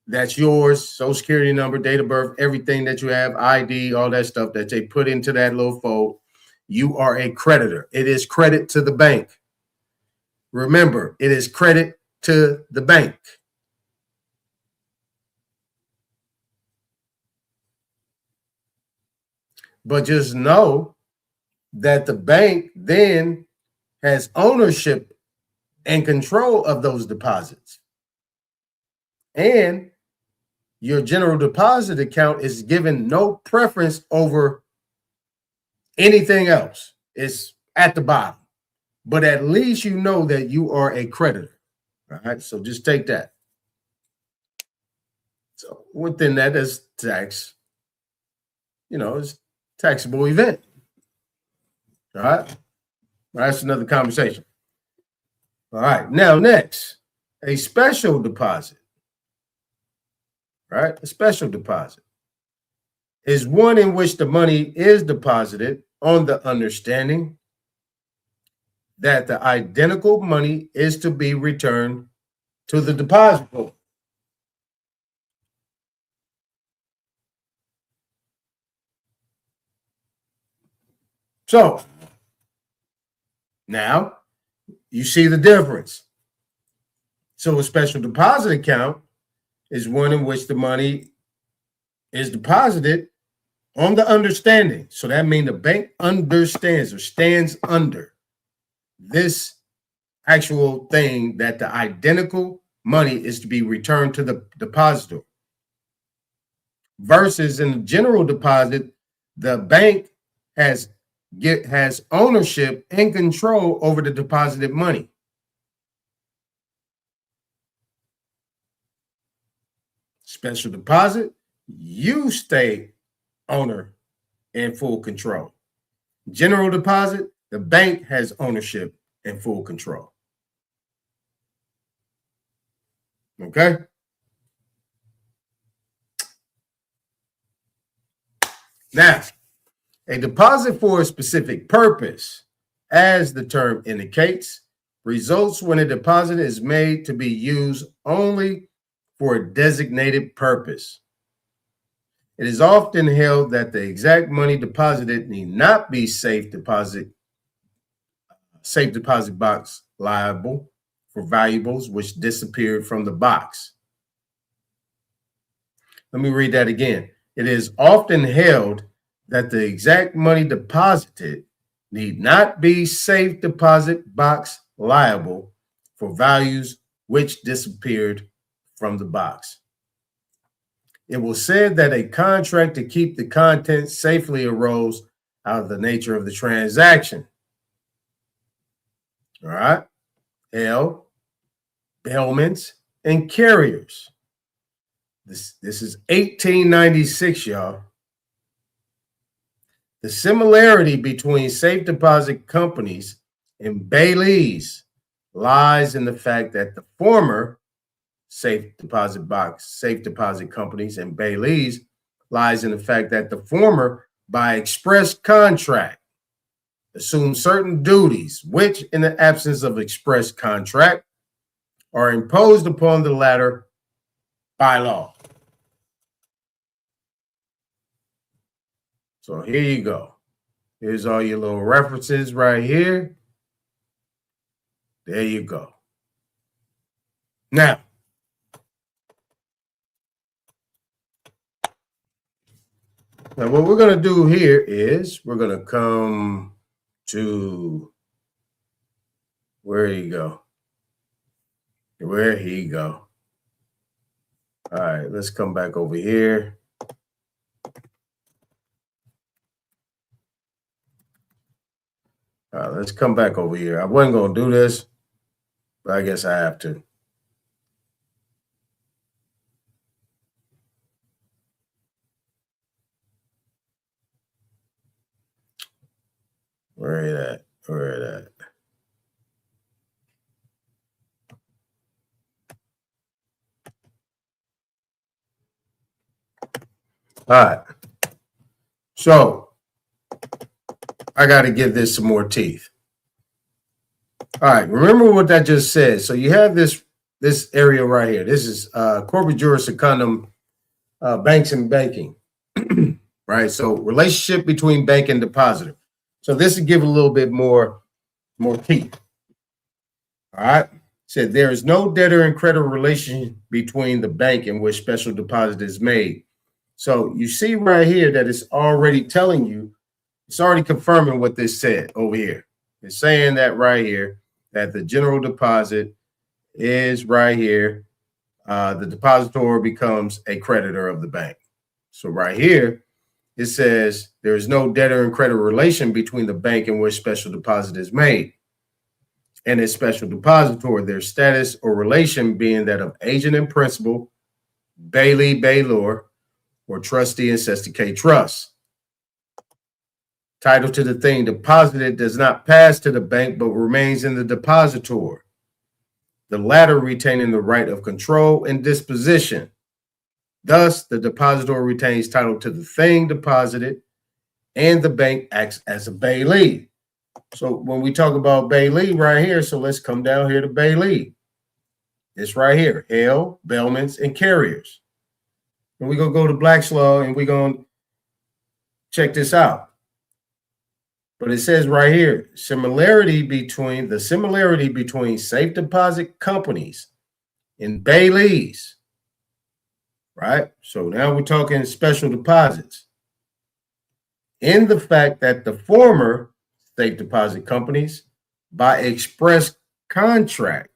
Speaker 1: that's yours, social security number, date of birth, everything that you have, ID, all that stuff that they put into that little fold. You are a creditor. It is credit to the bank. Remember, it is credit to the bank. But just know that the bank then has ownership and control of those deposits. And your general deposit account is given no preference over anything else. It's at the bottom. But at least you know that you are a creditor. All right. So just take that. So within that is tax, it's taxable event. All right. That's another conversation. All right. Now, next, a special deposit. Right? A special deposit is one in which the money is deposited on the understanding that the identical money is to be returned to the depositor. So now you see the difference. So a special deposit account is one in which the money is deposited on the understanding. So that means the bank understands or stands under this actual thing that the identical money is to be returned to the depositor. Versus in the general deposit, the bank has ownership and control over the deposited money. Special deposit, you stay owner and full control. General deposit, the bank has ownership and full control. Okay? Now, a deposit for a specific purpose, as the term indicates, results when a deposit is made to be used only for a designated purpose. It is often held that the exact money deposited need not be safe deposit box liable for valuables which disappeared from the box. Let me read that again. It is often held that the exact money deposited need not be safe deposit box liable for values which disappeared from the box. It was said that a contract to keep the contents safely arose out of the nature of the transaction. All right. L, bailments, and carriers. This is 1896, y'all. The similarity between safe deposit companies and bailees lies in the fact that the former safe deposit companies and bailees lies in the fact that the former, by express contract, assume certain duties, which in the absence of express contract are imposed upon the latter by law. So here you go. Here's all your little references right here. There you go. Now, what we're going to do here is we're going to come to where he go. Where he go. All right, let's come back over here. Let's come back over here. I wasn't going to do this, but I guess I have to. Where it at? Where it at? All right. So I got to give this some more teeth. All right. Remember what that just said. So you have this area right here. This is corporate juris secundum, banks and banking, right? So relationship between bank and depositor. So this would give a little bit more teeth. All right. Said there is no debtor and creditor relation between the bank in which special deposit is made. So you see right here that it's already telling you, it's already confirming what this said over here. It's saying that right here, that the general deposit is right here. The depositor becomes a creditor of the bank. So right here, it says there is no debtor and creditor relation between the bank in which special deposit is made and its special depositor, their status or relation being that of agent in principle, bailee, bailor, or trustee in cestui trust. Title to the thing deposited does not pass to the bank, but remains in the depositor, the latter retaining the right of control and disposition. Thus, the depositor retains title to the thing deposited, and the bank acts as a bailee. So when we talk about bailee right here, so let's come down here to bailee. It's right here, hale, bailments, and carriers. And we're going to go to Black's Law, and we're going to check this out. But it says right here, similarity between safe deposit companies and bailees, right? So now we're talking special deposits. In the fact that the former safe deposit companies, by express contract,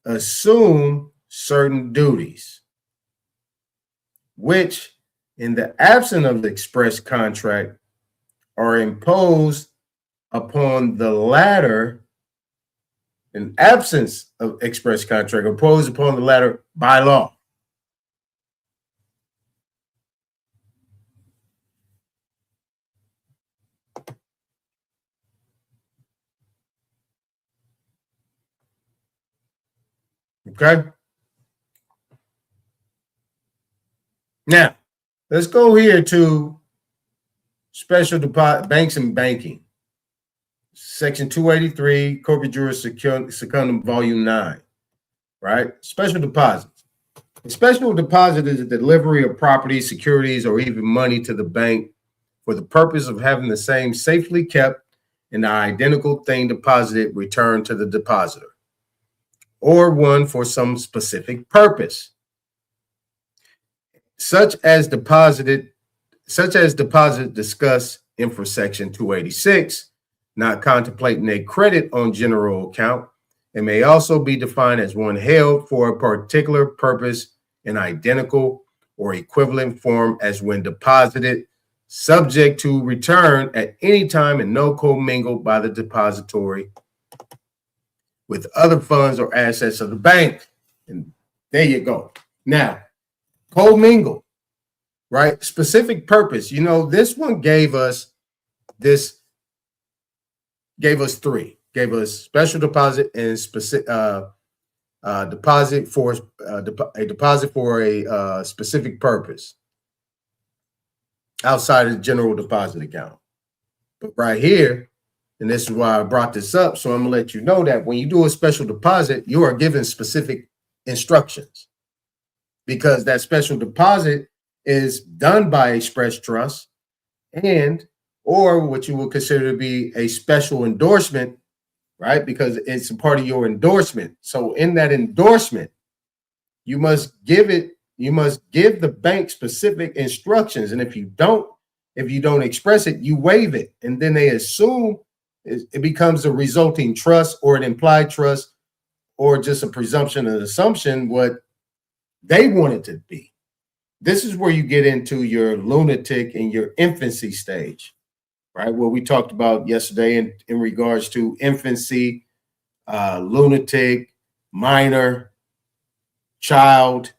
Speaker 1: assume certain duties, which in the absence of the express contract are imposed upon the latter, in absence of express contract, imposed upon the latter by law. Okay. Now, let's go here to special deposit banks and banking. Section 283, Corporate Juris Secundum, Volume 9. Right? Special deposits. A special deposit is a delivery of property, securities, or even money to the bank for the purpose of having the same safely kept and the identical thing deposited returned to the depositor, or one for some specific purpose, such as deposit discussed in for section 286, not contemplating a credit on general account. It may also be defined as one held for a particular purpose in identical or equivalent form as when deposited, subject to return at any time and no commingled by the depository with other funds or assets of the bank. And there you go. Now, commingled, right? Specific purpose. You know, this one gave us three. Gave us special deposit and specific deposit for a deposit for a specific purpose outside of the general deposit account. But right here, and this is why I brought this up, so I'm gonna let you know that when you do a special deposit, you are given specific instructions, because that special deposit is done by express trust or what you would consider to be a special endorsement, right? Because it's a part of your endorsement. So in that endorsement, you must give the bank specific instructions. And if you don't express it, you waive it. And then they assume it becomes a resulting trust or an implied trust or just a presumption and assumption what they want it to be. This is where you get into your lunatic and your infancy stage, right? What we talked about yesterday in regards to infancy, lunatic, minor, child.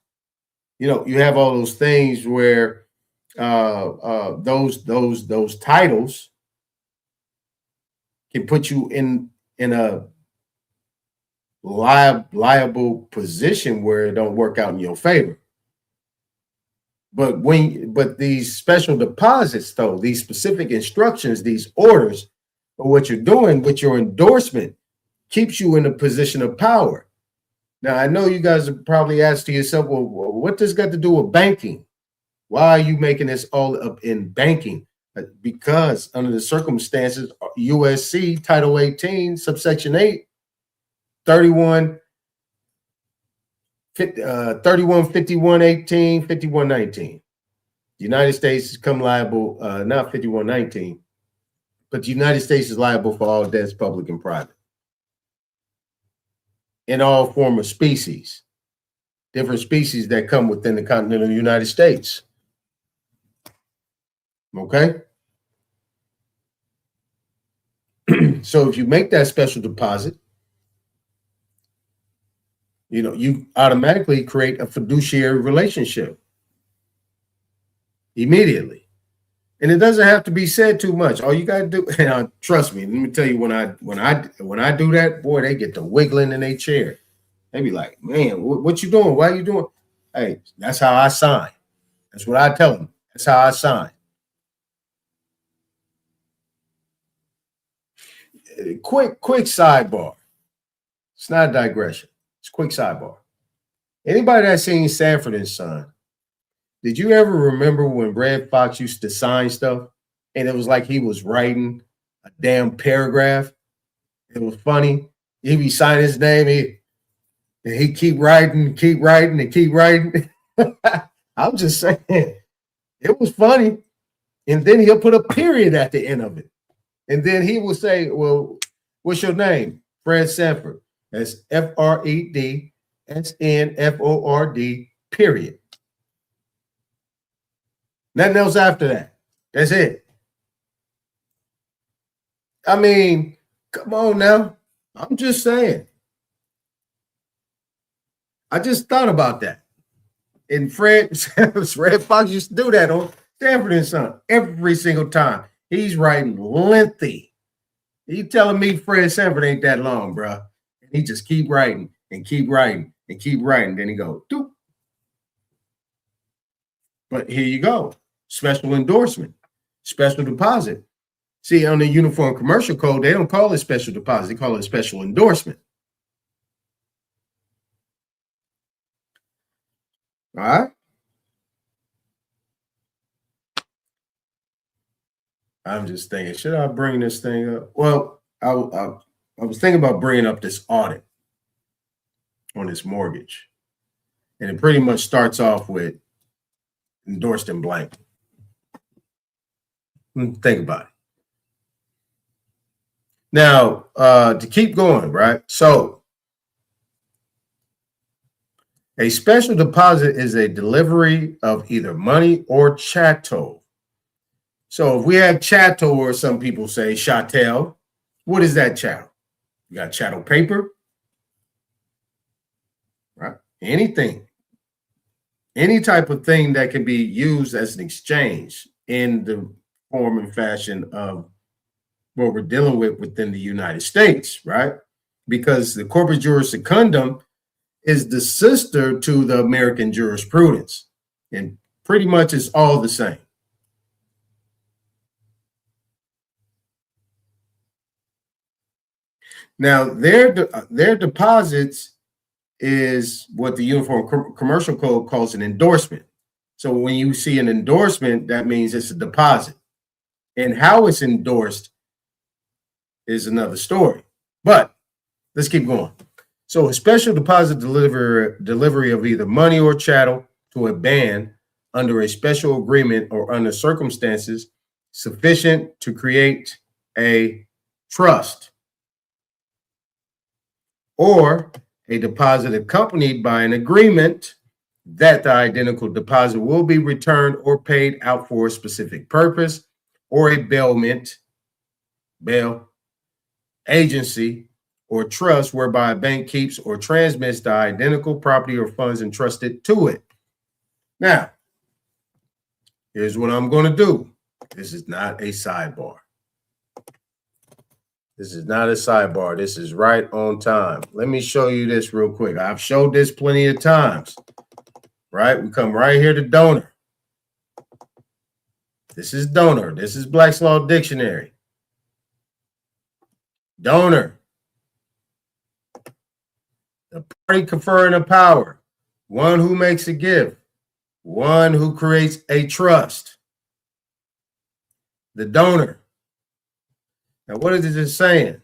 Speaker 1: You have all those things where those titles can put you in a liable position where it don't work out in your favor. But these special deposits, though, these specific instructions, these orders, or what you're doing with your endorsement keeps you in a position of power. Now, I know you guys have probably asked to yourself, well, what does got to do with banking? Why are you making this all up in banking? Because under the circumstances, USC Title 18, subsection 8, 315118, 5119. The United States has come liable, not 5119, but the United States is liable for all debts, public and private, in all form of species, different species that come within the continental United States. Okay? So if you make that special deposit, you automatically create a fiduciary relationship immediately. And it doesn't have to be said too much. All you got to do, and trust me, let me tell you, when I do that, boy, they get to wiggling in their chair. They be like, man, what you doing? Why are you doing? Hey, that's how I sign. That's what I tell them. That's how I sign. Quick sidebar. It's not a digression. It's a quick sidebar. Anybody that's seen Sanford and Son, did you ever remember when Red Fox used to sign stuff and it was like he was writing a damn paragraph? It was funny. He'd be signing his name, he'd keep writing. I'm just saying, it was funny. And then he'll put a period at the end of it. And then he will say, well, what's your name? Fred Sanford. That's FREDSNFORD, period. Nothing else after that. That's it. I mean, come on now. I'm just saying. I just thought about that. And Red Fox used to do that on Sanford and Son every single time. He's writing lengthy. He telling me Fred Sanford ain't that long, bro. And he just keep writing and keep writing and keep writing. Then he go, doop. But here you go. Special endorsement, special deposit. See, on the Uniform Commercial Code, they don't call it special deposit. They call it special endorsement. All right. I'm just thinking, should I bring this thing up? Well, I was thinking about bringing up this audit on this mortgage. And it pretty much starts off with endorsed in blank. Think about it. Now, to keep going, right? So, a special deposit is a delivery of either money or chattel. So if we have chattel, or some people say chattel, what is that chattel? You got chattel paper, right? Anything, any type of thing that can be used as an exchange in the form and fashion of what we're dealing with within the United States, right? Because the corpus juris secundum is the sister to the American jurisprudence, and pretty much it's all the same. Now, their deposits is what the Uniform Commercial Code calls an endorsement. So when you see an endorsement, that means it's a deposit. And how it's endorsed is another story. But let's keep going. So a special deposit delivery of either money or chattel to a band under a special agreement or under circumstances sufficient to create a trust, or a deposit accompanied by an agreement that the identical deposit will be returned or paid out for a specific purpose, or a bailment bail, agency, or trust whereby a bank keeps or transmits the identical property or funds entrusted to it. Now, here's what I'm going to do. This is not a sidebar. This is not a sidebar. This is right on time. Let me show you this real quick. I've showed this plenty of times, right? We come right here to donor. This is donor. This is Black's Law Dictionary. Donor. The party conferring a power. One who makes a gift. One who creates a trust. The donor. Now, what is it saying?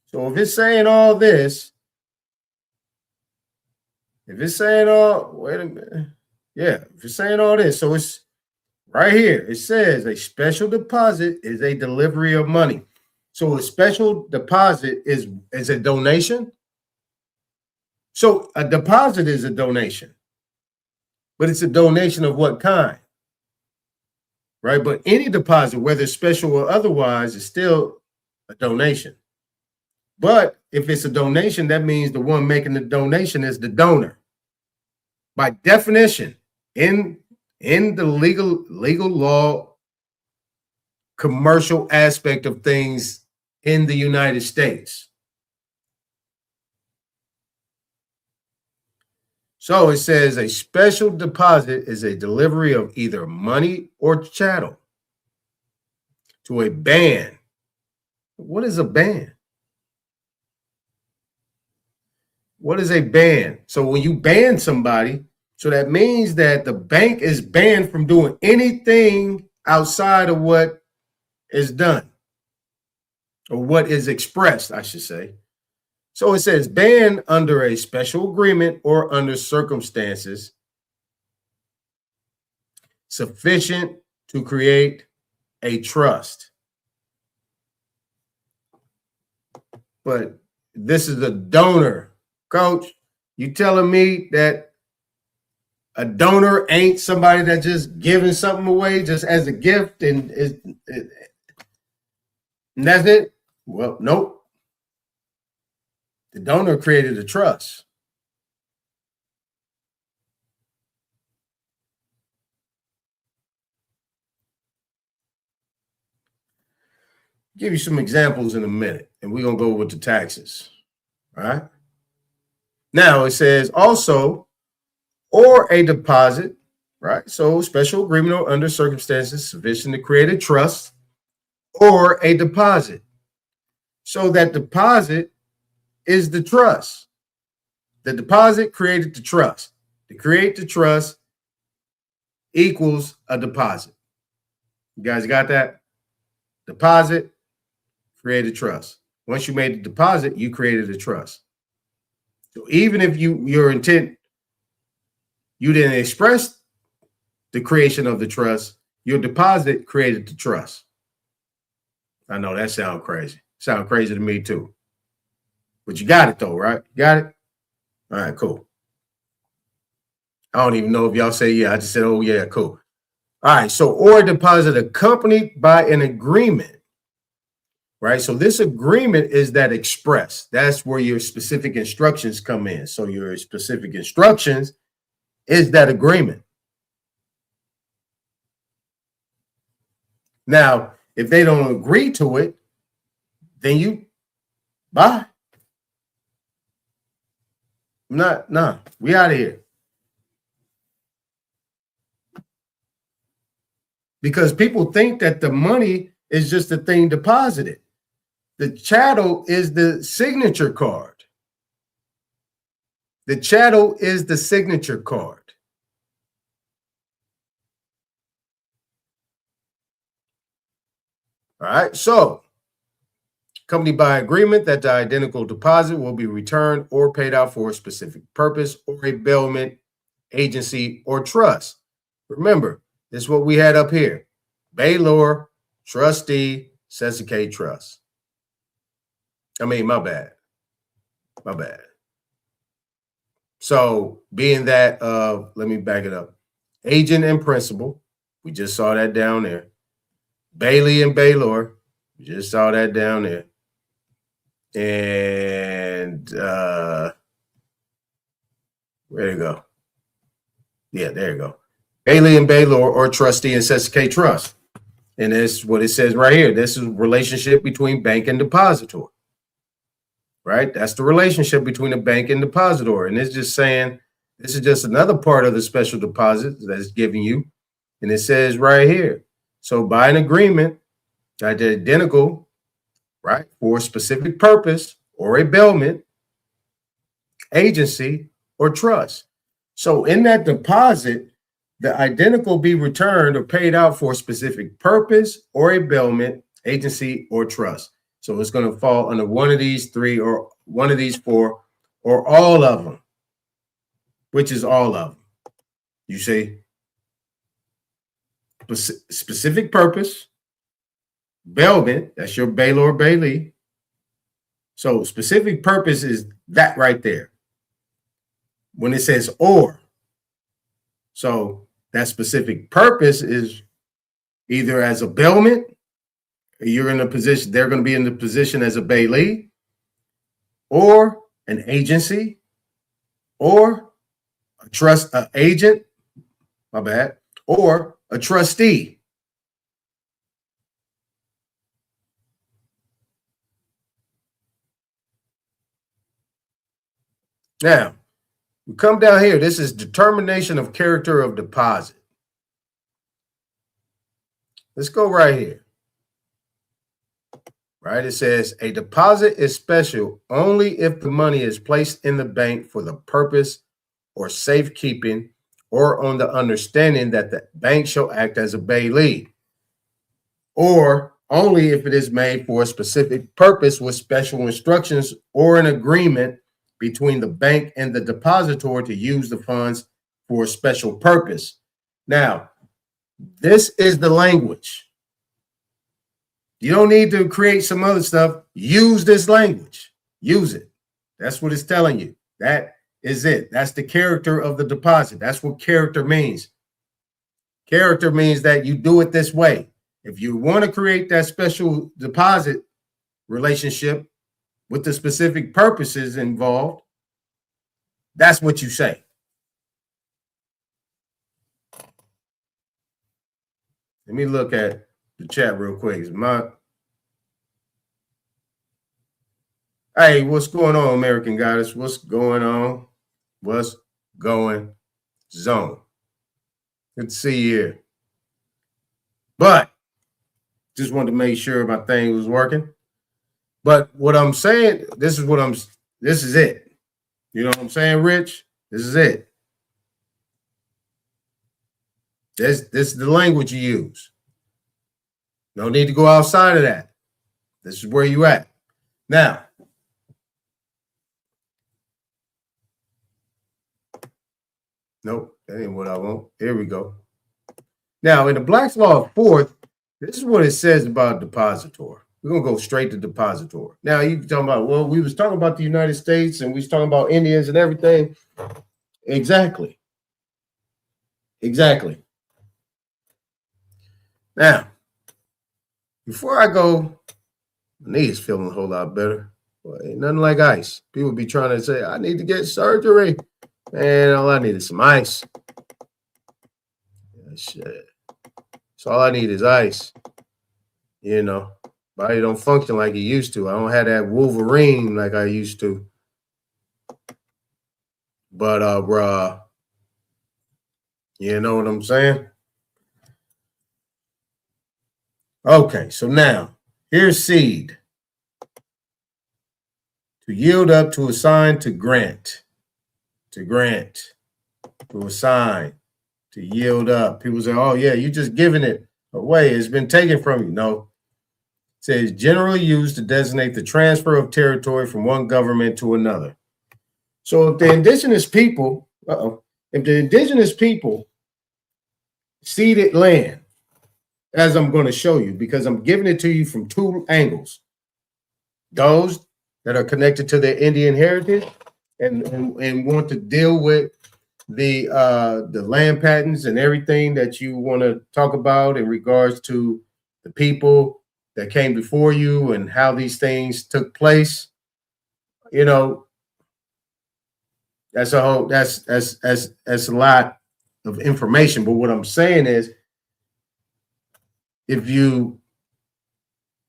Speaker 1: So if it's saying all this, if it's saying all, wait a minute. Yeah, if it's saying all this, so it's right here. It says a special deposit is a delivery of money. So a special deposit is a donation. So a deposit is a donation, but it's a donation of what kind? Right? But any deposit, whether special or otherwise, is still a donation. But if it's a donation, that means the one making the donation is the donor. By definition, in the legal law, commercial aspect of things in the United States. So it says a special deposit is a delivery of either money or chattel to a band. What is a band? What is a ban? So when you ban somebody, so that means that the bank is banned from doing anything outside of what is done or what is expressed, I should say. So it says banned under a special agreement or under circumstances sufficient to create a trust. But this is a donor. Coach, you telling me that a donor ain't somebody that just giving something away just as a gift and that's it? Well, nope. The donor created a trust. Give you some examples in a minute, and we're going to go with the taxes. All right. Now it says also, or a deposit, right? So special agreement or under circumstances sufficient to create a trust or a deposit. So that deposit is the trust. The deposit created the trust. To create the trust equals a deposit. You guys got that? Deposit, created trust. Once you made the deposit, you created a trust. So even if your intent, you didn't express the creation of the trust, your deposit created the trust. I know that sounds crazy. Sounds crazy to me too. But you got it though, right? You got it? All right, cool. I don't even know if y'all say yeah. I just said, oh yeah, cool. All right, so or deposit accompanied by an agreement, right? So this agreement is that express. That's where your specific instructions come in. So your specific instructions is that agreement. Now, if they don't agree to it, then you bye. We out of here. Because people think that the money is just a thing deposited. The chattel is the signature card. The chattel is the signature card. All right, so accompanied by agreement that the identical deposit will be returned or paid out for a specific purpose or a bailment, agency, or trust. Remember, this is what we had up here. Bailor, trustee, Sesicate trust. I mean, my bad. My bad. So being that, let me back it up. Agent and principal, we just saw that down there. Bailey and Bailor, You just saw that down there. And where you go? Yeah, there you go. Bailey and Baylor or trustee in Sesame Trust. And that's what it says right here. This is relationship between bank and depositor. Right? That's the relationship between a bank and depositor. And it's just saying this is just another part of the special deposit that's giving you. And it says right here. So by an agreement, identical, right, for a specific purpose or a bailment, agency, or trust. So in that deposit, the identical be returned or paid out for a specific purpose or a bailment, agency, or trust. So it's going to fall under one of these three or one of these four or all of them, which is all of them. You see, specific purpose, bailment, that's your bailor or bailee. So specific purpose is that right there. When it says or, so that specific purpose is either as a bailment, you're in a position, they're going to be in the position as a bailee, or an agency, or a trust agent, my bad, or a trustee. Now, we come down here. This is determination of character of deposit. Let's go right here. Right? It says a deposit is special only if the money is placed in the bank for the purpose or safekeeping or on the understanding that the bank shall act as a bailee, or only if it is made for a specific purpose with special instructions or an agreement between the bank and the depositor to use the funds for a special purpose. Now, this is the language. You don't need to create some other stuff. Use this language. Use it. That's what it's telling you. That is it. That's the character of the deposit. That's what character means. Character means that you do it this way. If you want to create that special deposit relationship with the specific purposes involved, that's what you say. Let me look at the chat real quick. Hey, what's going on, American Goddess? What's going on? What's going on? Good to see you here. But just wanted to make sure my thing was working. But what I'm saying, this is it. You know what I'm saying, Rich? This is it. This is the language you use. No need to go outside of that. This is where you at. Now, nope, that ain't what I want. Here we go. Now, in the Black's Law of Fourth, this is what it says about depositor. We're going to go straight to depositor. Now, you can talk about, well, we was talking about the United States and we was talking about Indians and everything. Exactly. Exactly. Now, before I go, my knee is feeling a whole lot better. Well, ain't nothing like ice. People be trying to say, I need to get surgery. Man, all I need is some ice. Yeah, shit. So all I need is ice. You know, body don't function like it used to. I don't have that Wolverine like I used to. But bruh, you know what I'm saying? Okay, so now here's seed. To yield up, to assign, to grant. To grant. To assign. To yield up. People say, oh yeah, you're just giving it away. It's been taken from you. No. It says generally used to designate the transfer of territory from one government to another. So if the indigenous people, if the indigenous people ceded land, as I'm going to show you, because I'm giving it to you from two angles. Those that are connected to their Indian heritage and want to deal with the land patents and everything that you want to talk about in regards to the people that came before you and how these things took place, you know, that's a lot of information. But what I'm saying is, if you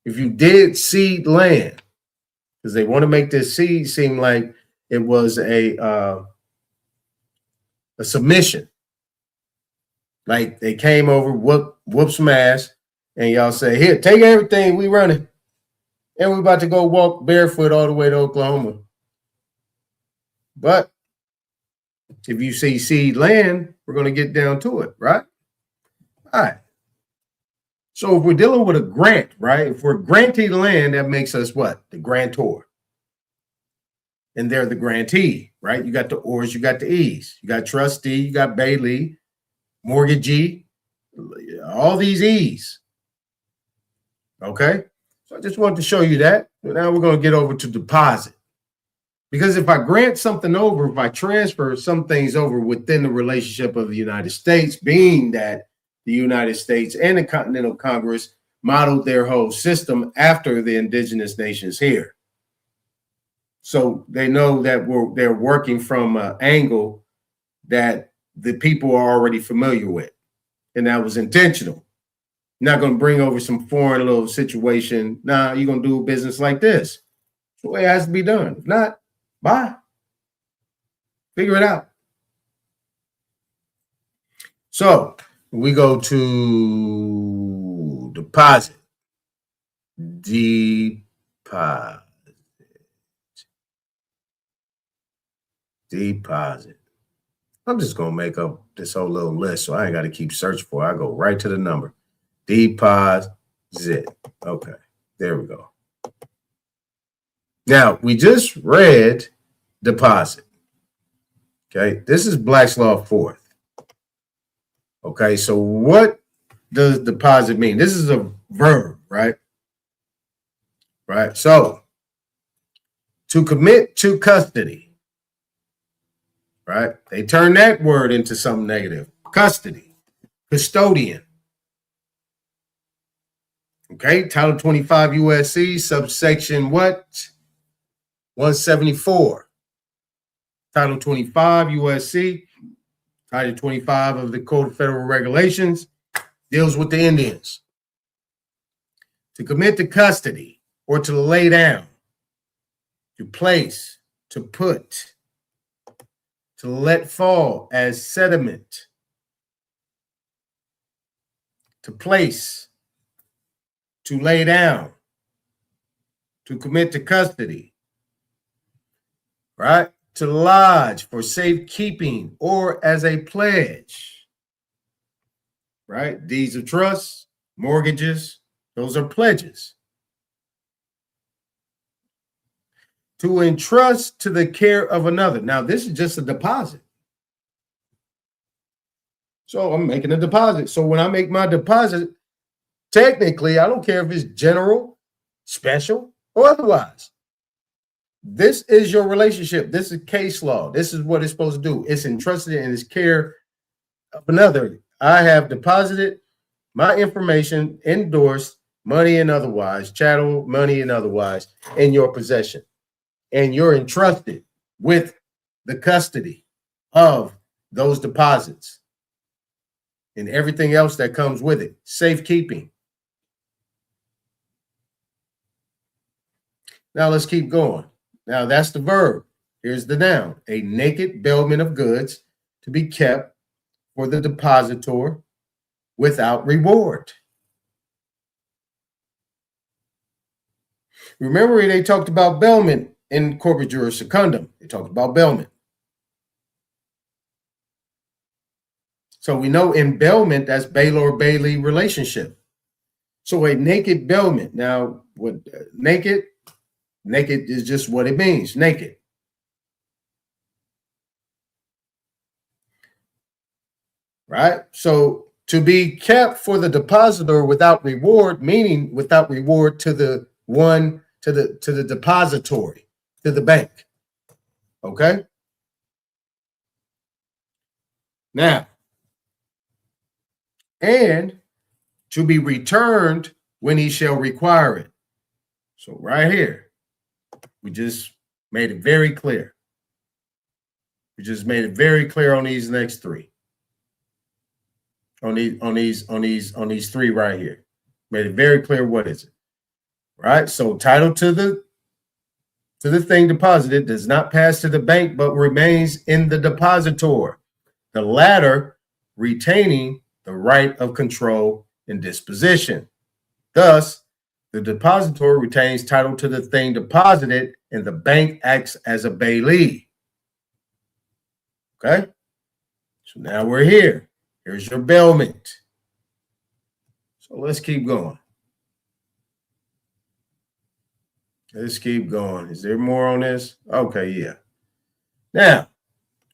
Speaker 1: did cede land, because they want to make this seed seem like it was a submission, like they came over, whoop some ass, and y'all say, here, take everything, we running, and we about to go walk barefoot all the way to Oklahoma. But if you see cede land, we're going to get down to it, right? All right. So if we're dealing with a grant, right? If we're granting land, that makes us what? The grantor. And they're the grantee, right? You got the ors, you got the e's. You got trustee, you got bailee, mortgagee, all these e's. Okay? So I just wanted to show you that. Now we're going to get over to deposit. Because if I grant something over, if I transfer some things over within the relationship of the United States, being that the United States and the Continental Congress modeled their whole system after the indigenous nations here. So they know that they're working from an angle that the people are already familiar with. And that was intentional. Not going to bring over some foreign little situation. Nah, you're going to do business like this. That's the way it has to be done. If not, bye. Figure it out. So we go to deposit. Deposit. I'm just going to make up this whole little list so I ain't got to keep searching for it. I go right to the number. Deposit. Okay, there we go. Now, we just read deposit. Okay, this is Black's Law 4th. Okay, so what does deposit mean? This is a verb, right? Right, so to commit to custody. Right? They turn that word into something negative. Custody, custodian. Okay, Title 25 USC, subsection what? 174. Title 25 USC, Title 25 of the Code of Federal Regulations deals with the Indians. To commit to custody or to lay down, to place, to put, to let fall as sediment, to place, to lay down, to commit to custody, right? To lodge for safekeeping or as a pledge, right? Deeds of trust, mortgages, those are pledges. To entrust to the care of another. Now, this is just a deposit. So I'm making a deposit. So when I make my deposit, technically, I don't care if it's general, special, or otherwise. This is your relationship. This is case law. This is what it's supposed to do. It's entrusted in its care of another. I have deposited my information, endorsed, money and otherwise, chattel, money and otherwise, in your possession. And you're entrusted with the custody of those deposits and everything else that comes with it. Safekeeping. Now let's keep going. Now that's the verb. Here's the noun. A naked bailment of goods to be kept for the depositor without reward. Remember, they talked about bailment in corporate juris secundum. They talked about bailment. So we know in bailment, that's bailor-bailee relationship. So a naked bailment. Now, what naked is just what it means, naked. Right? So to be kept for the depositor without reward, meaning without reward to the one, to the depository, to the bank. Okay? Now, and to be returned when he shall require it. So right here, we just made it very clear. We just made it very clear on these next three. On these three right here. Made it very clear what is it. Right? So title to the thing deposited does not pass to the bank, but remains in the depositor. The latter retaining the right of control and disposition. Thus, the depositor retains title to the thing deposited, and the bank acts as a bailee. Okay? So now we're here. Here's your bailment. So let's keep going. Let's keep going. Is there more on this? Okay, yeah. Now,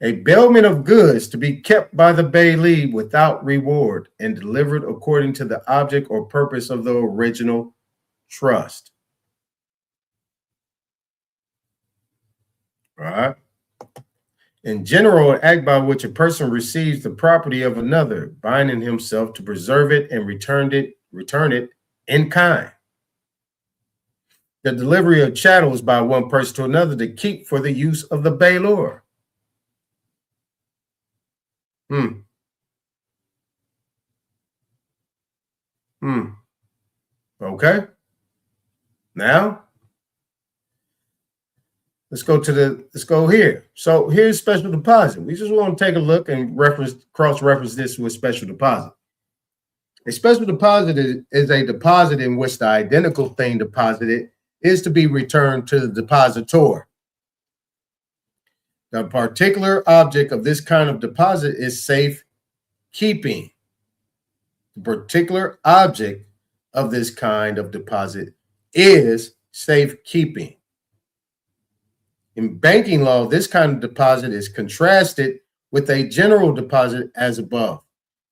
Speaker 1: a bailment of goods to be kept by the bailee without reward and delivered according to the object or purpose of the original trust. All right. In general, an act by which a person receives the property of another, binding himself to preserve it and return it in kind. The delivery of chattels by one person to another to keep for the use of the bailor. Okay. Now, let's go here. So here's special deposit. We just want to take a look and cross-reference this with special deposit. A special deposit is a deposit in which the identical thing deposited is to be returned to the depositor. The particular object of this kind of deposit is safekeeping. The particular object of this kind of deposit is safekeeping. In banking law, this kind of deposit is contrasted with a general deposit as above.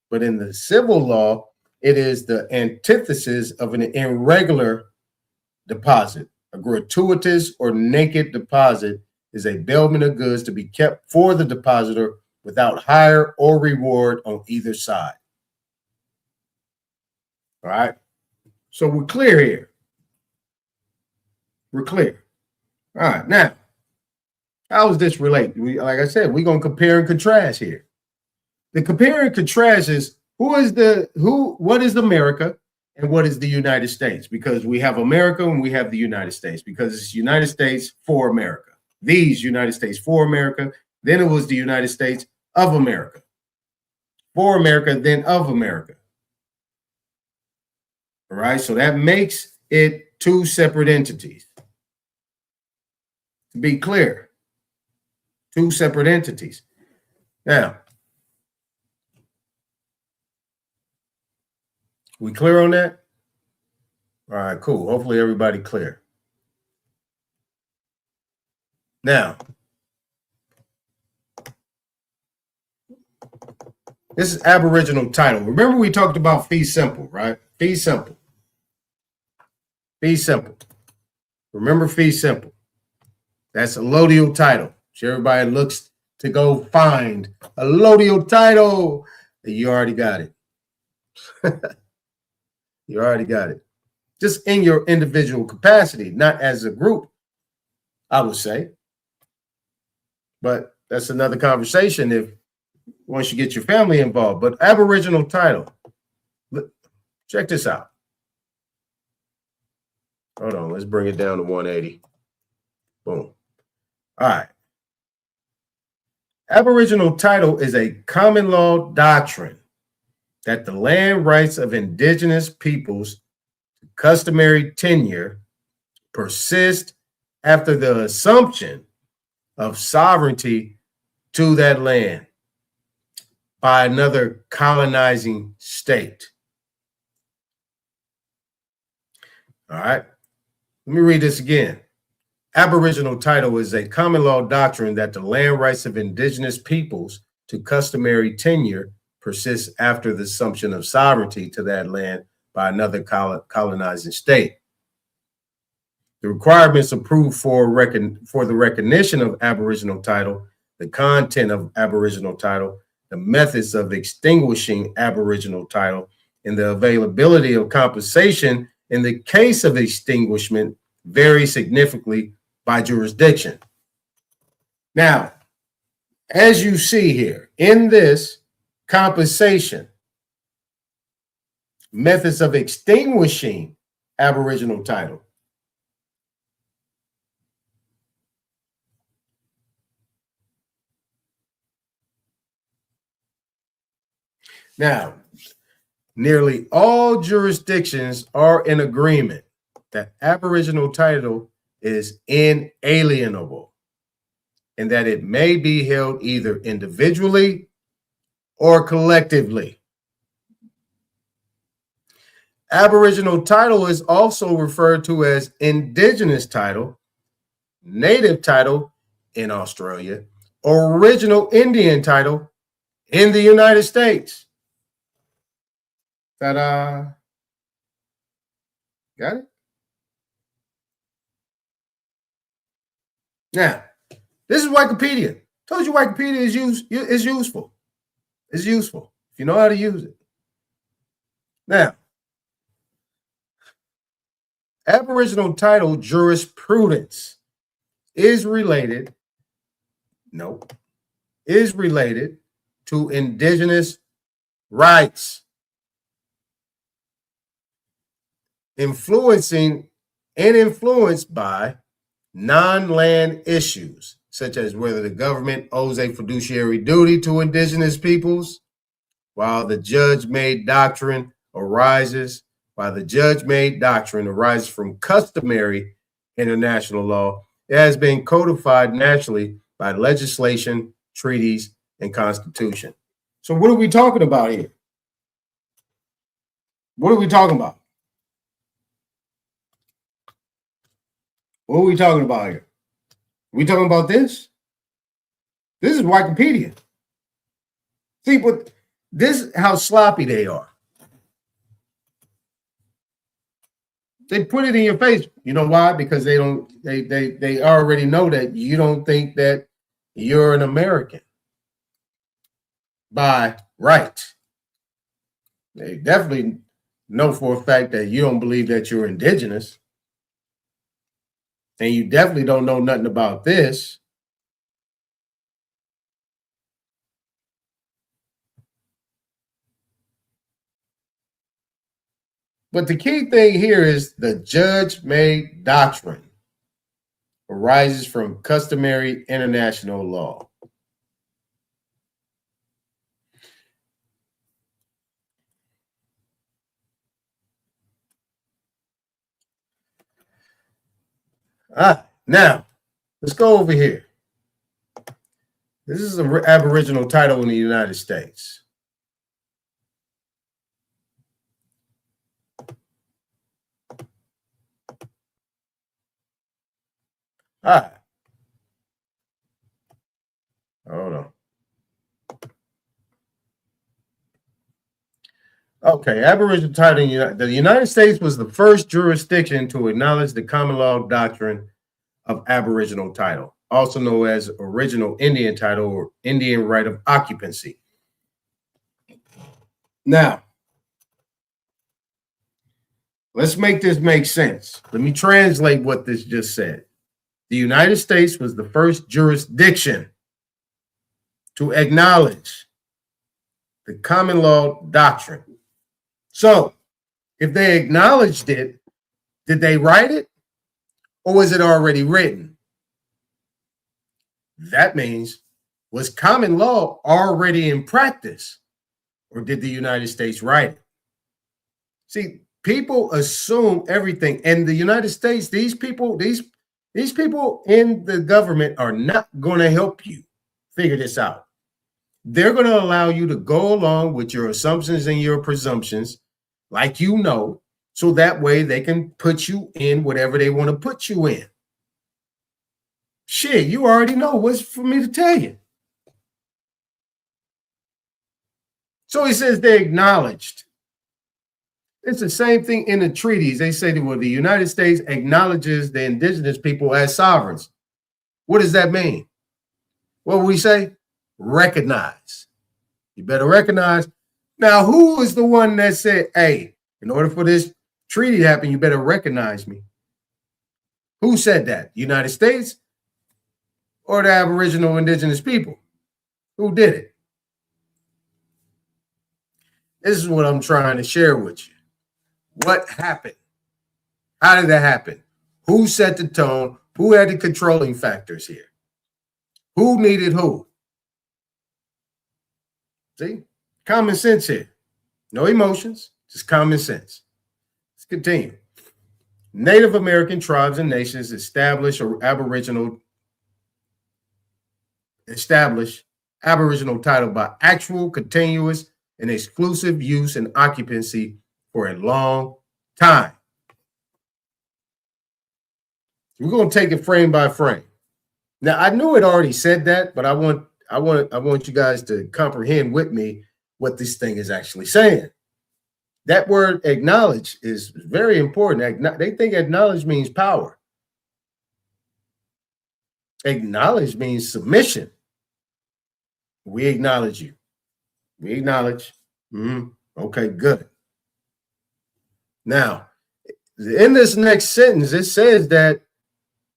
Speaker 1: But in the civil law, it is the antithesis of an irregular deposit. A gratuitous or naked deposit is a bailment of goods to be kept for the depositor without hire or reward on either side. All right. So we're clear here. We're clear. All right. Now, how does this relate? Like I said, we're going to compare and contrast here. The compare and contrast is what is America and what is the United States? Because we have America and we have the United States, because it's United States for America. These United States for America. Then it was the United States of America. For America, then of America. All right. So that makes it two separate entities. To be clear, two separate entities. Now, we clear on that? All right, cool. Hopefully everybody clear. Now, this is Aboriginal title. Remember we talked about fee simple, right? Fee simple. Fee simple. Remember fee simple. That's a allodial title. So everybody looks to go find a allodial title. You already got it. You already got it. Just in your individual capacity, not as a group, I would say. But that's another conversation if once you get your family involved. But Aboriginal title. Check this out. Hold on, let's bring it down to 180. Boom. All right. Aboriginal title is a common law doctrine that the land rights of indigenous peoples to customary tenure persist after the assumption of sovereignty to that land by another colonizing state. All right. Let me read this again. Aboriginal title is a common law doctrine that the land rights of indigenous peoples to customary tenure persists after the assumption of sovereignty to that land by another colonizing state. The requirements approved for the recognition of Aboriginal title, the content of Aboriginal title, the methods of extinguishing Aboriginal title, and the availability of compensation in the case of extinguishment vary significantly by jurisdiction. Now, as you see here, in this compensation, methods of extinguishing Aboriginal title. Now, nearly all jurisdictions are in agreement that Aboriginal title is inalienable and that it may be held either individually or collectively. Aboriginal title is also referred to as indigenous title, native title in Australia, or original Indian title in the United States. Ta-da! Got it? Now, this is Wikipedia. Told you Wikipedia is useful. It's useful if you know how to use it. Now, Aboriginal title jurisprudence is related to indigenous rights, influenced by non-land issues, such as whether the government owes a fiduciary duty to indigenous peoples, while the judge-made doctrine arises from customary international law. It has been codified naturally by legislation, treaties, and constitution. So what are we talking about here? What are we talking about? What are we talking about here? Are we talking about this? This is Wikipedia. See, but this is how sloppy they are. They put it in your face. You know why? Because they already know that you don't think that you're an American by right. They definitely know for a fact that you don't believe that you're indigenous. And you definitely don't know nothing about this. But the key thing here is the judge-made doctrine arises from customary international law. Now, let's go over here. This is an Aboriginal title in the United States. All right. Hold on. Okay, Aboriginal title in the United States was the first jurisdiction to acknowledge the common law doctrine of Aboriginal title, also known as original Indian title or Indian right of occupancy. Now, let's make this make sense. Let me translate what this just said. The United States was the first jurisdiction to acknowledge the common law doctrine. So, if they acknowledged it, did they write it? Or was it already written? That means, was common law already in practice? Or did the United States write it? See, people assume everything. And the United States, these people in the government are not going to help you figure this out. They're going to allow you to go along with your assumptions and your presumptions, like you know, so that way they can put you in whatever they want to put you in. Shit, you already know what's for me to tell you. So he says they acknowledged. It's the same thing in the treaties. They say that, well, the United States acknowledges the indigenous people as sovereigns. What does that mean? What we say? Recognize. You better recognize. Now, who is the one that said, hey, in order for this treaty happened, you better recognize me. Who said that? United States or the Aboriginal indigenous people? Who did it? This is what I'm trying to share with you. What happened? How did that happen? Who set the tone? Who had the controlling factors here? Who needed who? See? Common sense here. No emotions, just common sense. Let's continue. Native American tribes and nations establish Aboriginal title by actual, continuous, and exclusive use and occupancy for a long time. We're going to take it frame by frame. Now, I knew it already said that, but I want you guys to comprehend with me what this thing is actually saying. That word acknowledge is very important. They think acknowledge means power. Acknowledge means submission. We acknowledge you. We acknowledge. Okay, good. Now, in this next sentence, it says that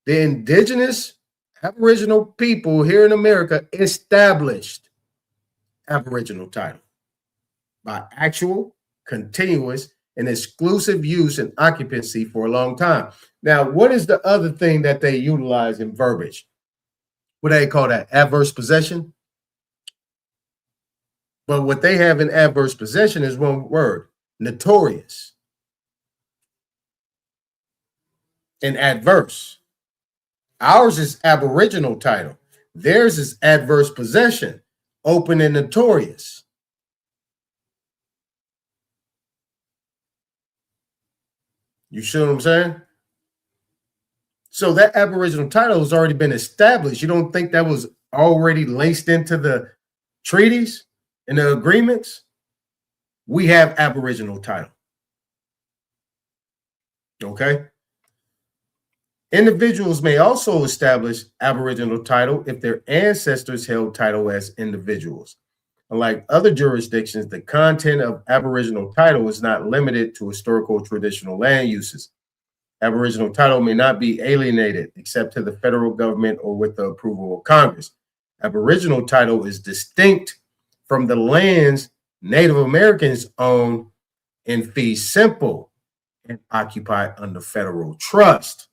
Speaker 1: the indigenous Aboriginal people here in America established Aboriginal title by actual, continuous, and exclusive use and occupancy for a long time. Now, what is the other thing that they utilize in verbiage? What do they call that? Adverse possession? But what they have in adverse possession is one word, notorious and adverse. Ours is Aboriginal title. Theirs is adverse possession, open and notorious. You see what I'm saying? So that Aboriginal title has already been established. You don't think that was already laced into the treaties and the agreements? We have Aboriginal title. Okay? Individuals may also establish Aboriginal title if their ancestors held title as individuals. Unlike other jurisdictions, the content of Aboriginal title is not limited to historical traditional land uses. Aboriginal title may not be alienated except to the federal government or with the approval of Congress. Aboriginal title is distinct from the lands Native Americans own in fee simple and occupy under federal trust.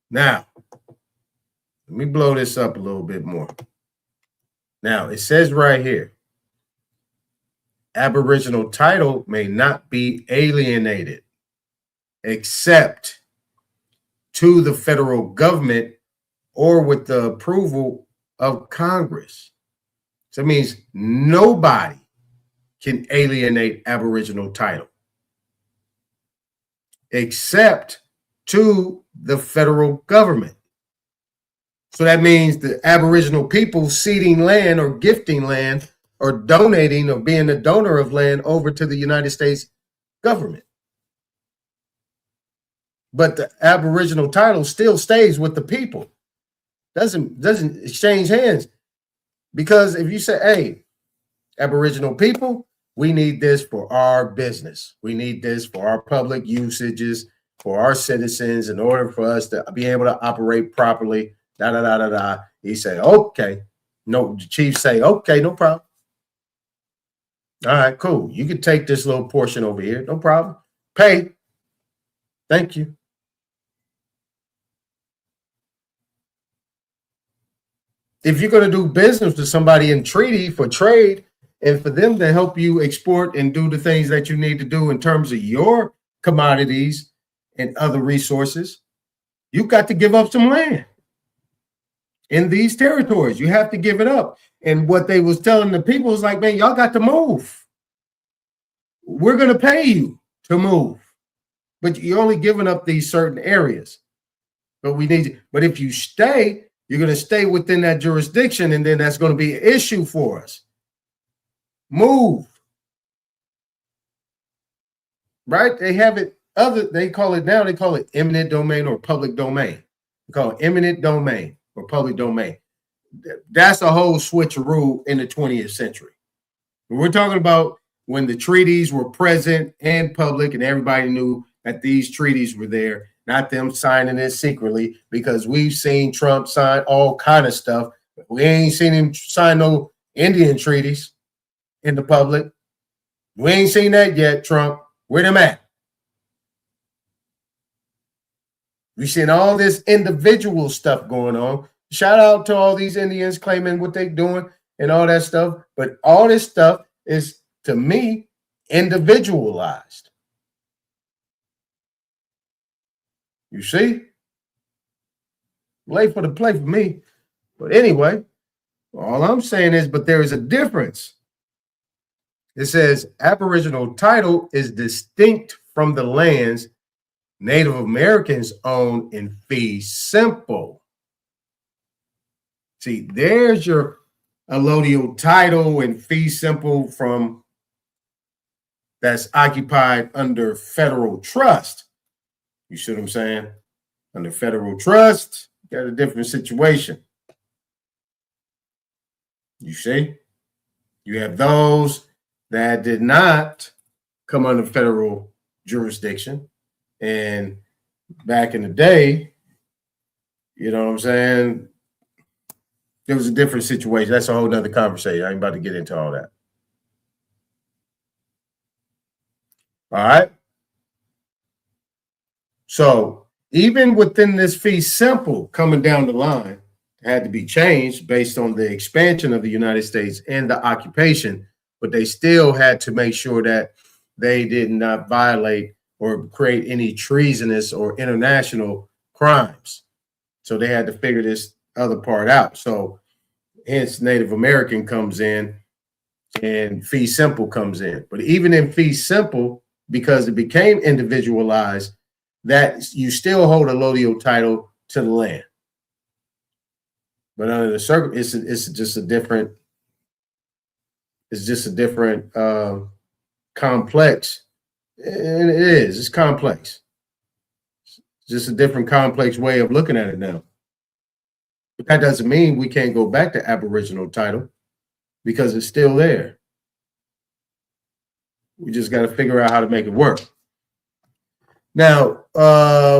Speaker 1: Now, let me blow this up a little bit more. Now, it says right here, Aboriginal title may not be alienated except to the federal government or with the approval of Congress. So it means nobody can alienate Aboriginal title except to the federal government. So that means the Aboriginal people ceding land or gifting land or donating or being a donor of land over to the United States government. But the Aboriginal title still stays with the people. Doesn't exchange hands. Because if you say, hey, Aboriginal people, we need this for our business. We need this for our public usages, for our citizens, in order for us to be able to operate properly, He say, okay. No, the chief say, okay, no problem. All right, cool. You can take this little portion over here. No problem. Pay. Thank you. If you're going to do business with somebody in treaty for trade and for them to help you export and do the things that you need to do in terms of your commodities and other resources, you got to give up some land in these territories. You have to give it up. And what they was telling the people was like, man, y'all got to move. We're going to pay you to move, but you're only giving up these certain areas. But we need you. But if you stay, you're going to stay within that jurisdiction, and then that's going to be an issue for us. Move. Right? They have it they call it eminent domain or public domain. They call it eminent domain or public domain. That's a whole switcheroo in the 20th century. We're talking about when the treaties were present and public and everybody knew that these treaties were there, not them signing it secretly, because we've seen Trump sign all kind of stuff. We ain't seen him sign no Indian treaties in the public. We ain't seen that yet, Trump. Where them at? We've seen all this individual stuff going on. Shout out to all these Indians claiming what they're doing and all that stuff. But all this stuff is, to me, individualized. You see? Late for the play for me. But anyway, all I'm saying is, but there is a difference. It says Aboriginal title is distinct from the lands Native Americans own in fee simple. See, there's your allodial title and fee simple from that's occupied under federal trust. You see what I'm saying? Under federal trust, you got a different situation. You see? You have those that did not come under federal jurisdiction. And back in the day, you know what I'm saying? There was a different situation. That's a whole nother conversation. I ain't about to get into all that. All right. So even within this fee simple coming down the line, it had to be changed based on the expansion of the United States and the occupation, but they still had to make sure that they did not violate or create any treasonous or international crimes. So they had to figure this other part out. So hence Native American comes in and fee simple comes in. But even in fee simple, because it became individualized, that you still hold a allodial title to the land. But under the it's just a different, complex. And it's complex. It's just a different complex way of looking at it now. But that doesn't mean we can't go back to Aboriginal title because it's still there. We just got to figure out how to make it work. Now,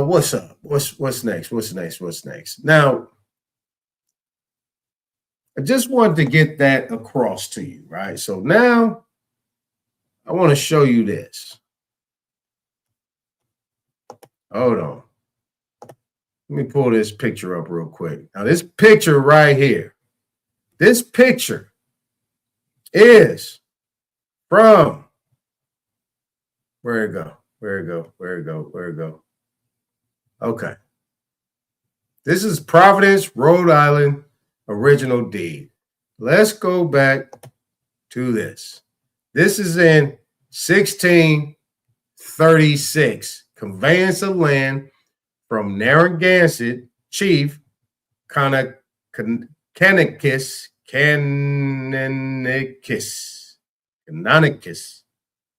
Speaker 1: what's up? What's next? What's next? Now, I just wanted to get that across to you, right? So now I want to show you this. Hold on. Let me pull this picture up real quick. Now, this picture right here, this picture is from, where it go? Okay. This is Providence, Rhode Island, original deed. Let's go back to this. This is in 1636. Conveyance of land from Narragansett Chief Canonicus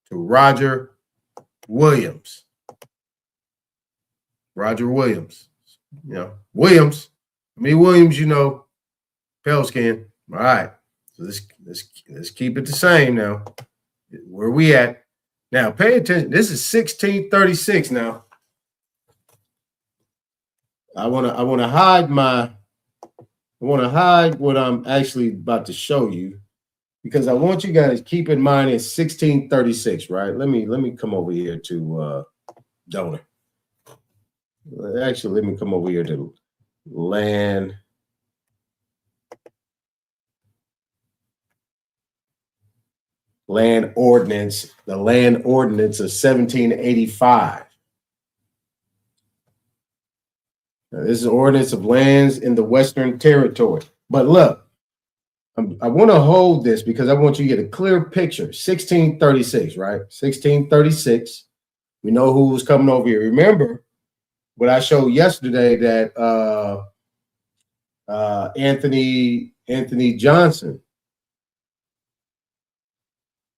Speaker 1: to Roger Williams. Roger Williams. You know, Williams. How many Williams you know? Pale skin. All right. So let's keep it the same now. Where we at? Now pay attention. This is 1636 now. I wanna hide what I'm actually about to show you, because I want you guys to keep in mind it's 1636, right? Let me come over here to donor. Actually, let me come over here to land ordinance, the land ordinance of 1785. Now, this is ordinance of lands in the Western Territory. But look, I want to hold this because I want you to get a clear picture. 1636, right? 1636. We know who was coming over here. Remember what I showed yesterday that Anthony Johnson,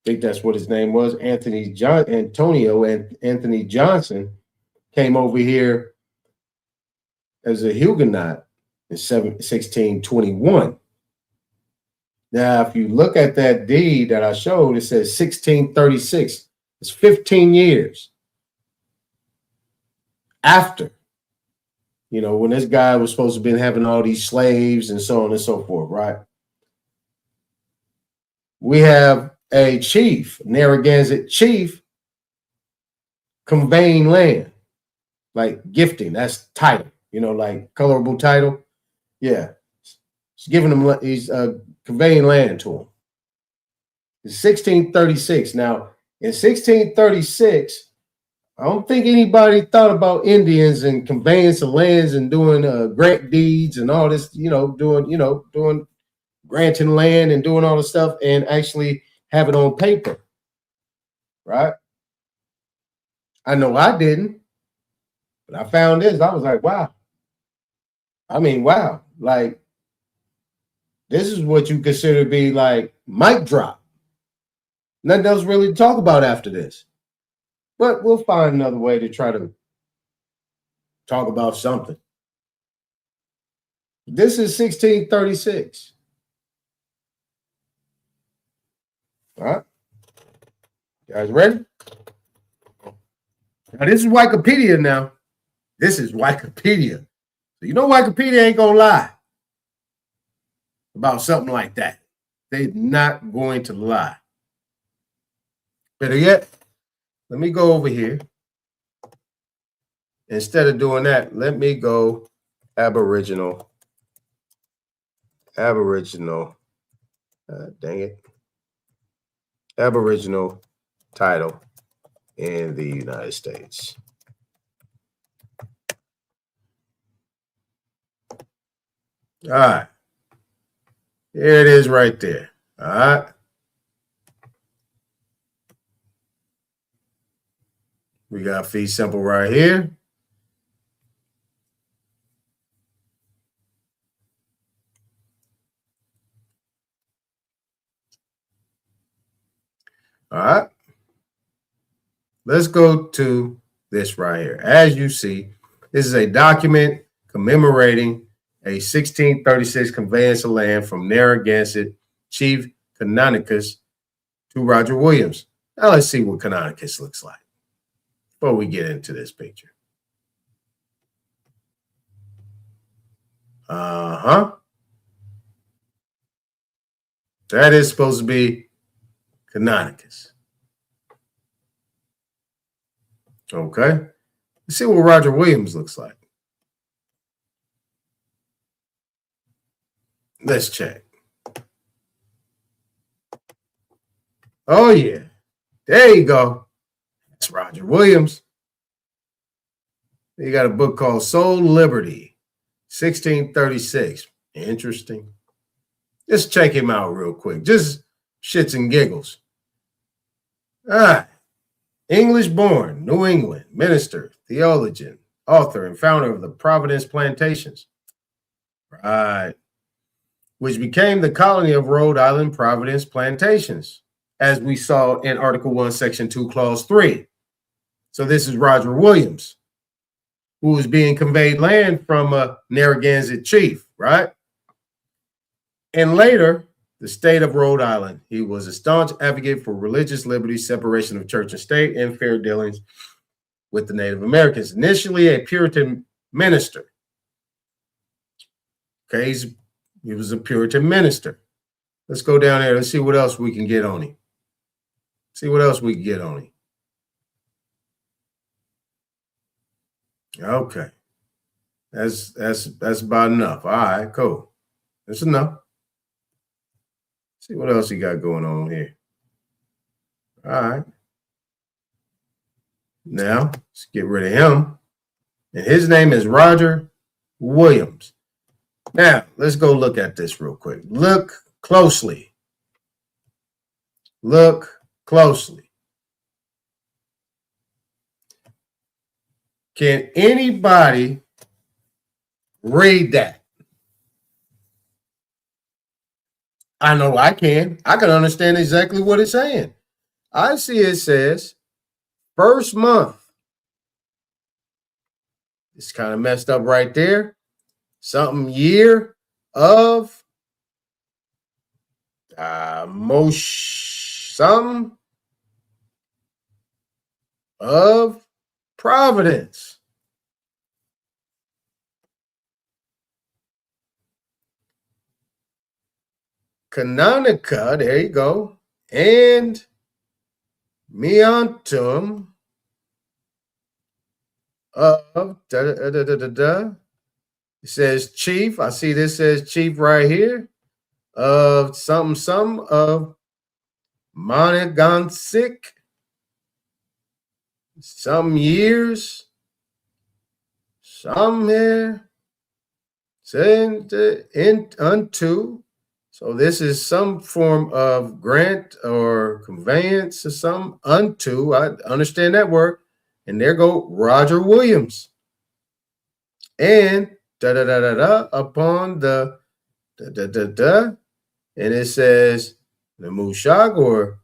Speaker 1: I think that's what his name was, Antonio and Anthony Johnson, came over here as a Huguenot in 1621. Now, if you look at that deed that I showed, it says 1636. It's 15 years after, when this guy was supposed to have been having all these slaves and so on and so forth, right? We have a chief, Narragansett chief, conveying land, like gifting. That's title, like colorable title. Yeah. He's giving him, he's conveying land to him. It's 1636. Now, in 1636, I don't think anybody thought about Indians and conveyance of lands and doing grant deeds and all this, doing granting land and doing all this stuff and actually have it on paper, right? I know I didn't, but I found this. I was like, wow. I mean, wow. Like, this is what you consider to be like mic drop. Nothing else really to talk about after this. But we'll find another way to try to talk about something. This is 1636. All right. You guys ready? Now, this is Wikipedia now. This is Wikipedia. So Wikipedia ain't going to lie about something like that. They're not going to lie. Better yet, let me go over here. Instead of doing that, let me go Aboriginal, Aboriginal title in the United States. All right. Here it is right there. All right. We got fee simple right here. All right. Let's go to this right here. As you see, this is a document commemorating a 1636 conveyance of land from Narragansett Chief Canonicus to Roger Williams. Now let's see what Canonicus looks like before we get into this picture. That is supposed to be Canonicus. Okay. Let's see what Roger Williams looks like. Let's check. Oh, yeah. There you go. That's Roger Williams. He got a book called Soul Liberty, 1636. Interesting. Just check him out real quick. Just shits and giggles. All right. English born, New England, minister, theologian, author, and founder of the Providence Plantations. Right. Which became the colony of Rhode Island Providence Plantations, as we saw in Article 1, Section 2, Clause 3. So this is Roger Williams, who was being conveyed land from a Narragansett chief, right? And later, the state of Rhode Island. He was a staunch advocate for religious liberty, separation of church and state, and fair dealings with the Native Americans. Initially a Puritan minister. Okay, he was a Puritan minister. Let's go down there. Let's see what else we can get on him. See what else we can get on him. Okay. That's about enough. All right, cool. That's enough. See what else he got going on here. All right. Now, let's get rid of him. And his name is Roger Williams. Now, let's go look at this real quick. Look closely. Look closely. Can anybody read that? I know I can. I can understand exactly what it's saying. I see it says first month. It's kind of messed up right there. Something year of some of Providence. Canonica, there you go, and Meontum of It says chief. I see this says chief right here of some of Monegansik. Some years, some here, send in unto. So this is some form of grant or conveyance or some unto. I understand that word. And there go Roger Williams. And upon the and it says the Mushag or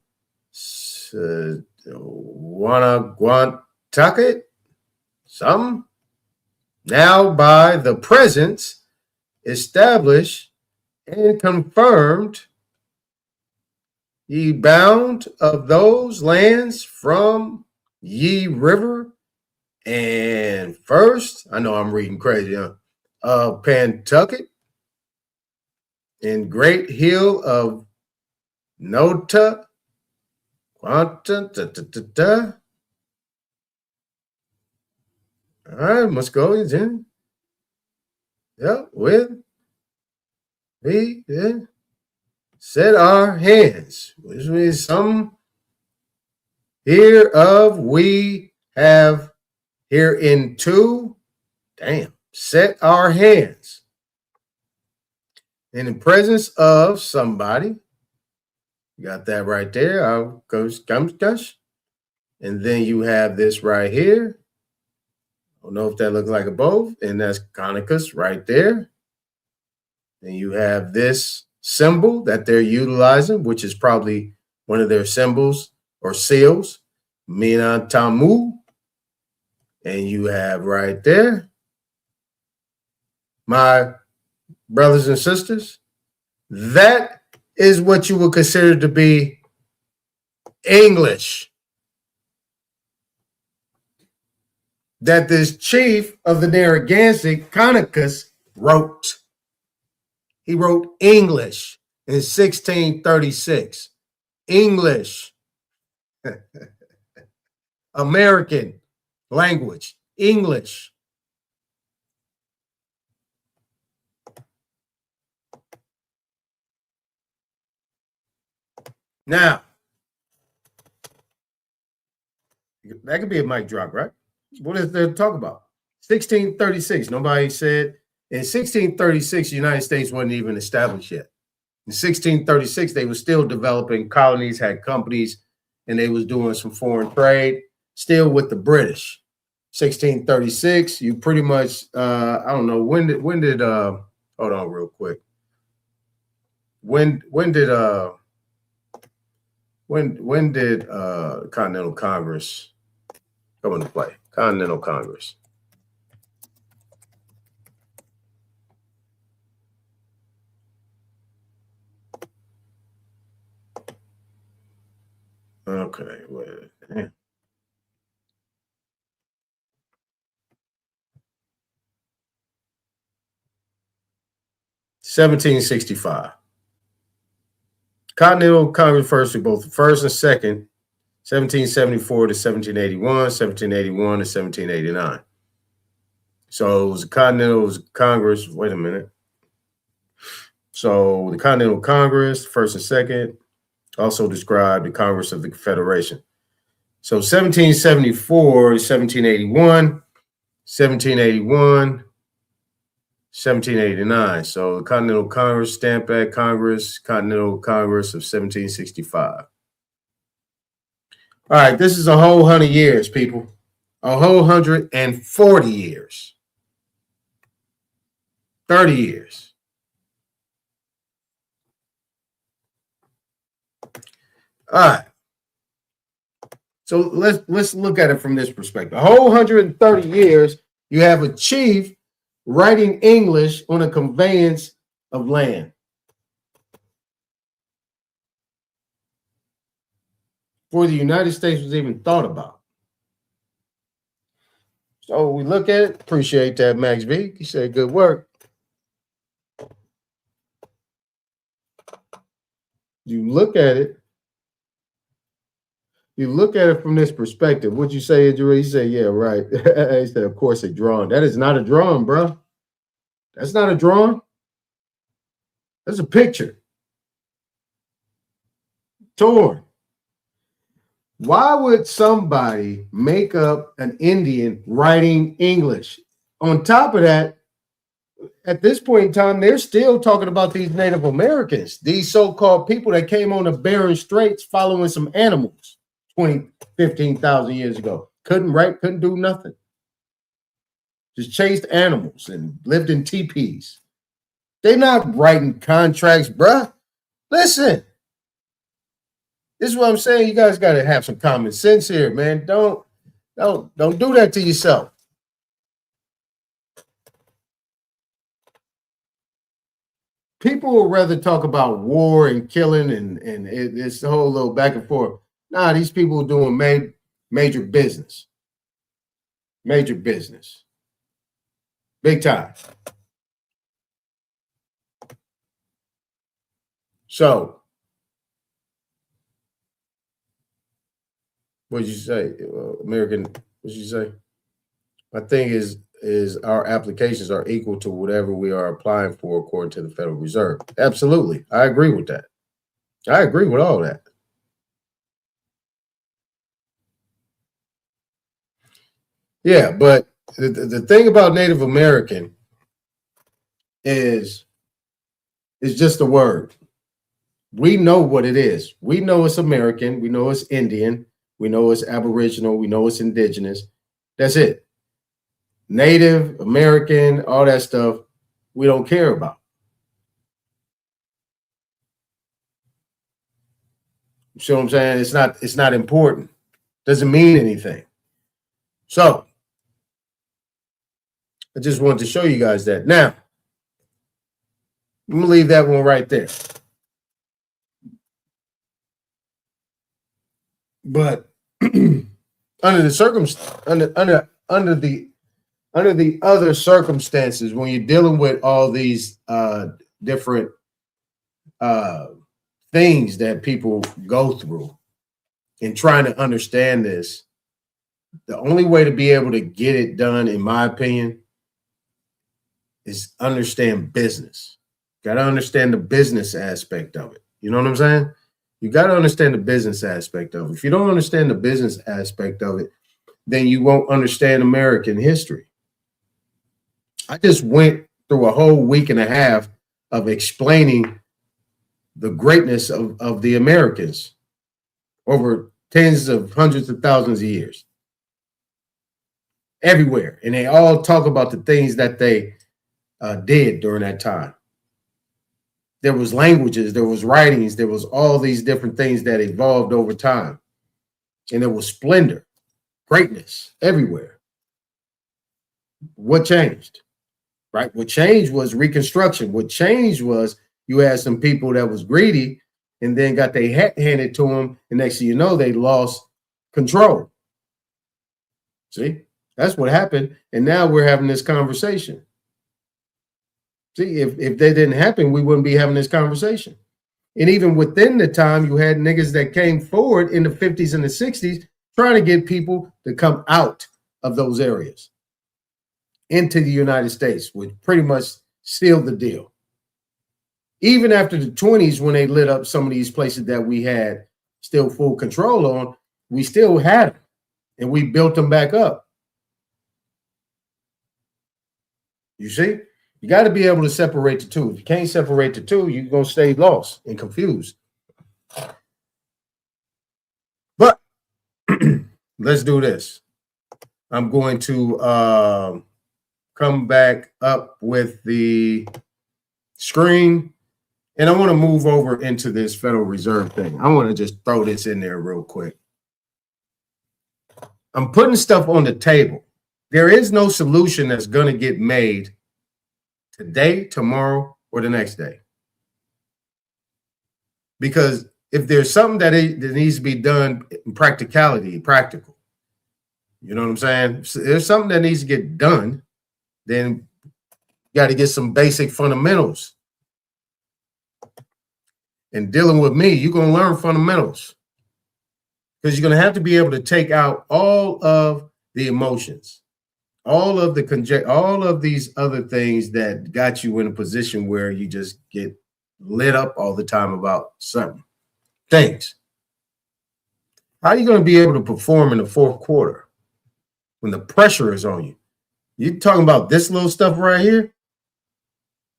Speaker 1: Wanaguantucket, some now by the presence established and confirmed ye bound of those lands from ye river and first, I know I'm reading crazy, of Pentucket and great hill of Nota, Quanta, all right, must go in. Yep, with we set our hands, which means some hereof we have hereinto, set our hands in the presence of somebody. You got that right there. I'll go and then you have this right here. I don't know if that looks like a bow, and that's Conicus right there. And you have this symbol that they're utilizing, which is probably one of their symbols or seals, Mina Tamu. And you have right there, my brothers and sisters, that is what you would consider to be English. That this chief of the Narragansett, Conicus, wrote. He wrote English in 1636. English. American language. English. Now, that could be a mic drop, right? What is there to talk about? 1636. Nobody said in 1636, the United States wasn't even established yet. In 1636, they were still developing colonies, had companies, and they was doing some foreign trade, still with the British. 1636, you pretty much, I don't know, when did hold on real quick. When did Continental Congress come into play? Continental Congress. Okay, wait. 1765. Continental Congress first to both the first and second, 1774 to 1781, 1781 to 1789. So it was the Continental Congress. Wait a minute. So the Continental Congress, first and second, also described the Congress of the Confederation. So 1774 to 1781, 1781, 1789. So the Continental Congress, Stamp Act Congress, Continental Congress of 1765. All right, this is a whole 100 years, people. A whole 140 years. 30 years. All right. So let's look at it from this perspective. A whole 130 years, you have a chief writing English on a conveyance of land. before the United States was even thought about. So we look at it, appreciate that, Max V. You said good work. You look at it from this perspective. What'd you say, Andrew? You say, yeah, right. He said, of course, a drawing. That is not a drawing, bro. That's not a drawing. That's a picture. Torn. Why would somebody make up an Indian writing English? On top of that, at this point in time, they're still talking about these Native Americans, these so-called people that came on the Bering Straits following some animals 15,000 years ago. Couldn't write, couldn't do nothing. Just chased animals and lived in teepees. They're not writing contracts, bruh. Listen. This is what I'm saying. You guys got to have some common sense here, man. Don't do that to yourself. People will rather talk about war and killing and it's the whole little back and forth. Nah, these people are doing major business. Major business. Big time. So, what'd you say? American, what'd you say? My thing is our applications are equal to whatever we are applying for according to the Federal Reserve. Absolutely. I agree with that. I agree with all that. Yeah, but the thing about Native American is just a word. We know what it is. We know it's American. We know it's Indian. We know it's Aboriginal. We know it's indigenous. That's it. Native, American, all that stuff, we don't care about. You see what I'm saying? It's not important. Doesn't mean anything. So I just wanted to show you guys that. Now, I'm gonna leave that one right there. But under the other circumstances, when you're dealing with all these different things that people go through and trying to understand this, the only way to be able to get it done, in my opinion, is understand business. Got to understand the business aspect of it. You know what I'm saying? You got to understand the business aspect of it. If you don't understand the business aspect of it, then you won't understand American history. I just went through a whole week and a half of explaining the greatness of the Americans over tens of hundreds of thousands of years. Everywhere. And they all talk about the things that they did during that time. There was languages, there was writings, there was all these different things that evolved over time. And there was splendor, greatness everywhere. What changed? Right? What changed was Reconstruction. What changed was you had some people that was greedy and then got their hat handed to them. And next thing you know, they lost control. See, that's what happened. And now we're having this conversation. See, if that didn't happen, we wouldn't be having this conversation. And even within the time, you had niggas that came forward in the 50s and the 60s trying to get people to come out of those areas into the United States, which pretty much sealed the deal. Even after the 20s, when they lit up some of these places that we had still full control on, we still had them, and we built them back up. You see? You got to be able to separate the two. If you can't separate the two, you're going to stay lost and confused. But let's do this. I'm going to come back up with the screen, and I want to move over into this Federal Reserve thing. I want to just throw this in there real quick. I'm putting stuff on the table. There is no solution that's going to get made today, tomorrow, or the next day. Because if there's something that needs to be done in practical, you know what I'm saying? If there's something that needs to get done, then you got to get some basic fundamentals. And dealing with me, you're going to learn fundamentals because you're going to have to be able to take out all of the emotions, all of these other things that got you in a position where you just get lit up all the time about something. Things. How are you going to be able to perform in the fourth quarter when the pressure is on you? You're talking about this little stuff right here.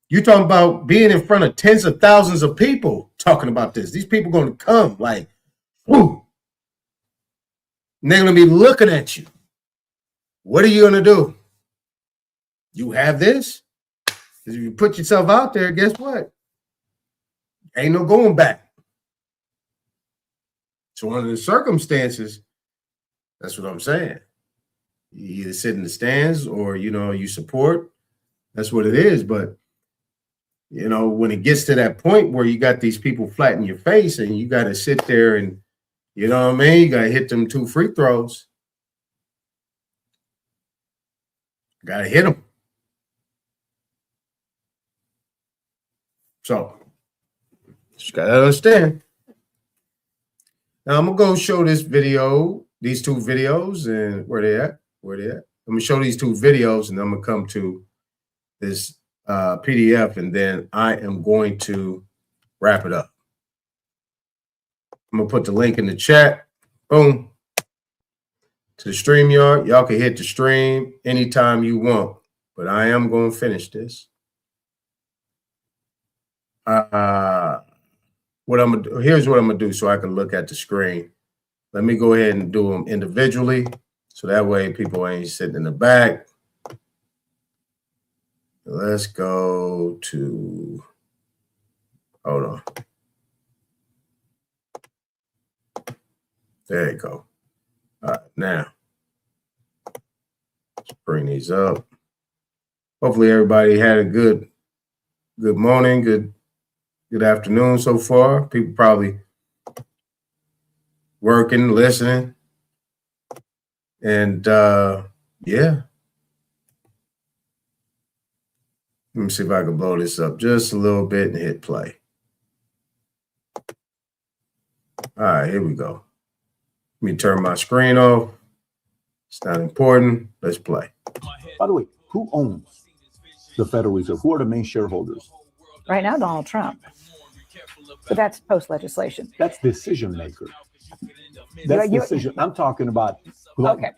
Speaker 1: You're talking about being in front of tens of thousands of people talking about this. These people are going to come like, whoo. And they're going to be looking at you. What are you going to do? You have this? Because if you put yourself out there, guess what? Ain't no going back. So under the circumstances, that's what I'm saying. You either sit in the stands or, you support. That's what it is. But, when it gets to that point where you got these people flat in your face and you got to sit there and, you know what I mean? You got to hit them 2 free throws. Got to hit them. So, just got to understand. Now, I'm going to go show this video, these 2 videos, and where they at? I'm going to show these 2 videos, and I'm going to come to this PDF, and then I am going to wrap it up. I'm going to put the link in the chat. Boom. To the StreamYard. Y'all can hit the stream anytime you want, but I am going to finish this. Here's what I'm going to do so I can look at the screen. Let me go ahead and do them individually so that way people ain't sitting in the back. Let's go to, hold on. There you go. All right, now, let's bring these up. Hopefully everybody had a good morning, good afternoon so far. People probably working, listening. And yeah. Let me see if I can blow this up just a little bit and hit play. All right, here we go. Let me turn my screen off. It's not important. Let's play.
Speaker 4: By the way, who owns the Federal Reserve? Who are the main shareholders?
Speaker 22: Right now, Donald Trump. But that's post-legislation.
Speaker 4: That's decision maker. That's decision. I'm talking about.
Speaker 22: Okay.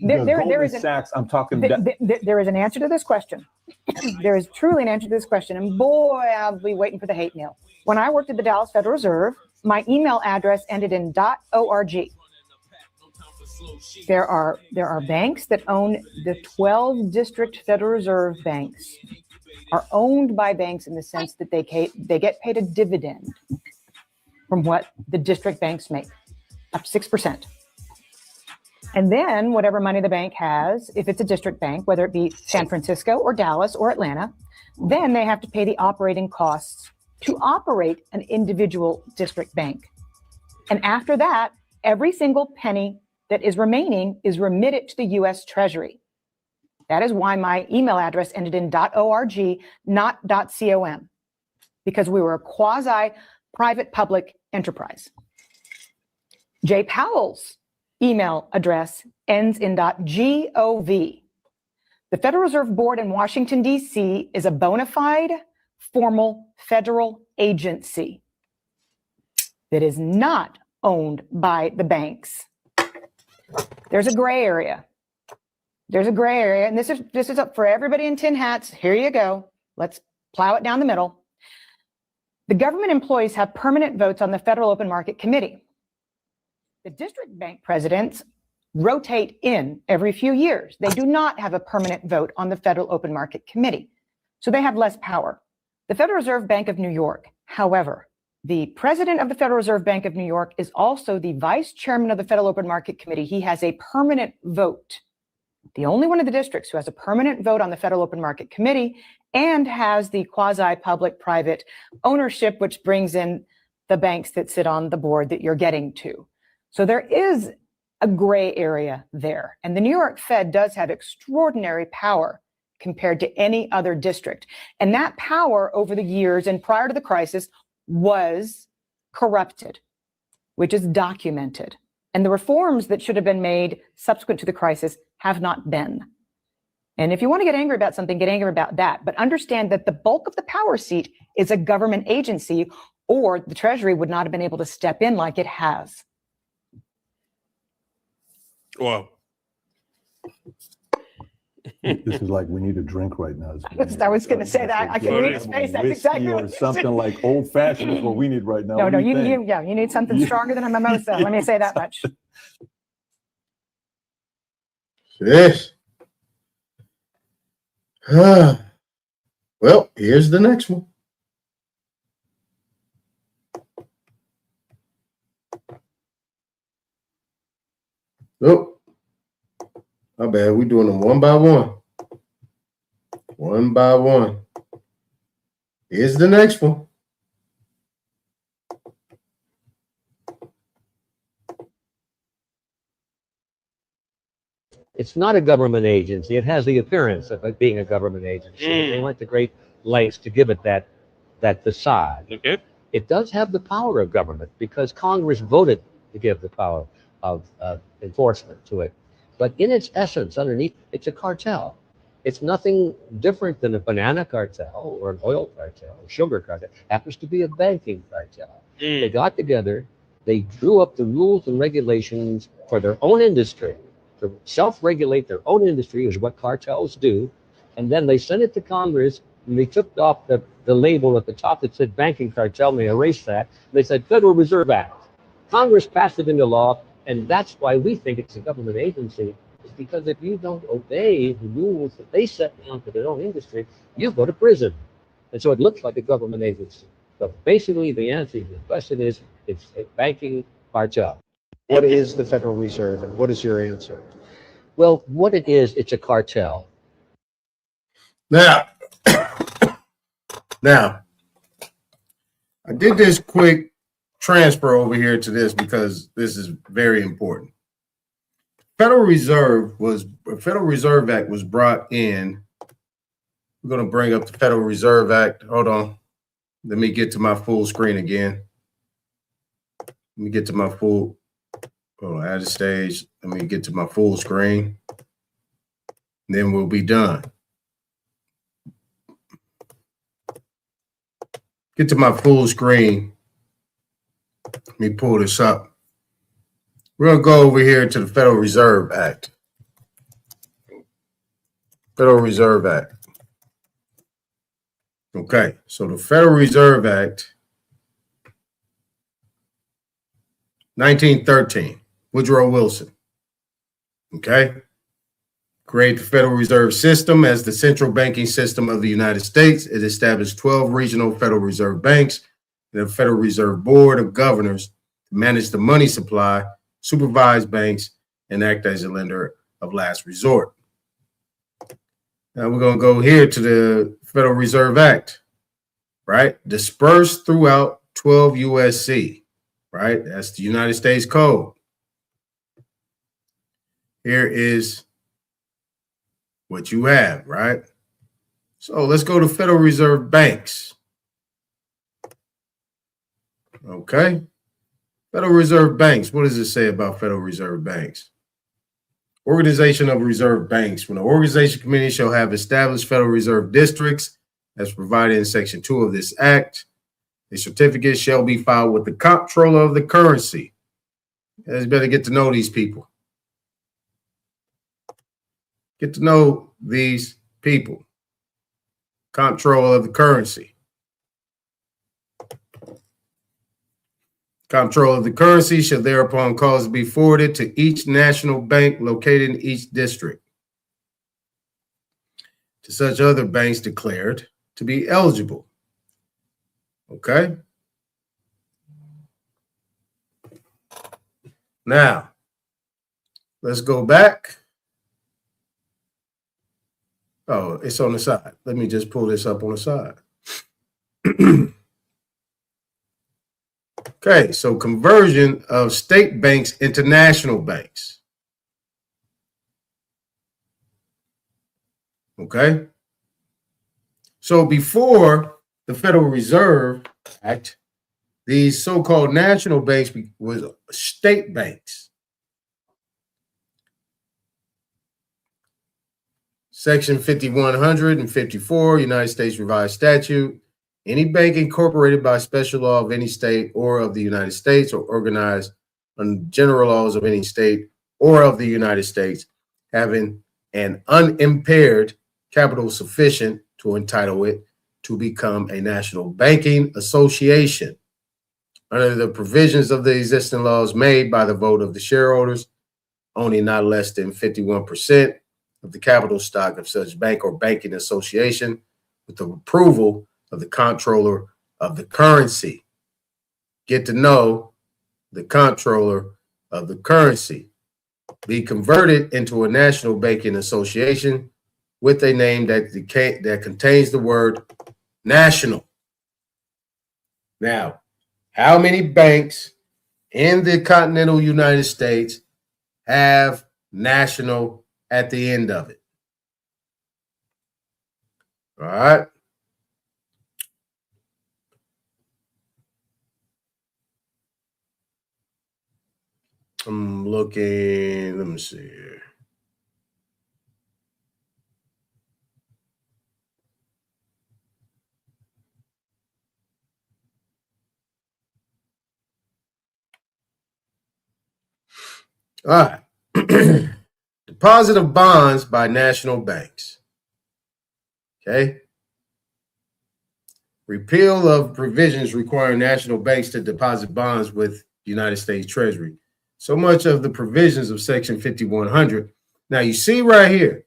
Speaker 22: There is
Speaker 4: Sachs. I'm talking.
Speaker 22: There is an answer to this question. There is truly an answer to this question. And boy, I'll be waiting for the hate mail. When I worked at the Dallas Federal Reserve, my email address ended in .org. There are banks that own the 12 district Federal Reserve banks are owned by banks in the sense that they get paid a dividend from what the district banks make, up 6%. And then whatever money the bank has, if it's a district bank, whether it be San Francisco or Dallas or Atlanta, then they have to pay the operating costs to operate an individual district bank. And after that, every single penny that is remaining is remitted to the U.S. Treasury. That is why my email address ended in .org, not .com, because we were a quasi-private public enterprise. Jay Powell's email address ends in .gov. The Federal Reserve Board in Washington, D.C. is a bona fide, formal federal agency that is not owned by the banks. There's a gray area. There's a gray area, and this is up for everybody in tin hats. Here you go. Let's plow it down the middle. The government employees have permanent votes on the Federal Open Market Committee. The district bank presidents rotate in every few years. They do not have a permanent vote on the Federal Open Market Committee, so they have less power. The Federal Reserve Bank of New York, however, the president of the Federal Reserve Bank of New York is also the vice chairman of the Federal Open Market Committee. He has a permanent vote. The only one of the districts who has a permanent vote on the Federal Open Market Committee and has the quasi-public private ownership, which brings in the banks that sit on the board that you're getting to. So there is a gray area there. And the New York Fed does have extraordinary power compared to any other district. And that power over the years and prior to the crisis was corrupted, which is documented. And the reforms that should have been made subsequent to the crisis have not been. And if you want to get angry about something, get angry about that. But understand that the bulk of the power seat is a government agency, or the Treasury would not have been able to step in like it has.
Speaker 5: Well,
Speaker 4: This is like we need a drink right now.
Speaker 22: I was going to say that. I can read his face. That's exactly
Speaker 4: Whiskey
Speaker 22: what
Speaker 4: or something like old fashioned is what we need right now.
Speaker 22: No,
Speaker 4: What
Speaker 22: no,
Speaker 4: do you think?
Speaker 22: you need something stronger than a mimosa. Let me say that much.
Speaker 1: Yes. Well, here's the next one. Nope. My bad. We're doing them one by one. One by one. Here's the next one.
Speaker 7: It's not a government agency. It has the appearance of it being a government agency. They went to great lengths to give it that facade.
Speaker 5: Okay.
Speaker 7: It does have the power of government because Congress voted to give the power of enforcement to it. But in its essence, underneath, it's a cartel. It's nothing different than a banana cartel or an oil cartel or sugar cartel. It happens to be a banking cartel. They got together, they drew up the rules and regulations for their own industry. To self-regulate their own industry is what cartels do. And then they sent it to Congress and they took off the label at the top that said banking cartel and they erased that. They said Federal Reserve Act. Congress passed it into law, and that's why we think it's a government agency, is because if you don't obey the rules that they set down for their own industry, you go to prison. And so it looks like a government agency. So basically the answer to the question is it's a banking cartel.
Speaker 23: What is the Federal Reserve and what is your answer?
Speaker 7: Well, what it is, it's a cartel.
Speaker 1: Now, I did this quick transfer over here to this because this is very important. Federal Reserve Act was brought in. We're going to bring up the Federal Reserve Act. Hold on. Let me get to my full screen again. Let me get to my full, add a stage. Let me get to my full screen. Then we'll be done. Get to my full screen. Let me pull this up. We're going to go over here to the Federal Reserve Act. Federal Reserve Act. Okay, so the Federal Reserve Act, 1913, Woodrow Wilson. Okay, create the Federal Reserve System as the central banking system of the United States. It established 12 regional Federal Reserve banks and a Federal Reserve Board of Governors to manage the money supply, supervise banks, and act as a lender of last resort. Now we're going to go here to the Federal Reserve Act, right? Dispersed throughout 12 USC, right? That's the United States Code. Here is what you have, right? So let's go to Federal Reserve banks. Okay. Federal Reserve banks. What does it say about Federal Reserve banks? Organization of Reserve Banks. When the organization committee shall have established Federal Reserve districts as provided in Section 2 of this Act, a certificate shall be filed with the comptroller of the currency. You guys better get to know these people. Get to know these people. Comptroller of the currency. Comptroller of the currency shall thereupon cause to be forwarded to each national bank located in each district, to such other banks declared to be eligible. Okay? Now, let's go back. Oh, it's on the side. Let me just pull this up on the side. Okay, so conversion of state banks into national banks. Okay. So before the Federal Reserve Act, these so-called national banks was state banks. Section 5100 and 54, United States Revised Statute. Any bank incorporated by special law of any state or of the United States or organized on general laws of any state or of the United States having an unimpaired capital sufficient to entitle it to become a national banking association under the provisions of the existing laws made by the vote of the shareholders, owning not less than 51% of the capital stock of such bank or banking association with the approval of the comptroller of the currency. Get to know the comptroller of the currency. Be converted into a national banking association with a name that contains the word national. Now, how many banks in the continental United States have national at the end of it? All right. I'm looking, let me see here. All right. Deposit of bonds by national banks. Okay. Repeal of provisions requiring national banks to deposit bonds with the United States Treasury. So much of the provisions of Section 5100. Now you see right here,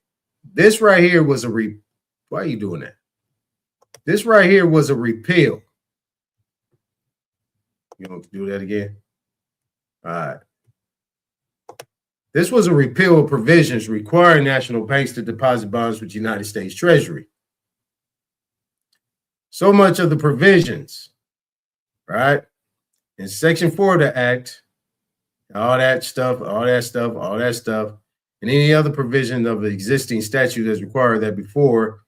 Speaker 1: this right here was why are you doing that? This right here was a repeal. You want to do that again? All right. This was a repeal of provisions requiring national banks to deposit bonds with the United States Treasury. So much of the provisions, right? In Section 4 of the Act, all that stuff, and any other provision of the existing statute as required that before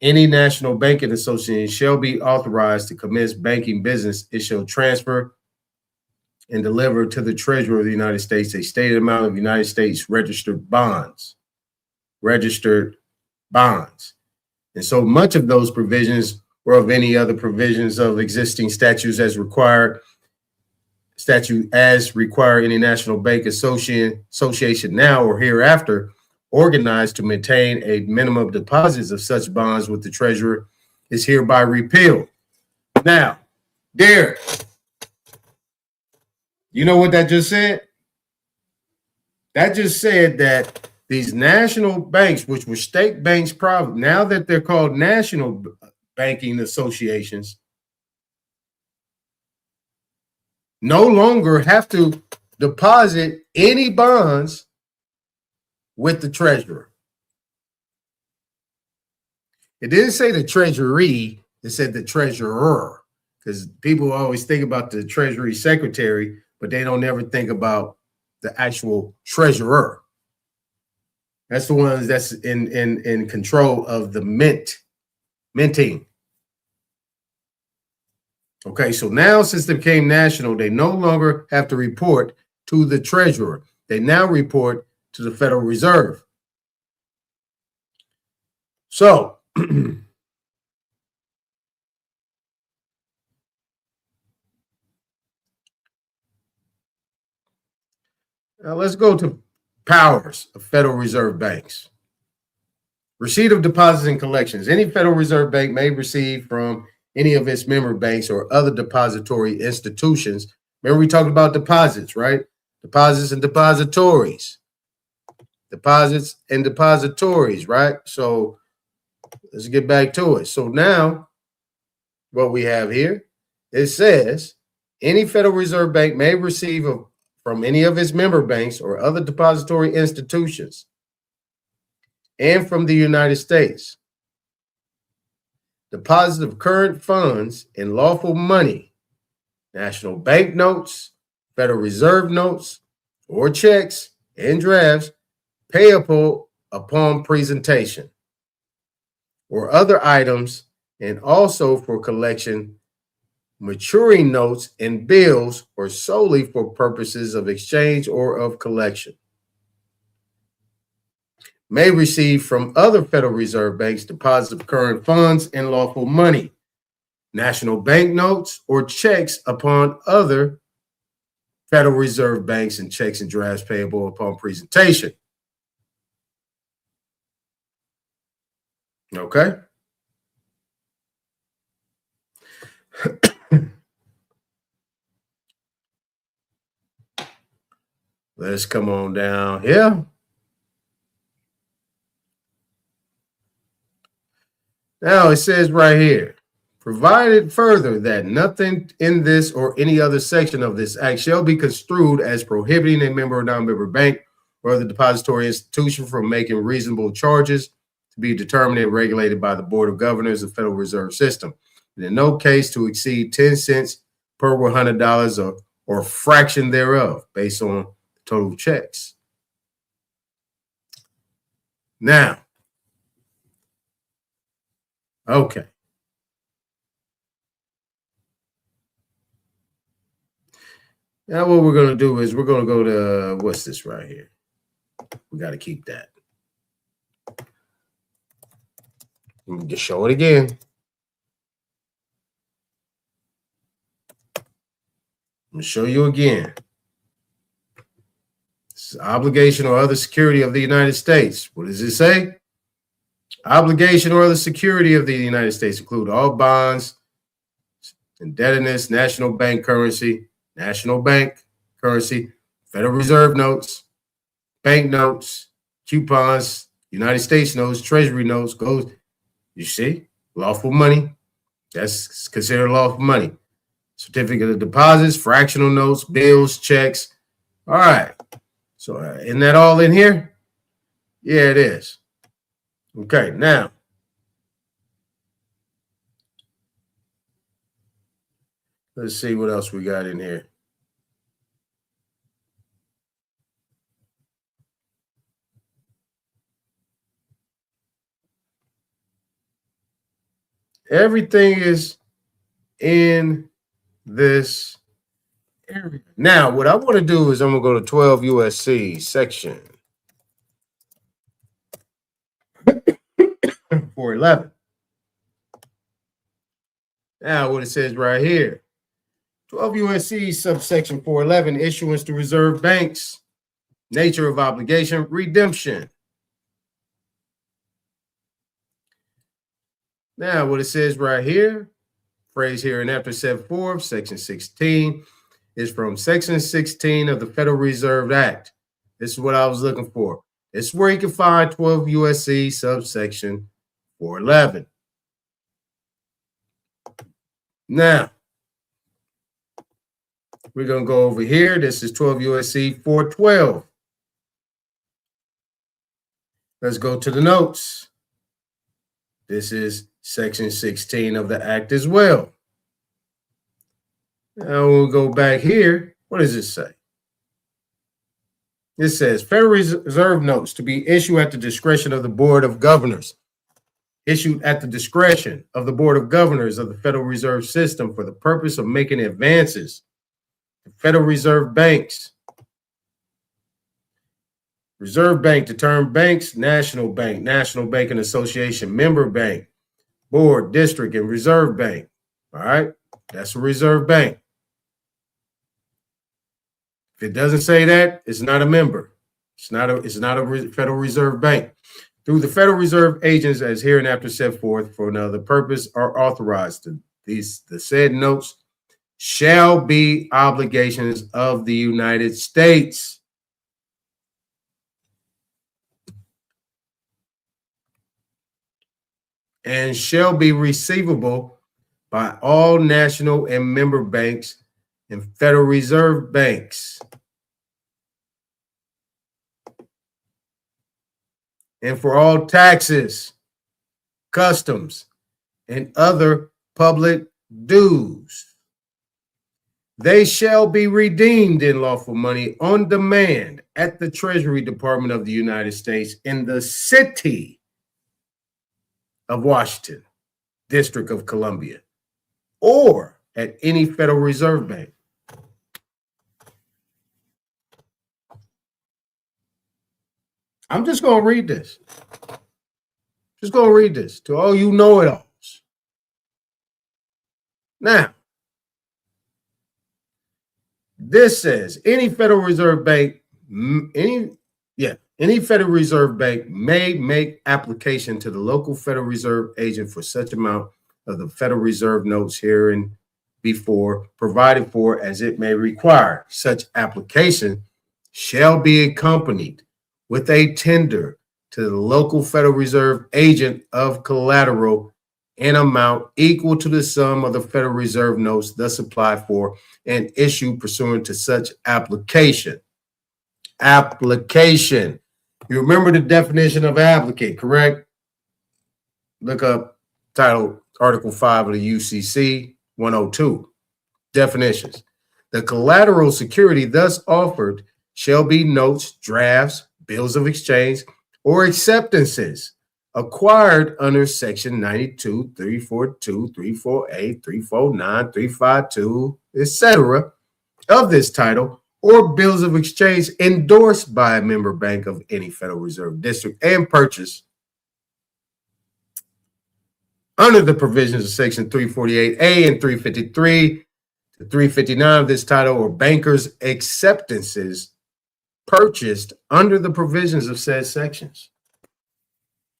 Speaker 1: any national banking association shall be authorized to commence banking business, it shall transfer and deliver to the Treasury of the United States a stated amount of United States registered bonds. And so much of those provisions or of any other provisions of existing statutes as require any national bank association now or hereafter organized to maintain a minimum of deposits of such bonds with the treasurer is hereby repealed. Now, Derek, you know what that just said? That just said that these national banks, which were state banks, now that they're called national banking associations, no longer have to deposit any bonds with the treasurer. It didn't say the treasury, it said the treasurer, because people always think about the treasury secretary, but they don't ever think about the actual treasurer. That's the ones that's in control of the minting. Okay, so now since they became national, they no longer have to report to the treasurer. They now report to the Federal Reserve. So now let's go to powers of Federal Reserve banks. Receipt of deposits and collections. Any Federal Reserve Bank may receive from any of its member banks or other depository institutions. Remember we talked about deposits, right? Deposits and depositories. Deposits and depositories, right? So let's get back to it. So now what we have here, it says any Federal Reserve Bank may receive from any of its member banks or other depository institutions and from the United States deposit of current funds and lawful money national bank notes, Federal Reserve notes, or checks and drafts payable upon presentation, or other items, and also for collection, maturing notes and bills, or solely for purposes of exchange or of collection. May receive from other Federal Reserve banks deposits of current funds and lawful money, national bank notes, or checks upon other Federal Reserve banks, and checks and drafts payable upon presentation. Okay? Let's come on down here. Now it says right here, provided further that nothing in this or any other section of this act shall be construed as prohibiting a member or non-member bank or other depository institution from making reasonable charges to be determined and regulated by the Board of Governors of the Federal Reserve System, and in no case to exceed 10 cents per $100 or fraction thereof, based on total checks. Now, okay. Now what we're going to do is we're going to go to, what's this right here? We got to keep that. Let me just show it again. I'm going to show you again. This is obligation or other security of the United States. What does it say? Obligation or other security of the United States include all bonds, indebtedness, national bank currency, Federal Reserve notes, bank notes, coupons, United States notes, Treasury notes, goes, you see, lawful money. That's considered lawful money. Certificate of deposits, fractional notes, bills, checks. All right. So isn't that all in here? Yeah, it is. Okay, now. Let's see what else we got in here. Everything is in this area. Now, what I want to do is I'm going to go to 12 USC section 411. Now, what it says right here, 12 USC subsection 411, issuance to reserve banks, nature of obligation, redemption. Now, what it says right here, phrase here and after set forth, section 16, is from section 16 of the Federal Reserve Act. This is what I was looking for. This is where you can find 12 USC subsection 411. Now, we're going to go over here. This is 12 USC 412. Let's go to the notes. This is section 16 of the act as well. Now we'll go back here. What does it say? It says Federal Reserve notes to be issued at the discretion of the Board of Governors. Issued at the discretion of the Board of Governors of the Federal Reserve System for the purpose of making advances to Federal Reserve banks. Reserve Bank, the term banks, National Banking Association, member bank, board, district, and reserve bank. All right, that's a reserve bank. If it doesn't say that, it's not a member. It's not a Federal Reserve bank. Through the Federal Reserve agents, as hereinafter set forth for another purpose, are authorized to the said notes shall be obligations of the United States. And shall be receivable by all national and member banks and Federal Reserve banks. And for all taxes, customs, and other public dues. they shall be redeemed in lawful money on demand at the Treasury Department of the United States in the city of Washington, District of Columbia, or at any Federal Reserve Bank. I'm just going to read this. Just going to read this to all you know-it-alls. Now, this says any Federal Reserve Bank, any Federal Reserve Bank may make application to the local Federal Reserve agent for such amount of the Federal Reserve notes herein before provided for as it may require. Such application shall be accompanied with a tender to the local Federal Reserve agent of collateral in amount equal to the sum of the Federal Reserve notes thus applied for and issued pursuant to such application. Application. You remember the definition of applicant, correct? Look up title Article 5 of the UCC 102. Definitions. The collateral security thus offered shall be notes, drafts, bills of exchange, or acceptances acquired under Section 92, 342, 348, 349, 352, etc. of this title, or bills of exchange endorsed by a member bank of any Federal Reserve District and purchased under the provisions of Section 348A and 353 to 359 of this title, or bankers' acceptances purchased under the provisions of said sections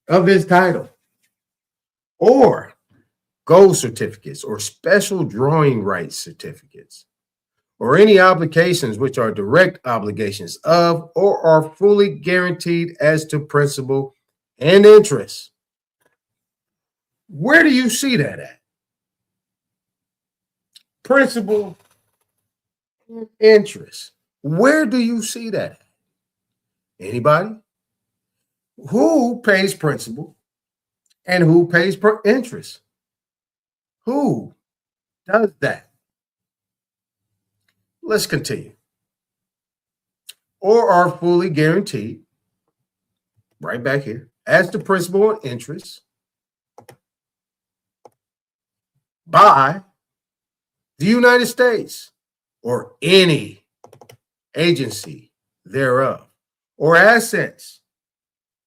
Speaker 1: of this title, or gold certificates or special drawing rights certificates, or any obligations which are direct obligations of or are fully guaranteed as to principal and interest. Where do you see that at? Principal and interest. Where do you see that at? Anybody? Who pays principal and who pays interest? Who does that? Let's continue. Or are fully guaranteed, right back here, as to principal and interest by the United States or any agency thereof, or assets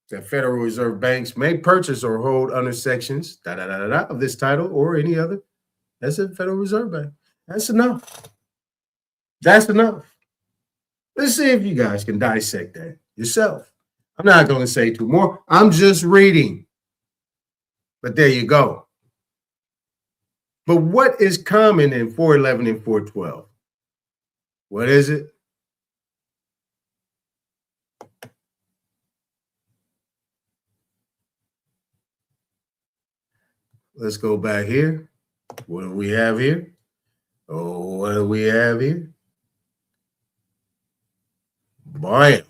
Speaker 1: that Federal Reserve banks may purchase or hold under sections of this title or any other. That's a Federal Reserve Bank. That's enough. That's enough. Let's see if you guys can dissect that yourself. I'm not going to say two more. I'm just reading. But there you go. But what is common in 411 and 412? What is it? Let's go back here. What do we have here? Oh, what do we have here? Bam.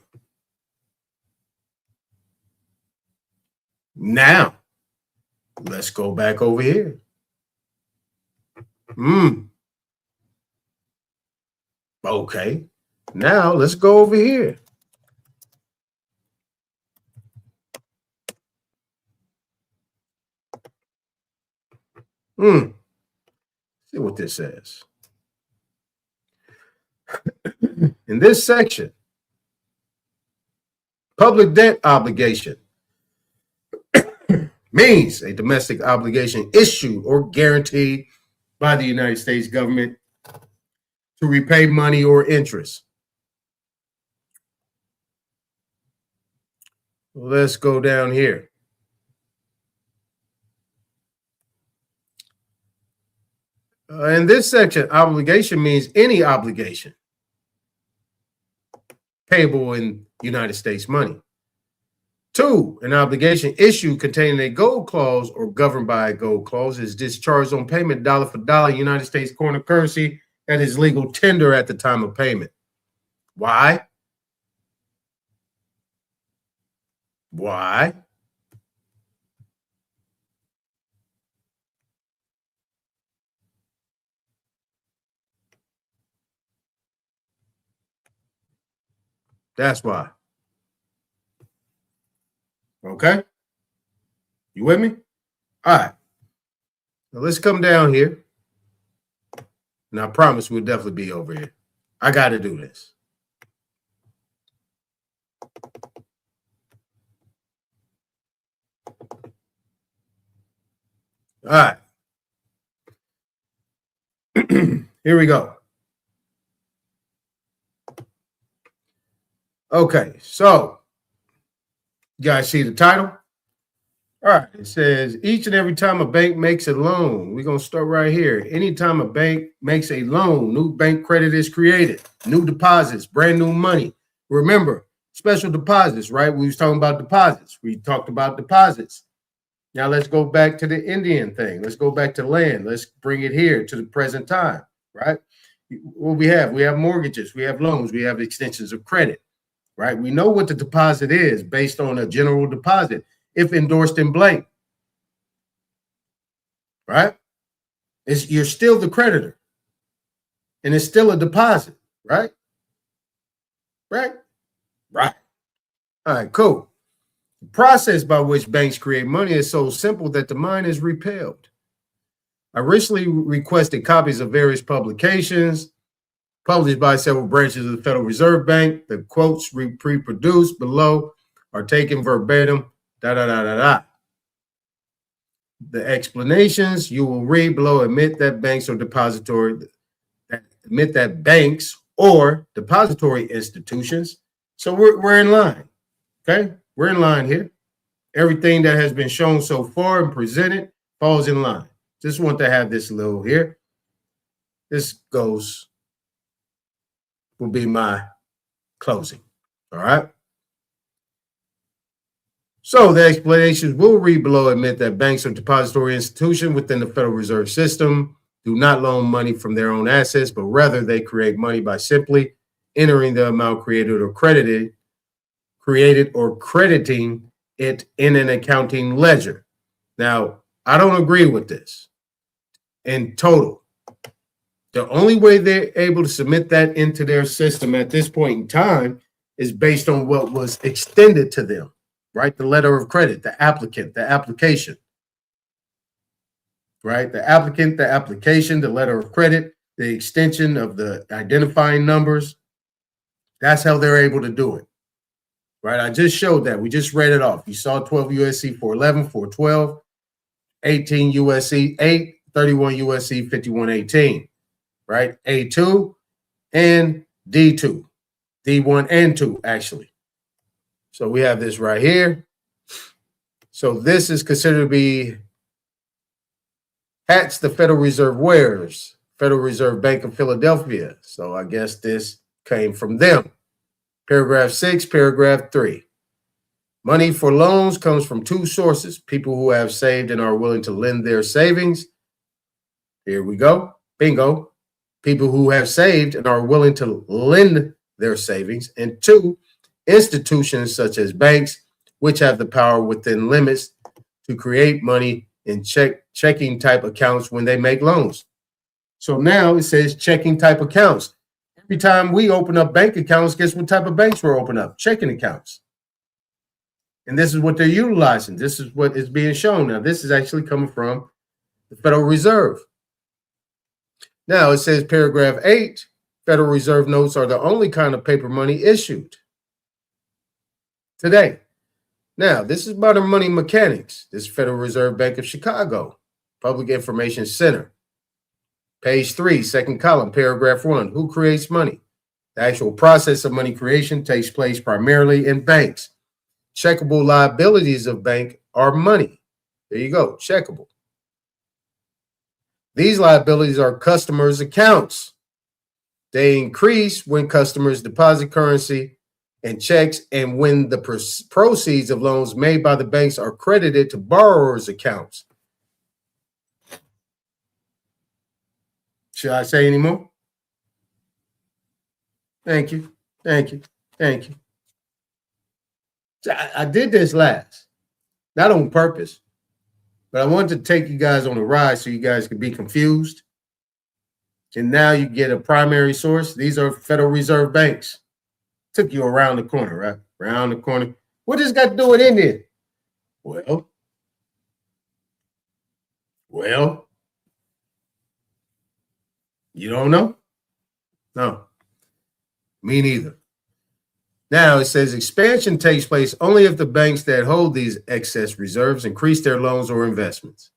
Speaker 1: Now, let's go back over here. Okay. Now, let's go over here. See what this says. In this section, public debt obligation means a domestic obligation issued or guaranteed by the United States government to repay money or interest. Let's go down here. In this section, obligation means any obligation payable in United States money. 2, an obligation issued containing a gold clause or governed by a gold clause is discharged on payment dollar for dollar United States corner currency at its legal tender at the time of payment. Why? Why? That's why. Okay? You with me? All right. Now let's come down here. And I promise we'll definitely be over here. I got to do this. All right. Here we go. Okay, so you guys see the title? All right, it says each and every time a bank makes a loan, we're going to start right here. Anytime a bank makes a loan, new bank credit is created, new deposits, brand new money. Remember, special deposits, right? We was talking about deposits. We talked about deposits. Now let's go back to the Indian thing. Let's go back to land. Let's bring it here to the present time, right? What we have mortgages, we have loans, we have extensions of credit, right? We know what the deposit is based on a general deposit if endorsed in blank, right? You're still the creditor and it's still a deposit, right? Right? Right. All right, cool. The process by which banks create money is so simple that the mind is repelled. I recently requested copies of various publications published by several branches of the Federal Reserve Bank. The quotes reproduced below are taken verbatim, The explanations you will read below admit that banks or depository institutions. So we're in line. Okay, we're in line here. Everything that has been shown so far and presented falls in line. Just want to have this little here. This will be my closing. All right. So the explanations will read below admit that banks or depository institutions within the Federal Reserve System do not loan money from their own assets, but rather they create money by simply entering the amount created or crediting it in an accounting ledger. Now, I don't agree with this in total. The only way they're able to submit that into their system at this point in time is based on what was extended to them, right? The letter of credit, the applicant, the application, right? The applicant, the application, the letter of credit, the extension of the identifying numbers. That's how they're able to do it, right? I just showed that. We just read it off. You saw 12 USC 411, 412, 18 USC 8, 31 USC 5118. Right? A2 and D2. D1 and 2, actually. So we have this right here. So this is considered to be hats the Federal Reserve wears, Federal Reserve Bank of Philadelphia. So I guess this came from them. Paragraph 6, paragraph 3. Money for loans comes from two sources: people who have saved and are willing to lend their savings. Here we go. Bingo. People who have saved and are willing to lend their savings. And 2, institutions such as banks, which have the power within limits to create money in checking type accounts when they make loans. So now it says checking type accounts. Every time we open up bank accounts, guess what type of banks we're opening up? Checking accounts. And this is what they're utilizing. This is what is being shown. Now, this is actually coming from the Federal Reserve. Now, it says paragraph 8, Federal Reserve notes are the only kind of paper money issued today. Now, this is modern money mechanics. This is Federal Reserve Bank of Chicago, Public Information Center. Page 3, second column, paragraph 1. Who creates money? The actual process of money creation takes place primarily in banks. Checkable liabilities of bank are money. There you go, checkable. These liabilities are customers' accounts. They increase when customers deposit currency and checks, and when the proceeds of loans made by the banks are credited to borrowers' accounts. Should I say any more? Thank you. Thank you. Thank you. So I did this last, not on purpose, but I wanted to take you guys on a ride so you guys could be confused. And now you get a primary source. These are Federal Reserve banks. Took you around the corner, right? Around the corner. What does this got to do with India? Well, you don't know? No, me neither. Now it says expansion takes place only if the banks that hold these excess reserves increase their loans or investments.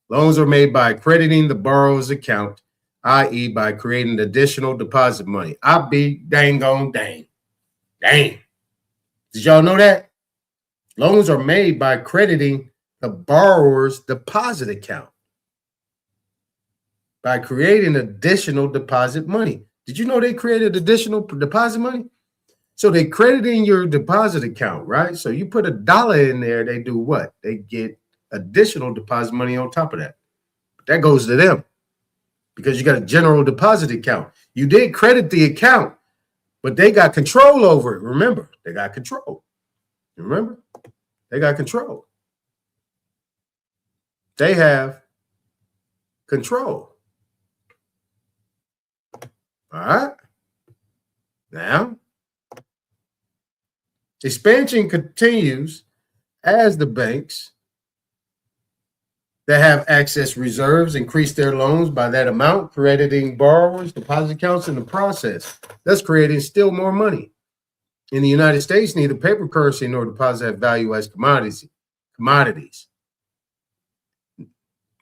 Speaker 1: Loans are made by crediting the borrower's account, i.e. by creating additional deposit money. I be dang on dang. Dang. Did y'all know that? Loans are made by crediting the borrower's deposit account by creating additional deposit money. Did you know they created additional deposit money? So they crediting your deposit account, right? So you put $1 in there, they do what? They get additional deposit money on top of that. That goes to them because you got a general deposit account. You did credit the account, but they got control over it. Remember, they got control. Remember, they got control. They have control. All right. Now, expansion continues as the banks that have excess reserves increase their loans by that amount, crediting borrowers' deposit accounts in the process, thus creating still more money. In the United States, neither paper currency nor deposits have value as commodities.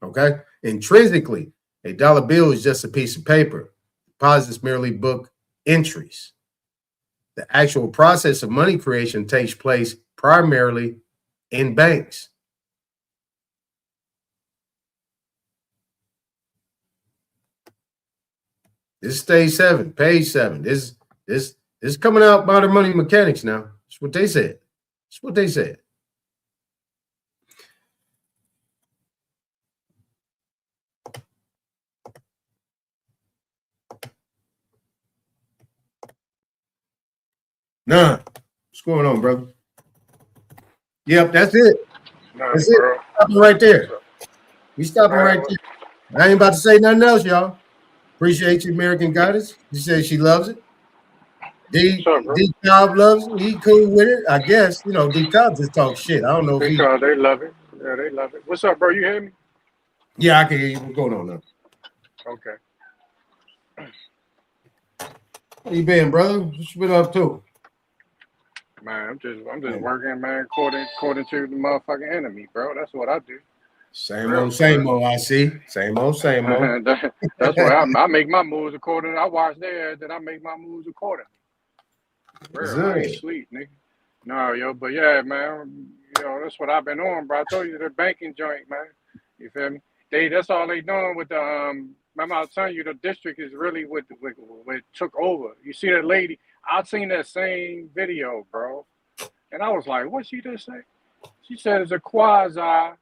Speaker 1: Okay? Intrinsically, a dollar bill is just a piece of paper. Deposits merely book entries. The actual process of money creation takes place primarily in banks. This is stage 7, page 7. This is coming out by the money mechanics now. That's what they said. That's what they said. None. What's going on, brother? Yep, that's it. That's it. Stopping right there. We stopping right there. I ain't about to say nothing else, y'all. Appreciate you, American Goddess. She said she loves it. D Cobb loves it. He cool with it. I guess, you know, D Cobb just talk shit. I don't know if he.
Speaker 3: They love it. Yeah, they love it. What's up, bro? You hear me?
Speaker 1: Yeah, I can hear you. What's going on now?
Speaker 3: Okay.
Speaker 1: How you been, brother? What you been up to?
Speaker 3: Man, I'm just working, man, according to the motherfucking enemy, bro. That's what I do.
Speaker 1: Same old, I see. Same old.
Speaker 3: That's why I make my moves according. I watch theirs, then I make my moves accordingly. Bro, I ain't sleep, nigga. No, yo, but yeah, man, you know, that's what I've been on, bro. I told you the banking joint, man. You feel me? That's all they doing with the remember I was telling you the district is really what took over. You see that lady? I seen that same video, bro. And I was like, what she just say? She said it's a quasi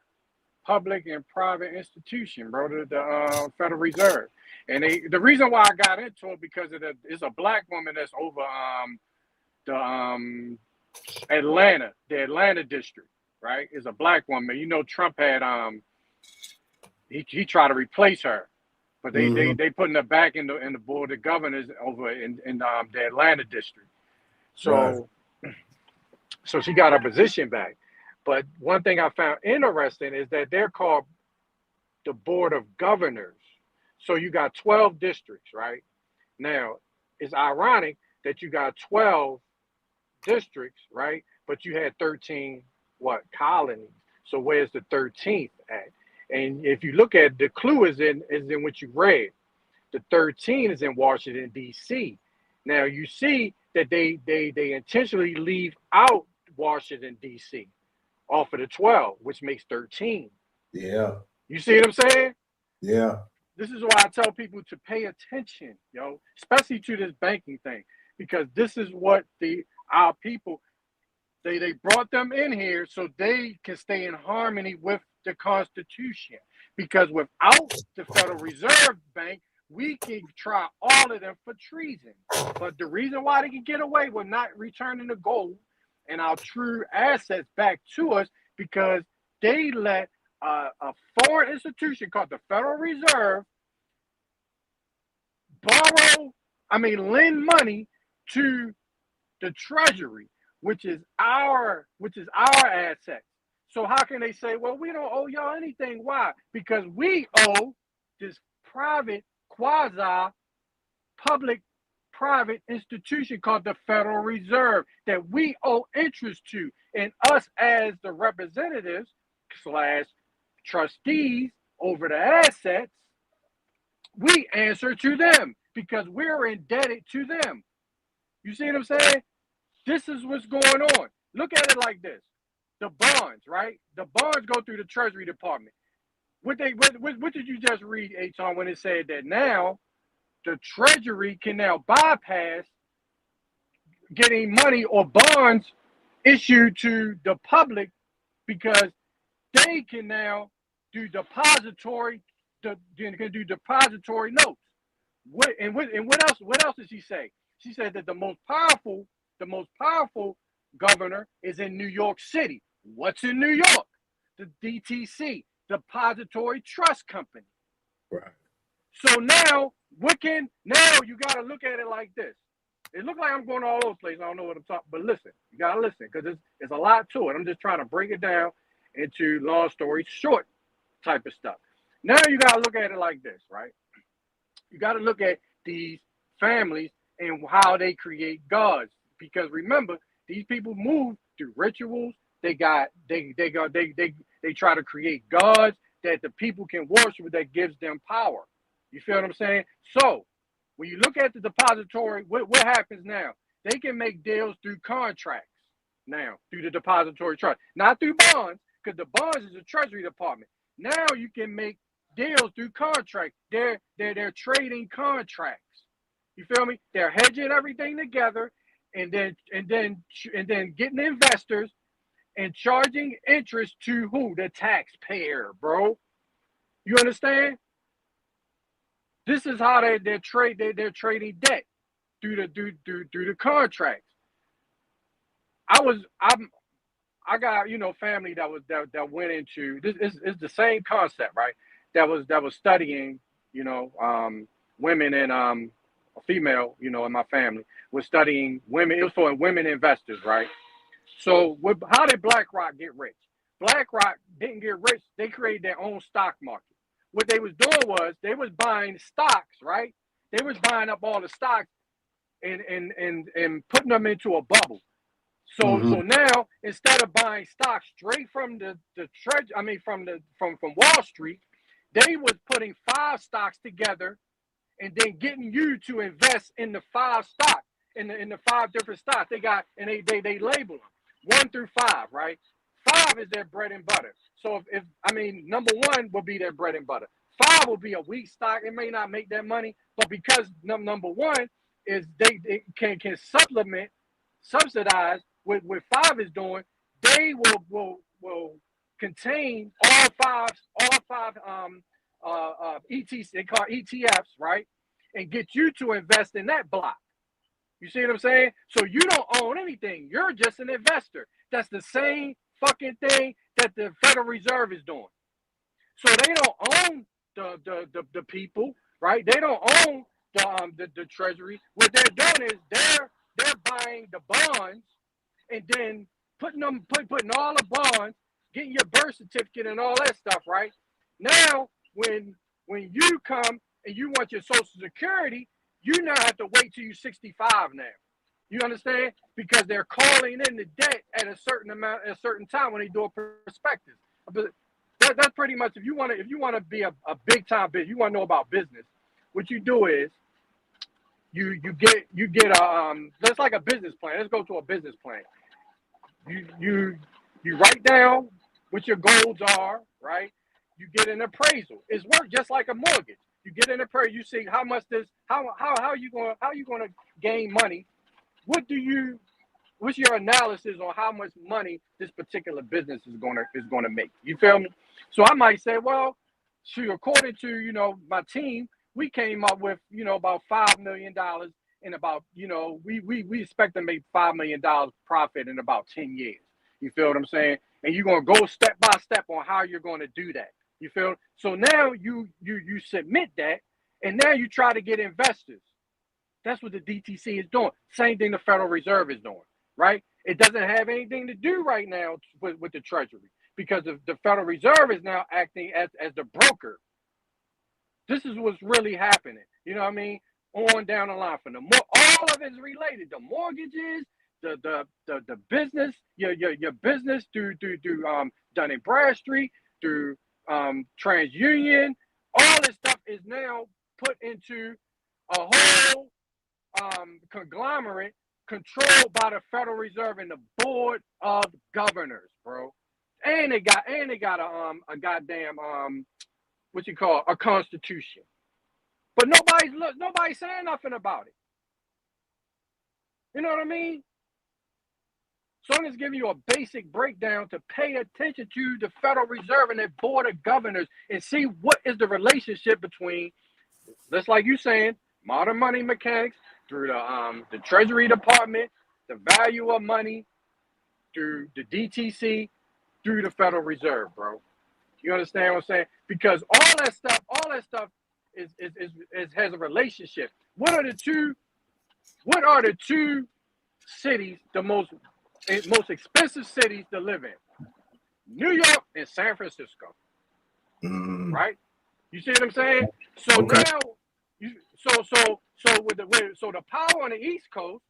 Speaker 3: public and private institution, bro, the Federal Reserve. And the reason why I got into it because it's a black woman that's over the Atlanta district, right? Is a black woman. You know, Trump had he tried to replace her, but they putting her back in the board of governors over in the Atlanta district. So so she got her position back. But one thing I found interesting is that they're called the Board of Governors. So you got 12 districts, right? Now, it's ironic that you got 12 districts, right? But you had 13, colonies. So where's the 13th at? And if you look at the clue is in what you read. The 13 is in Washington, D.C. Now, you see that they intentionally leave out Washington, D.C. off of the 12, which makes 13.
Speaker 1: Yeah.
Speaker 3: You see what I'm saying?
Speaker 1: Yeah.
Speaker 3: This is why I tell people to pay attention, especially to this banking thing, because this is what our people, they brought them in here so they can stay in harmony with the Constitution. Because without the Federal Reserve Bank, we can try all of them for treason. But the reason why they can get away with not returning the gold and our true assets back to us, because they let a foreign institution called the Federal Reserve lend money to the Treasury, which is our asset. So how can they say, well, we don't owe y'all anything? Why? Because we owe this private, quasi-public-private institution called the Federal Reserve that we owe interest to. And us as the representatives / trustees over the assets, we answer to them because we're indebted to them. You see what I'm saying? This is what's going on. Look at it like this. The bonds, right? The bonds go through the Treasury Department. What did you just read, Aton, when it said that now the Treasury can now bypass getting money or bonds issued to the public because they can now do depository notes. What else did she say? She said that the most powerful governor is in New York City. What's in New York? The DTC, Depository Trust Company.
Speaker 1: Right.
Speaker 3: So now you got to look at it like this. It looks like I'm going all over the place. I don't know what I'm talking, but listen, you got to listen because there's a lot to it. I'm just trying to break it down into long story short type of stuff. Now you got to look at it like this, right? You got to look at these families and how they create gods. Because remember, these people move through rituals. They try to create gods that the people can worship that gives them power. You feel what I'm saying? So when you look at the depository, what happens now? They can make deals through contracts now, through the depository trust. Not through bonds, because the bonds is the Treasury Department. Now you can make deals through contracts. They're trading contracts. You feel me? They're hedging everything together and then getting investors and charging interest to who? The taxpayer, bro. You understand? This is how they're trading debt through the contracts. I got family that went into this is the same concept, right? That was studying women and a female in my family was studying women. It was for women investors, right? So how did BlackRock get rich? BlackRock didn't get rich. They created their own stock market. What they was doing was they was buying stocks, right? They was buying up all the stocks and putting them into a bubble. So now instead of buying stocks straight from from Wall Street, they was putting 5 stocks together and then getting you to invest in the 5 stocks, in the 5 different stocks. They label them 1 through 5, right? 5 is their bread and butter. So if number 1 will be their bread and butter. 5 will be a weak stock. It may not make that money, but because number 1 is they can subsidize what 5 is doing, they will contain all five ETs, they call ETFs, right? And get you to invest in that block. You see what I'm saying? So you don't own anything. You're just an investor. That's the same fucking thing that the Federal Reserve is doing. So they don't own the people, right? They don't own the Treasury. What they're doing is they're buying the bonds and then putting all the bonds, getting your birth certificate and all that stuff, right? Now, when you come and you want your Social Security, you now have to wait till you're 65 now. You understand? Because they're calling in the debt at a certain amount at a certain time when they do a prospectus. But that's pretty much if you want to be a big time business, you want to know about business. What you do is you get that's like a business plan. Let's go to a business plan. You write down what your goals are, right? You get an appraisal. It's work just like a mortgage. You get an appraisal. You see how much how are you going to gain money? What's your analysis on how much money this particular business is going to make? You feel me? So I might say, well, according to my team, we came up with about $5 million in about we expect to make $5 million profit in about 10 years. You feel what I'm saying? And you're gonna go step by step on how you're going to do that. You feel? So now you submit that, and now you try to get investors. That's what the DTC is doing. Same thing the Federal Reserve is doing, right? It doesn't have anything to do right now with the Treasury because the Federal Reserve is now acting as the broker. This is what's really happening. You know what I mean? On down the line from all of it's related. The mortgages, the business, your business through Dun & Bradstreet, through TransUnion, all this stuff is now put into a whole conglomerate controlled by the Federal Reserve and the Board of Governors, bro. And they got a goddamn a constitution. But nobody's saying nothing about it. You know what I mean? So I'm just giving you a basic breakdown to pay attention to the Federal Reserve and their Board of Governors and see what is the relationship between, just like you saying, modern money mechanics through the Treasury Department, the value of money, through the DTC, through the Federal Reserve, bro. You understand what I'm saying? Because all that stuff is has a relationship. What are the two cities, the most expensive cities to live in? New York and San Francisco. Right? You see what I'm saying? So
Speaker 1: Okay.
Speaker 3: now so the power on the East Coast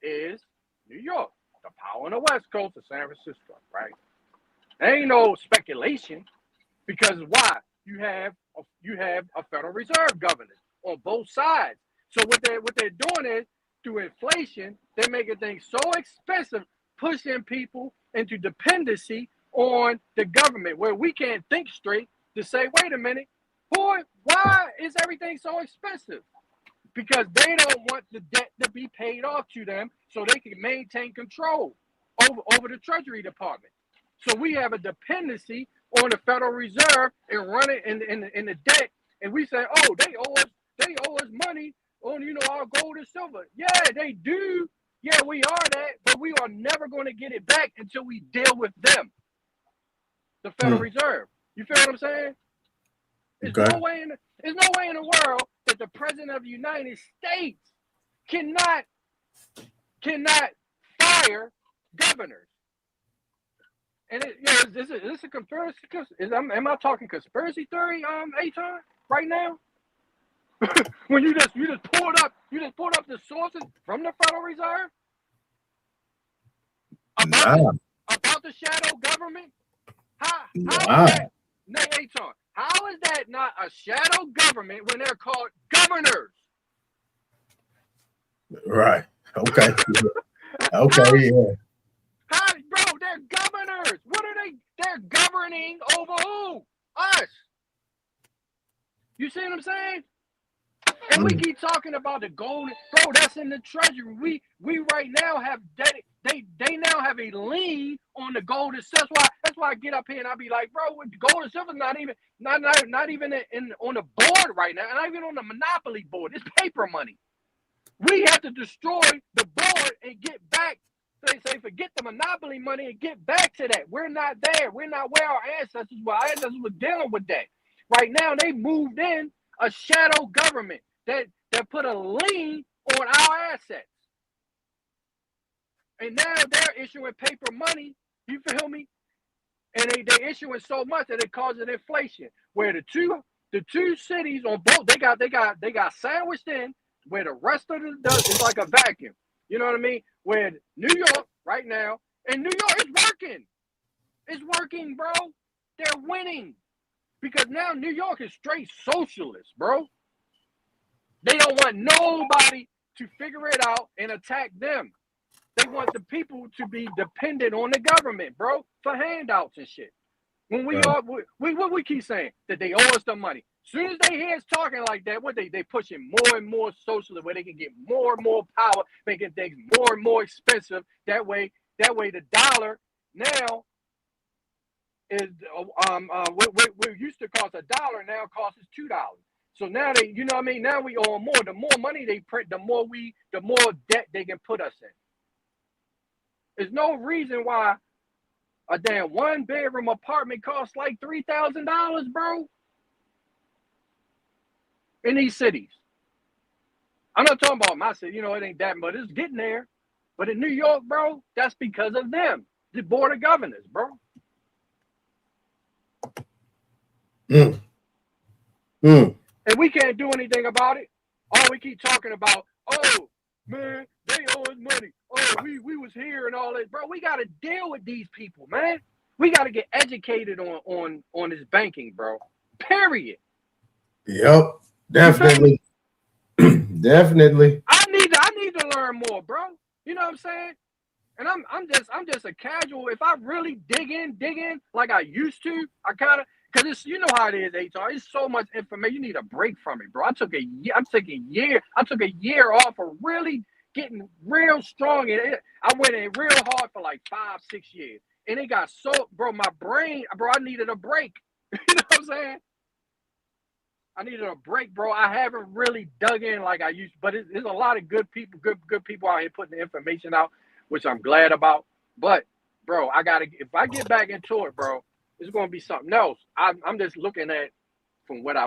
Speaker 3: is New York. The power on the West Coast is San Francisco, right? There ain't no speculation because why? You have a Federal Reserve governor on both sides. So what they're doing is through inflation, they're making things so expensive, pushing people into dependency on the government, where we can't think straight to say, wait a minute, boy, why is everything so expensive? Because they don't want the debt to be paid off to them so they can maintain control over the Treasury Department. So we have a dependency on the Federal Reserve and run it in the debt, and we say, oh, they owe us money on our gold and silver. Yeah, they do. Yeah, we are that, but we are never going to get it back until we deal with them, the Federal Reserve. You feel what I'm saying? There's no way in the world that the President of the United States cannot fire governors. And is this a conspiracy? Am I talking conspiracy theory, Aton, right now? When you just pulled up the sources from the Federal Reserve about the shadow government. How is that? No, Aton, how is that not a shadow government when they're called governors?
Speaker 1: Right. Okay. Okay. Yeah.
Speaker 3: Bro, they're governors. What are they? They're governing over who? Us. You see what I'm saying? And we keep talking about the gold, bro. That's in the Treasury. We right now have they now have a lien on the gold and silver. That's why I get up here and I be like, bro, gold and silver not even on the board right now, not even on the monopoly board. It's paper money. We have to destroy the board and get back. Say forget the monopoly money and get back to that. We're not there. We're not where our ancestors were. Our ancestors were dealing with that. Right now, they moved in a shadow government that put a lien on our assets. And now they're issuing paper money. You feel me? And they're issuing so much that it causes inflation. Where the two cities on both they got sandwiched in, where the rest of the is like a vacuum. You know what I mean? Where New York right now, and New York is working. It's working, bro. They're winning. Because now New York is straight socialist, bro. They don't want nobody to figure it out and attack them. They want the people to be dependent on the government, bro, for handouts and shit. When we keep saying that they owe us the money. As soon as they hear us talking like that, they pushing more and more socialism, where they can get more and more power, making things more and more expensive. That way the dollar now is what used to cost $1 now costs us $2. So now they, you know what I mean? Now we owe more. The more money they print, the more debt they can put us in. There's no reason why a damn 1-bedroom apartment costs like $3,000, bro. In these cities. I'm not talking about my city. You know, it ain't that, but it's getting there. But in New York, bro, that's because of them, the board of governors, bro. And we can't do anything about it. All we keep talking about, oh man, they owe us money. Oh, we was here and all that, bro. We got to deal with these people, man. We got to get educated on this banking, bro. Period.
Speaker 1: Yep, definitely, definitely.
Speaker 3: I need to learn more, bro. You know what I'm saying? And I'm just a casual. If I really dig in like I used to, I kind of, because it's, you know how it is, Aton. It's so much information. You need a break from it, bro. I took a year off of really getting real strong in it. I went in real hard for like 5-6 years, and it got so, bro, my brain, bro, I needed a break. You know what I'm saying? I needed a break, bro. I haven't really dug in like I used to, but there's a lot of good people out here putting the information out, which I'm glad about. But, bro, if I get back into it, bro, it's going to be something else. I'm just looking at from what I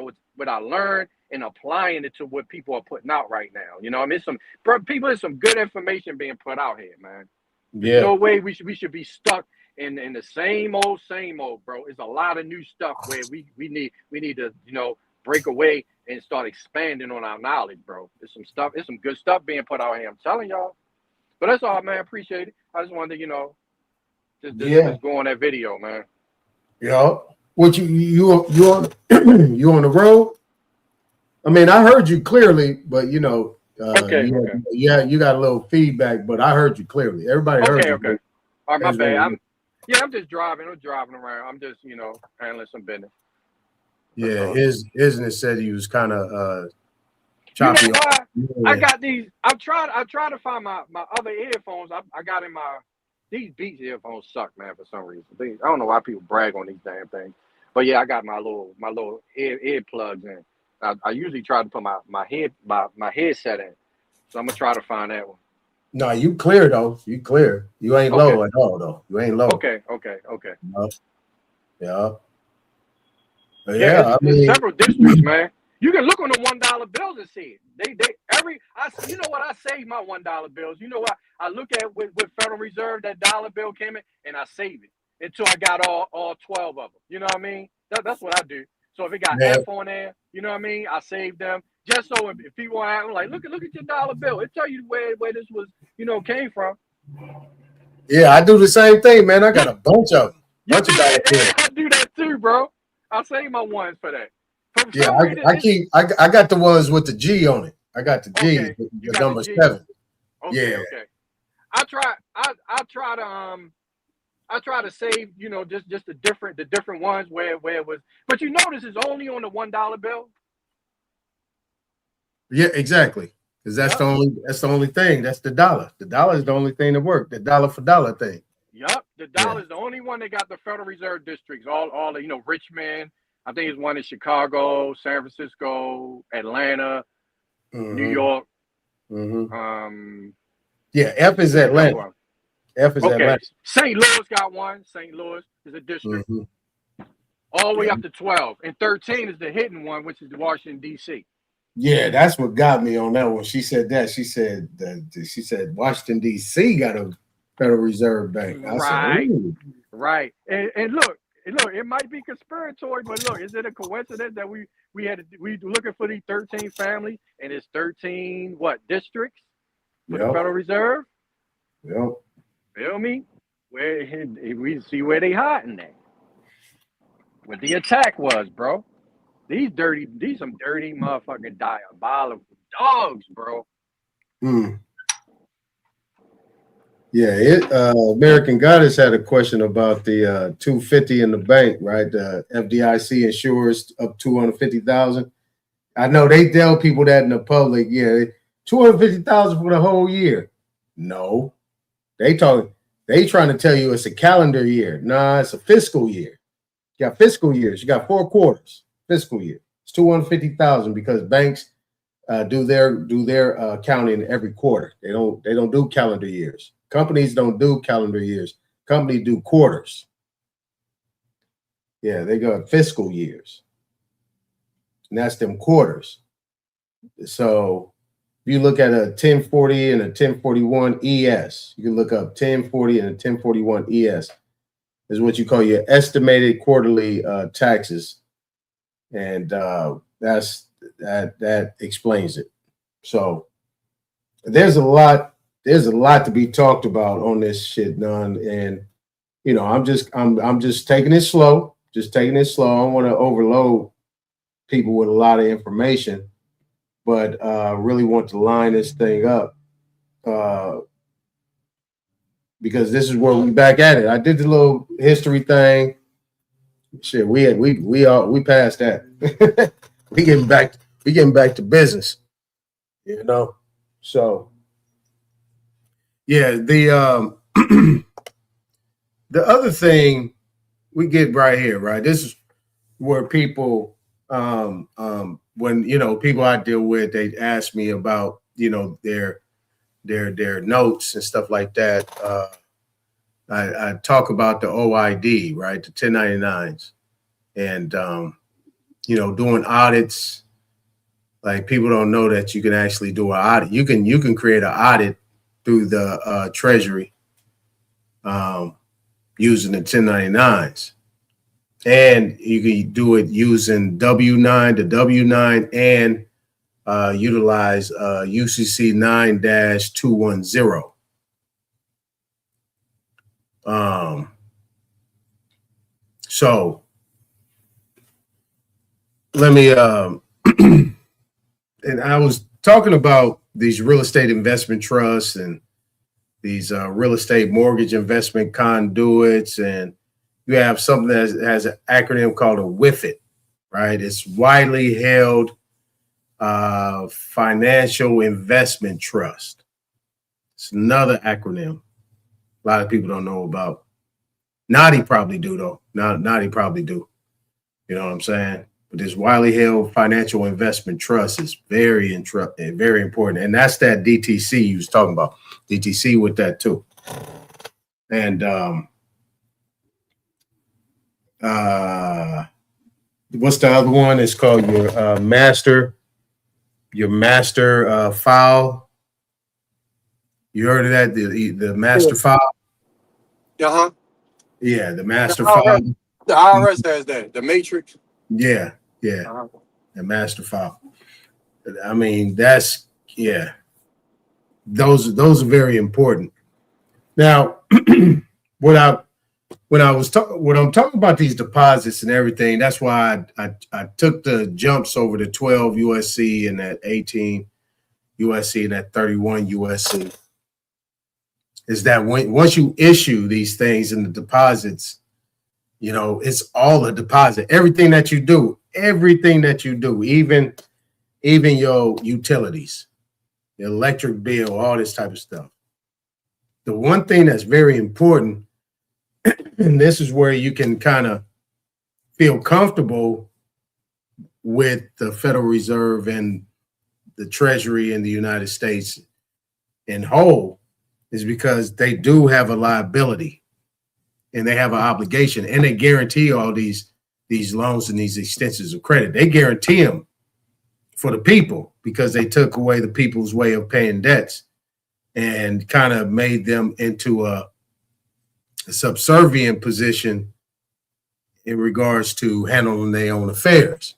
Speaker 3: learned and applying it to what people are putting out right now. You know, I mean, there's some good information being put out here, man. There's no way we should be stuck in the same old, bro. It's a lot of new stuff where we need to, you know, break away and start expanding on our knowledge, bro. There's some good stuff being put out here. I'm telling y'all. But that's all, man. Appreciate it. I just wanted to, you know, just go on that video, man.
Speaker 1: Yeah. What you on you on the road? I mean, I heard you clearly, but you know, you got a little feedback, but I heard you clearly. Everybody heard you.
Speaker 3: Okay. All right, my bad. I'm just driving. I'm driving around. I'm just, you know, handling some business.
Speaker 1: Yeah, Isn't it said he was kind of choppy.
Speaker 3: You know why? Yeah. I got these. I try to find my other earphones. I got in these Beats earphones suck, man, for some reason. I don't know why people brag on these damn things. But yeah, I got my little ear plugs in. I usually try to put my headset in. So I'm gonna try to find that one.
Speaker 1: No, you clear though. You clear. You ain't low at all though. You ain't low.
Speaker 3: Okay.
Speaker 1: Yeah.
Speaker 3: Yeah, there's several districts, man. You can look on the $1 bills and see it. You know what? I save my $1 bills. You know what? I look at with Federal Reserve, that dollar bill came in, and I save it until I got all 12 of them. You know what I mean? That's what I do. So if it got F on there, you know what I mean? I save them just so if people are like, look at your dollar bill, it tell you where this was, you know, came from.
Speaker 1: Yeah, I do the same thing, man. I got a bunch of them.
Speaker 3: I do that too, bro. I save my ones for that.
Speaker 1: I got the ones with the G on it. I got the G, the number 7.
Speaker 3: Okay. I try to save, you know, just the different ones where it was. But you notice it's only on the $1 bill.
Speaker 1: Yeah, exactly. Because that's the only thing. That's the dollar. The dollar is the only thing that works. The dollar for dollar thing.
Speaker 3: Yep, the dollar is the only one that got the Federal Reserve districts. All the, you know, Richmond. I think it's one in Chicago, San Francisco, Atlanta, New York.
Speaker 1: Yeah, F is Atlanta. Atlanta.
Speaker 3: St. Louis got one. St. Louis is a district. All the way up to 12. And 13 is the hidden one, which is Washington, D.C.
Speaker 1: Yeah, that's what got me on that one. She said that. She said Washington, D.C. got a Federal Reserve Bank.
Speaker 3: Right. And look, it might be conspiratory, but look, is it a coincidence that we looking for these 13 families and it's 13 districts for the Federal Reserve?
Speaker 1: Yep.
Speaker 3: Feel me? Where we see where they hiding at. What the attack was, bro. These some dirty motherfucking diabolical dogs, bro.
Speaker 1: Yeah, American Goddess had a question about the 250 in the bank, right? The FDIC insures up 250,000. I know they tell people that in the public, 250,000 for the whole year. No, they trying to tell you it's a calendar year. Nah, it's a fiscal year. You got fiscal years. You got 4 quarters. Fiscal year. It's 250,000 because banks do their accounting every quarter. They don't do calendar years. Companies don't do calendar years. Companies do quarters. Yeah, they got fiscal years. And that's them quarters. So If you look at a 1040 and a 1041 ES, you can look up 1040 and a 1041 ES. Is what you call your estimated quarterly taxes, and that explains it. So there's a lot to be talked about on this shit, none. And you know, I'm just taking it slow, I don't want to overload people with a lot of information, but really want to line this thing up. Because this is where we back at it. I did the little history thing. Shit, we passed that. we getting back to business, you know. So yeah, the the other thing we get right here, right? This is where people when you know people I deal with, they ask me about, you know, their notes and stuff like that. I talk about the OID, right? The 1099s, and you know, doing audits. Like, people don't know that you can actually do an audit. You can create an audit through the Treasury using the 1099s, and you can do it using W9 to W9 and utilize UCC 9-210. So let me and I was talking about these real estate investment trusts and these real estate mortgage investment conduits, and you have something that has an acronym called a WIFIT, right? It's widely held financial investment trust. It's another acronym a lot of people don't know about. Naughty probably do, though. Naughty probably do. You know what I'm saying? But this widely held financial investment trust is very important. And that's that DTC you was talking about. DTC with that too. And what's the other one? It's called your master file. You heard of that? The master file?
Speaker 3: Uh-huh.
Speaker 1: Yeah, the master file.
Speaker 3: The IRS has that. The matrix.
Speaker 1: Yeah.
Speaker 3: Uh-huh.
Speaker 1: The master file. I mean, that's, yeah. Those are very important. Now, when I'm talking about these deposits and everything, that's why I took the jumps over to 12 USC and that 18 USC and that 31 USC. Is that once you issue these things in the deposits, you know, it's all a deposit. Everything that you do, even your utilities, your electric bill, all this type of stuff. The one thing that's very important, and this is where you can kind of feel comfortable with the Federal Reserve and the Treasury in the United States in whole, is because they do have a liability and they have an obligation, and they guarantee all these loans and these extensions of credit. They guarantee them for the people because they took away the people's way of paying debts and kind of made them into a subservient position in regards to handling their own affairs.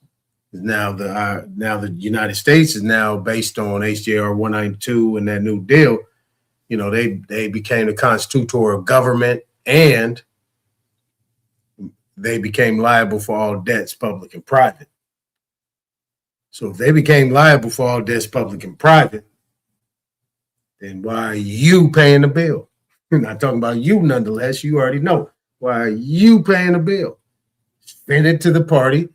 Speaker 1: Now the United States is now based on HJR 192 and that New Deal. You know, they became the constitutor of government, and they became liable for all debts, public and private. So if they became liable for all debts, public and private, then why are you paying the bill? I'm not talking about you nonetheless. You already know. Why are you paying the bill? Send it to the party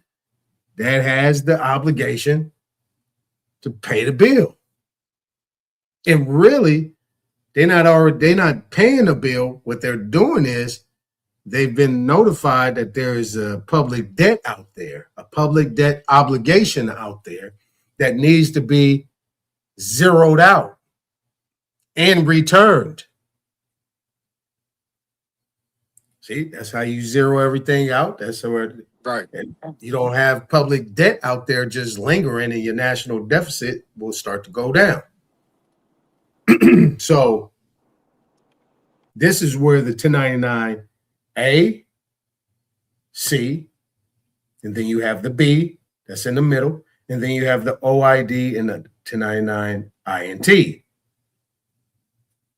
Speaker 1: that has the obligation to pay the bill. And really, they're not paying the bill. What they're doing is they've been notified that there is a public debt out there, a public debt obligation out there that needs to be zeroed out and returned. See, that's how you zero everything out. That's where, right. And you don't have public debt out there just lingering, and your national deficit will start to go down. So this is where the 1099A, C, and then you have the B that's in the middle, and then you have the OID and the 1099 INT.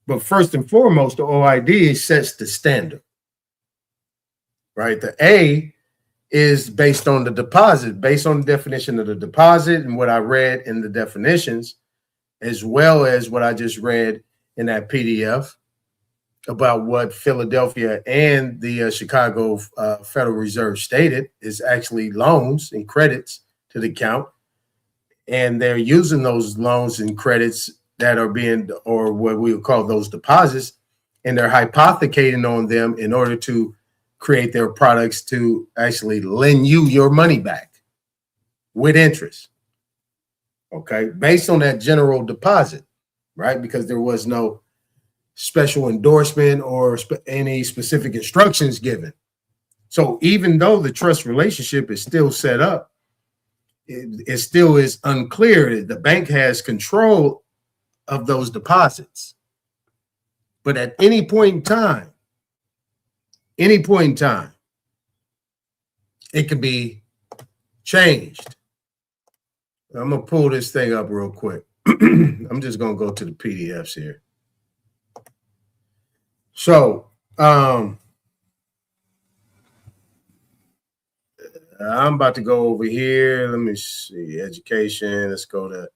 Speaker 1: But first and foremost, the OID sets the standard, right? The A is based on the deposit, based on the definition of the deposit and what I read in the definitions, as well as what I just read in that PDF about what Philadelphia and the Chicago Federal Reserve stated is actually loans and credits to the account. And they're using those loans and credits that are being, or what we would call those deposits, and they're hypothecating on them in order to create their products to actually lend you your money back with interest. Okay, based on that general deposit, right? Because there was no special endorsement or any specific instructions given. So even though the trust relationship is still set up, it still is unclear. The bank has control of those deposits. But at any point in time, it can be changed. I'm going to pull this thing up real quick. I'm just going to go to the PDFs here. So, I'm about to go over here. Let me see. Education. Let's go to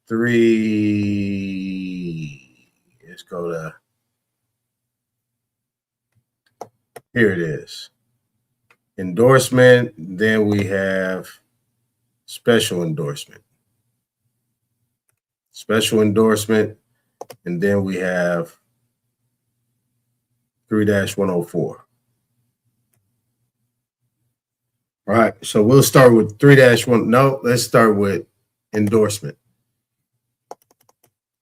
Speaker 1: 3. Let's go to. Here it is. Endorsement. Then we have special endorsement. Special endorsement. And then we have 3-104. All right, so we'll start with 3-1. No, let's start with endorsement.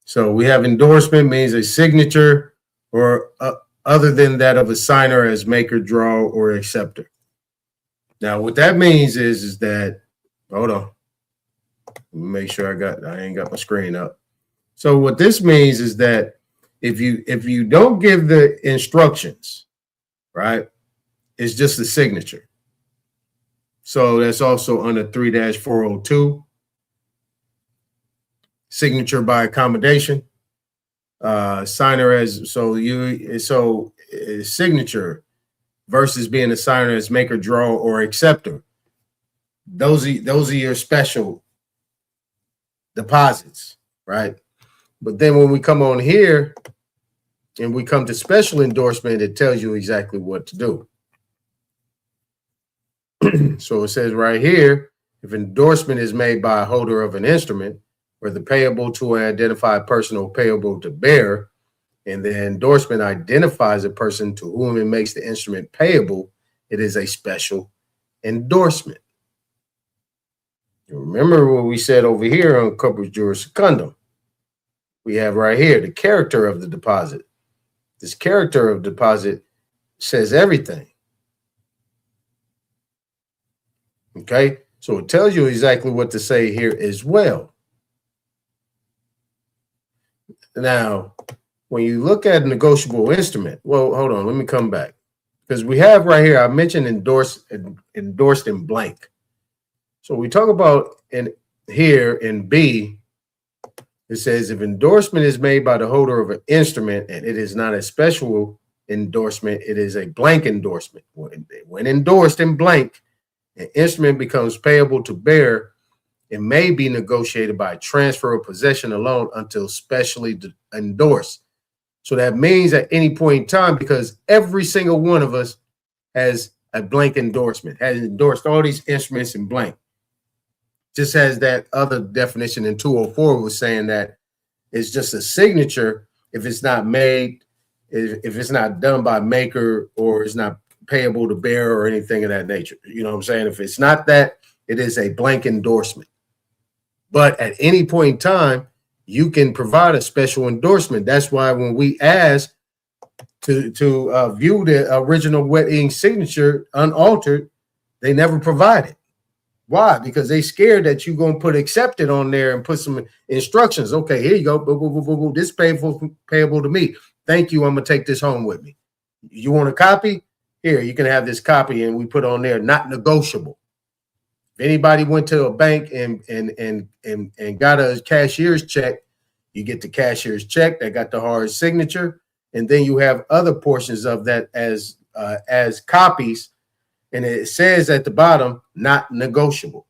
Speaker 1: So we have endorsement means a signature or other than that of a signer as maker, draw, or acceptor. Now, what that means is that, hold on, let me make sure I ain't got my screen up. So what this means is that if you don't give the instructions, right, it's just a signature. So that's also under 3-402, signature by accommodation. Signer as signature versus being a signer as maker, draw, or acceptor. Those are your special deposits, right? But then when we come on here and we come to special endorsement, it tells you exactly what to do. So it says right here, if endorsement is made by a holder of an instrument, or the payable to an identified person or payable to bearer, and the endorsement identifies a person to whom it makes the instrument payable, it is a special endorsement. You remember what we said over here on corpus juris secundum. We have right here the character of the deposit. This character of deposit says everything. Okay, so it tells you exactly what to say here as well. Now, when you look at a negotiable instrument, well, hold on, let me come back. Because we have right here, I mentioned endorsed in blank. So we talk about here in B, it says if endorsement is made by the holder of an instrument and it is not a special endorsement, it is a blank endorsement. When endorsed in blank, an instrument becomes payable to bearer. It may be negotiated by transfer of possession alone until specially endorsed. So that means at any point in time, because every single one of us has a blank endorsement, has endorsed all these instruments in blank. Just as that other definition in 204 was saying that it's just a signature if it's not made, if it's not done by maker or it's not payable to bearer or anything of that nature. You know what I'm saying? If it's not that, it is a blank endorsement. But at any point in time, you can provide a special endorsement. That's why when we ask to view the original wet ink signature unaltered, they never provide it. Why? Because they scared that you're going to put accepted on there and put some instructions. Okay, here you go. Boom, boom, boom, boom, boom. This payable to me. Thank you. I'm going to take this home with me. You want a copy? Here, you can have this copy, and we put on there, not negotiable. If anybody went to a bank and got a cashier's check, you get the cashier's check that got the hard signature, and then you have other portions of that as copies, and it says at the bottom, not negotiable.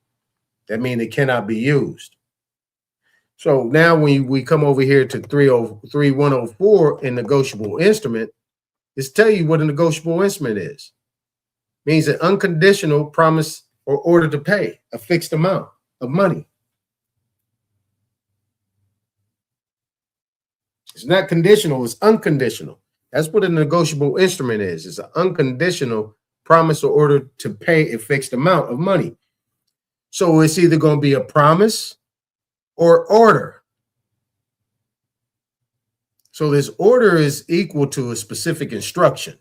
Speaker 1: That means it cannot be used. So now when we come over here to 303.104 in negotiable instrument, it's tell you what a negotiable instrument is. It means an unconditional promise or order to pay a fixed amount of money. It's not conditional, it's unconditional. That's what a negotiable instrument is. It's an unconditional promise or order to pay a fixed amount of money. So it's either going to be a promise or order. So this order is equal to a specific instruction,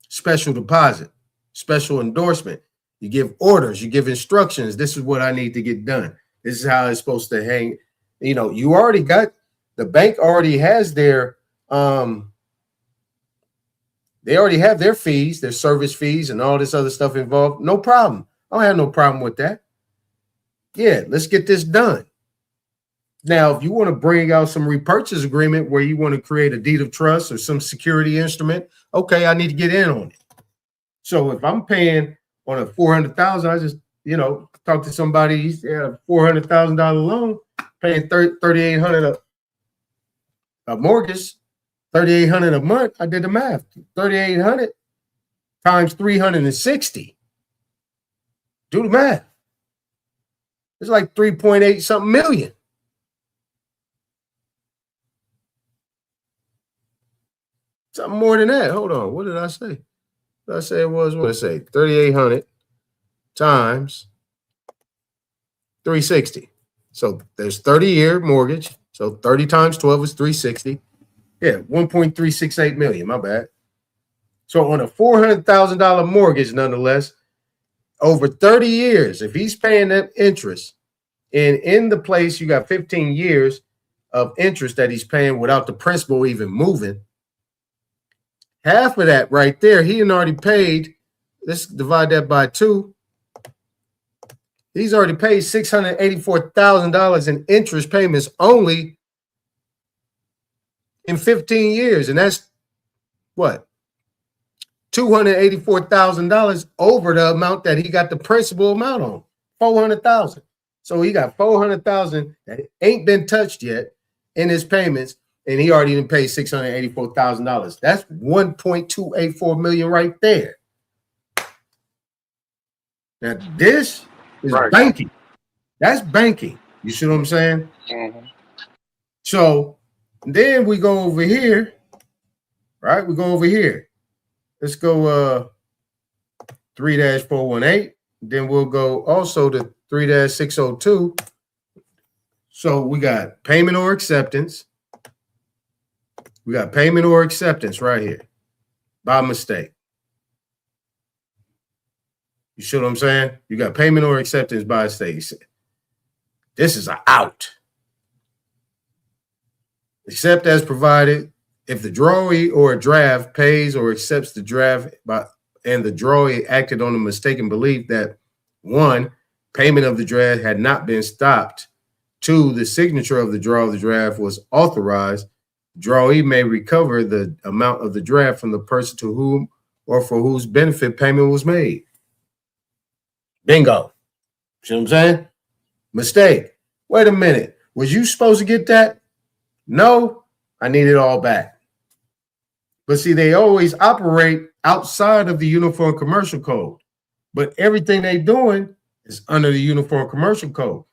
Speaker 1: special deposit, special endorsement. You give orders, you give instructions. This is what I need to get done. This is how it's supposed to hang. You know, you already got, the bank already has their, they already have their fees, their service fees and all this other stuff involved. No problem. I don't have no problem with that. Yeah, let's get this done. Now, if you want to bring out some repurchase agreement where you want to create a deed of trust or some security instrument, okay, I need to get in on it. So if I'm paying on a $400,000, I just, you know, talk to somebody, he's a $400,000 loan, paying $3,800 a mortgage, $3,800 a month. I did the math. $3,800 times 360. Do the math. It's like 3.8 something million. Something more than that. Hold on. What did I say? What did I say it was? What did I say? 3,800 times 360. So there's 30-year mortgage. So 30 times 12 is 360. Yeah, 1.368 million. My bad. So on a $400,000 mortgage, nonetheless, over 30 years, if he's paying that interest, and in the place you got 15 years of interest that he's paying without the principal even moving, half of that right there, he had already paid. Let's divide that by 2. He's already paid $684,000 in interest payments only in 15 years. And that's what? $284,000 over the amount that he got the principal amount on, $400,000. So he got $400,000 that ain't been touched yet in his payments, and he already didn't pay $684,000. That's $1.284 million right there. Now this is banking. That's banking. You see what I'm saying?
Speaker 3: Mm-hmm.
Speaker 1: So then we go over here, right? We go over here. Let's go 3-418. Then we'll go also to 3-602. So we got payment or acceptance. We got payment or acceptance right here by mistake. You see what I'm saying? You got payment or acceptance by mistake. This is an out. Except as provided if the drawee or a draft pays or accepts the draft and the drawee acted on the mistaken belief that 1, payment of the draft had not been stopped. 2, the signature of the draft was authorized. Drawee may recover the amount of the draft from the person to whom or for whose benefit payment was made. Bingo. See what I'm saying? Mistake. Wait a minute. Was you supposed to get that? No, I need it all back. But see, they always operate outside of the Uniform Commercial Code. But everything they're doing is under the Uniform Commercial Code.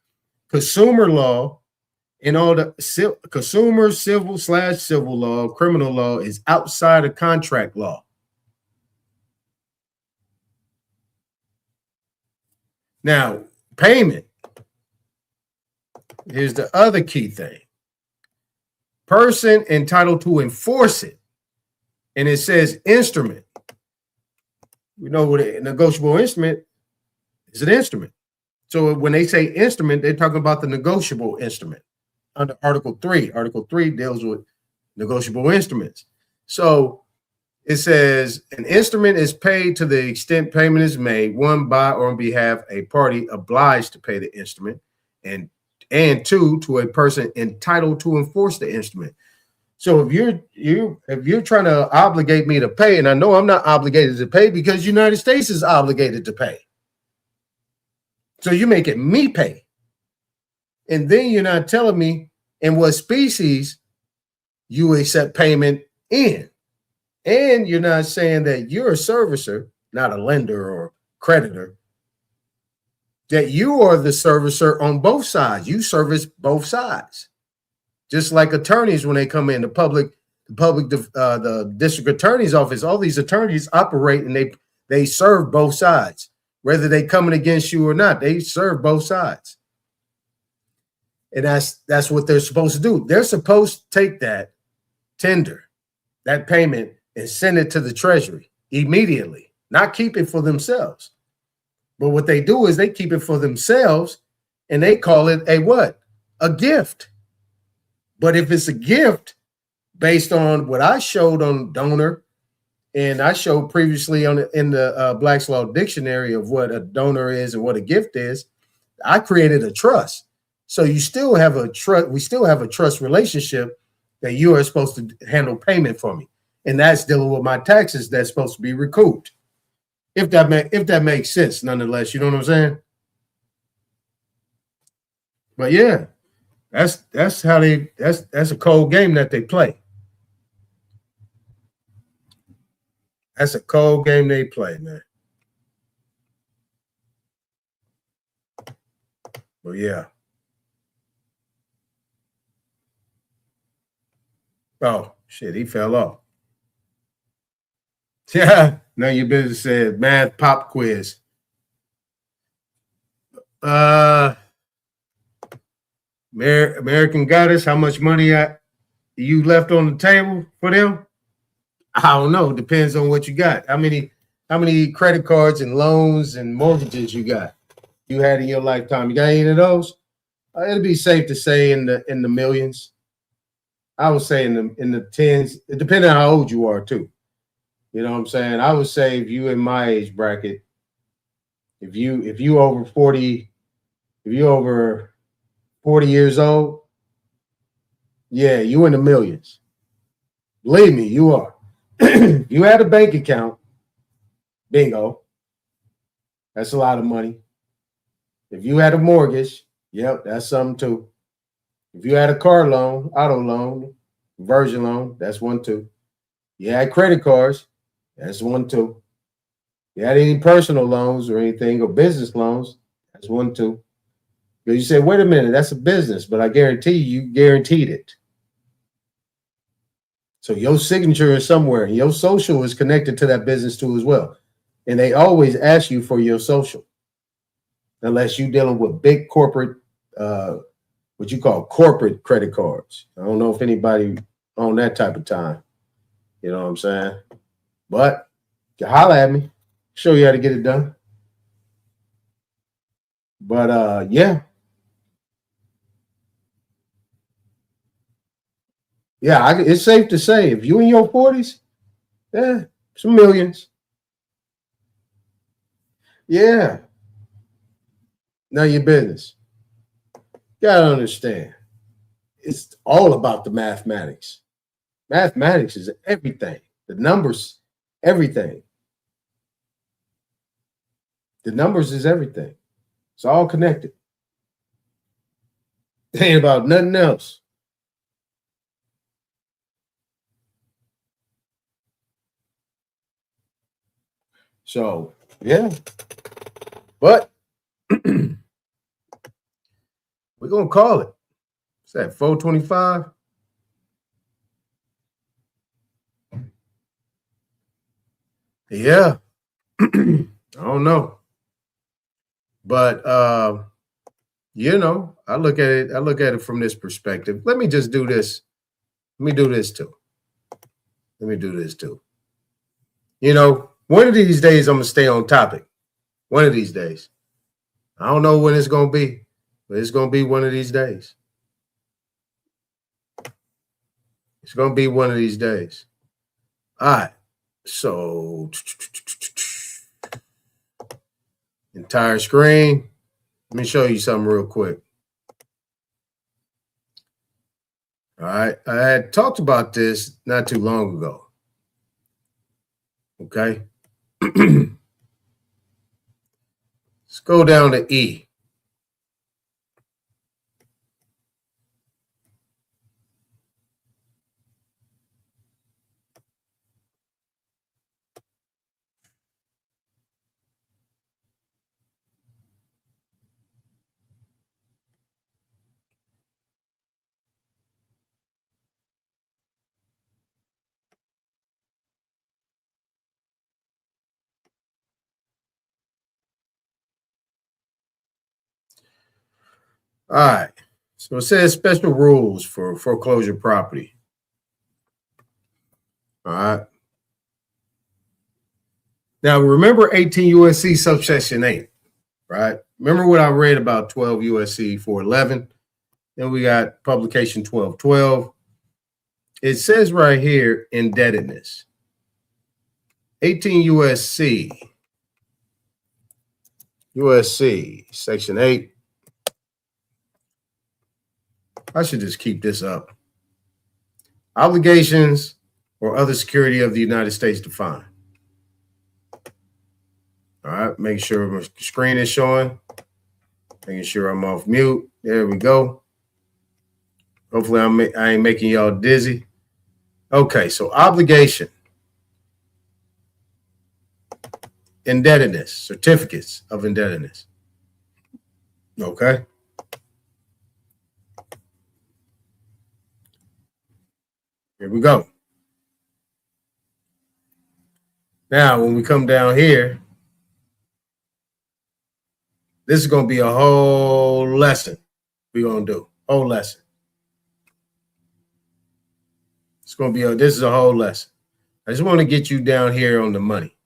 Speaker 1: Consumer law and all the consumer civil/civil law, criminal law is outside of contract law. Now, payment. Here's the other key thing. Person entitled to enforce it. And it says instrument. We know what a negotiable instrument It's an instrument. So when they say instrument, they're talking about the negotiable instrument under Article 3. Article 3 deals with negotiable instruments. So it says an instrument is paid to the extent payment is made, one, by or on behalf a party obliged to pay the instrument, and two, to a person entitled to enforce the instrument. So if you're trying to obligate me to pay, and I know I'm not obligated to pay because the United States is obligated to pay. So you're making me pay. And then you're not telling me in what species you accept payment in. And you're not saying that you're a servicer, not a lender or creditor, that you are the servicer on both sides. You service both sides. Just like attorneys, when they come in, the district attorney's office, all these attorneys operate and they serve both sides. Whether they coming against you or not, they serve both sides. And that's what they're supposed to do. They're supposed to take that tender, that payment, and send it to the Treasury immediately, not keep it for themselves. But what they do is they keep it for themselves and they call it a what? A gift. But if it's a gift based on what I showed on donor, and I showed previously in the Black's Law Dictionary of what a donor is and what a gift is, I created a trust. So you still have a trust. We still have a trust relationship that you are supposed to handle payment for me, and that's dealing with my taxes that's supposed to be recouped. If that makes sense, nonetheless, you know what I'm saying? But yeah, that's a cold game that they play. That's a cold game they play, man. But yeah. Oh, shit, he fell off. Yeah, now your business said math pop quiz. American Goddess, how much money you left on the table for them? I don't know. Depends on what you got. How many credit cards and loans and mortgages you got? You had in your lifetime. You got any of those? It'd be safe to say in the millions. I would say in the tens. It depends on how old you are too. You know what I'm saying? I would say if you in my age bracket, if you over 40, if you over 40 years old, yeah, you in the millions. Believe me, you are. You had a bank account, bingo. That's a lot of money. If you had a mortgage, yep, that's something too. If you had a car loan, auto loan, conversion loan, that's one too. You had credit cards, that's one too. You had any personal loans or anything or business loans, that's one too. Because you say, wait a minute, that's a business, but I guarantee you guaranteed it. So your signature is somewhere, and your social is connected to that business too as well. And they always ask you for your social, unless you're dealing with big corporate, what you call corporate credit cards. I don't know if anybody on that type of time. You know what I'm saying? But you holler at me, show you how to get it done. But yeah. Yeah, it's safe to say if you in your 40s, yeah, some millions. Yeah. None of your business. You gotta understand. It's all about the mathematics. Mathematics is everything. The numbers, everything. The numbers is everything. It's all connected. It ain't about nothing else. So, yeah. But we're going to call it. What's that, 425? Yeah. I don't know. But, you know, I look at it from this perspective. Let me just do this. Let me do this too. You know, one of these days I'm going to stay on topic. One of these days. I don't know when it's going to be, but it's going to be one of these days. It's going to be one of these days. All right. So entire screen. Let me show you something real quick. All right. I had talked about this not too long ago. Okay. Let's go down to E. All right. So it says special rules for foreclosure property. All right. Now, remember 18 U.S.C. subsection 8, right? Remember what I read about 12 U.S.C. 411? Then we got publication 1212. It says right here, indebtedness. 18 U.S.C. section 8. I should just keep this up. Obligations or other security of the United States defined. All right, make sure my screen is showing. Making sure I'm off mute. There we go. Hopefully I ain't making y'all dizzy. Okay, so obligation. Indebtedness, certificates of indebtedness. Okay. Here we go. Now, when we come down here, this is going to be a whole lesson we're going to do. Whole lesson. It's going to be this is a whole lesson. I just want to get you down here on the money.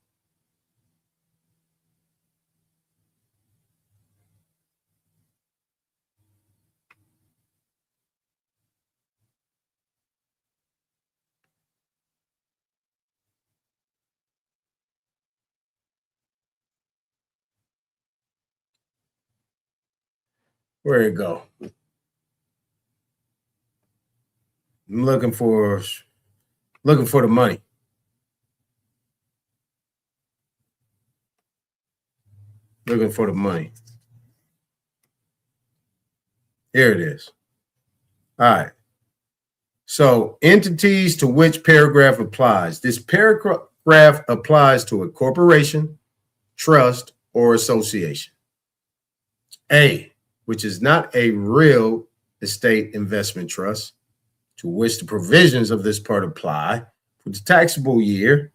Speaker 1: Where'd it go? I'm looking for the money. Looking for the money. Here it is. All right. So entities to which paragraph applies. This paragraph applies to a corporation, trust, or association. A, which is not a real estate investment trust, to which the provisions of this part apply for the taxable year.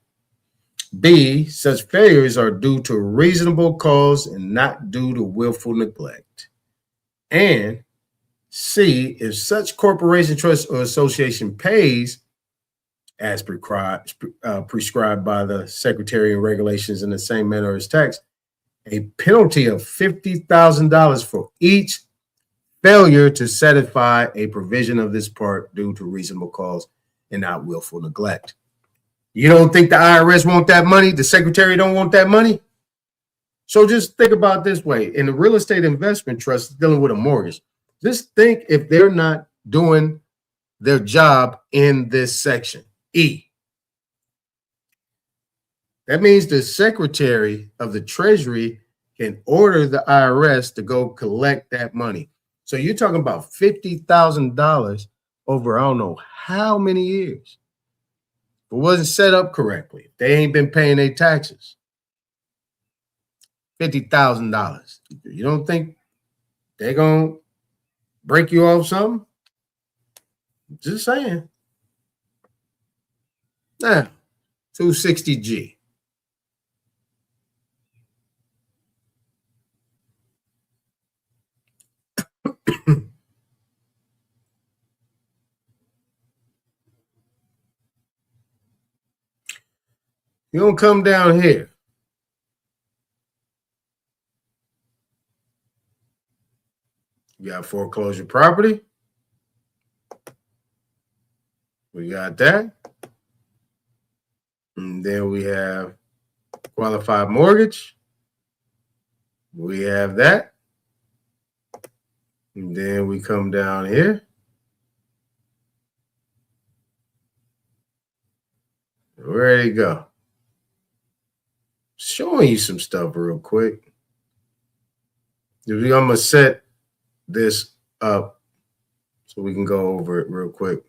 Speaker 1: B, such failures are due to reasonable cause and not due to willful neglect. And C, if such corporation, trust, or association pays as prescribed by the Secretary of Regulations in the same manner as tax, a penalty of $50,000 for each failure to satisfy a provision of this part due to reasonable cause and not willful neglect. You don't think the IRS want that money? The Secretary don't want that money? So just think about it this way. In the real estate investment trust dealing with a mortgage, just think if they're not doing their job in this section, E. That means the Secretary of the Treasury can order the IRS to go collect that money. So you're talking about $50,000 over I don't know how many years. If it wasn't set up correctly, they ain't been paying their taxes. $50,000. You don't think they're going to break you off something? Just saying. Now, 260G. You're going to come down here. We got foreclosure property. We got that. And then we have qualified mortgage. We have that. And then we come down here. Where'd it go? Showing you some stuff real quick. I'm going to set this up so we can go over it real quick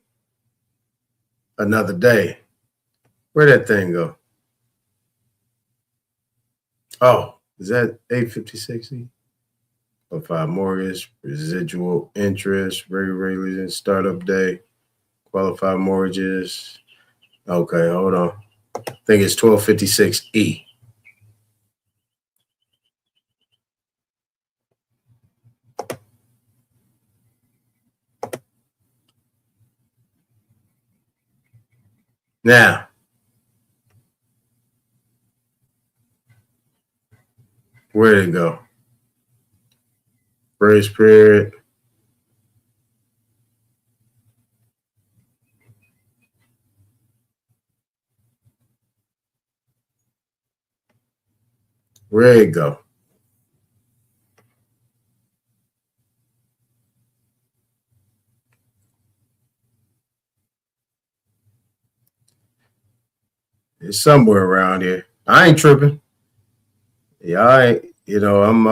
Speaker 1: another day. Where'd that thing go? Oh, is that 856E? Qualified mortgage, residual interest, regular startup day, qualified mortgages. Okay, hold on. I think it's 1256E. Now, where did it go? Grace period. Where did it go? It's somewhere around here. I ain't tripping. Yeah, I ain't, I'm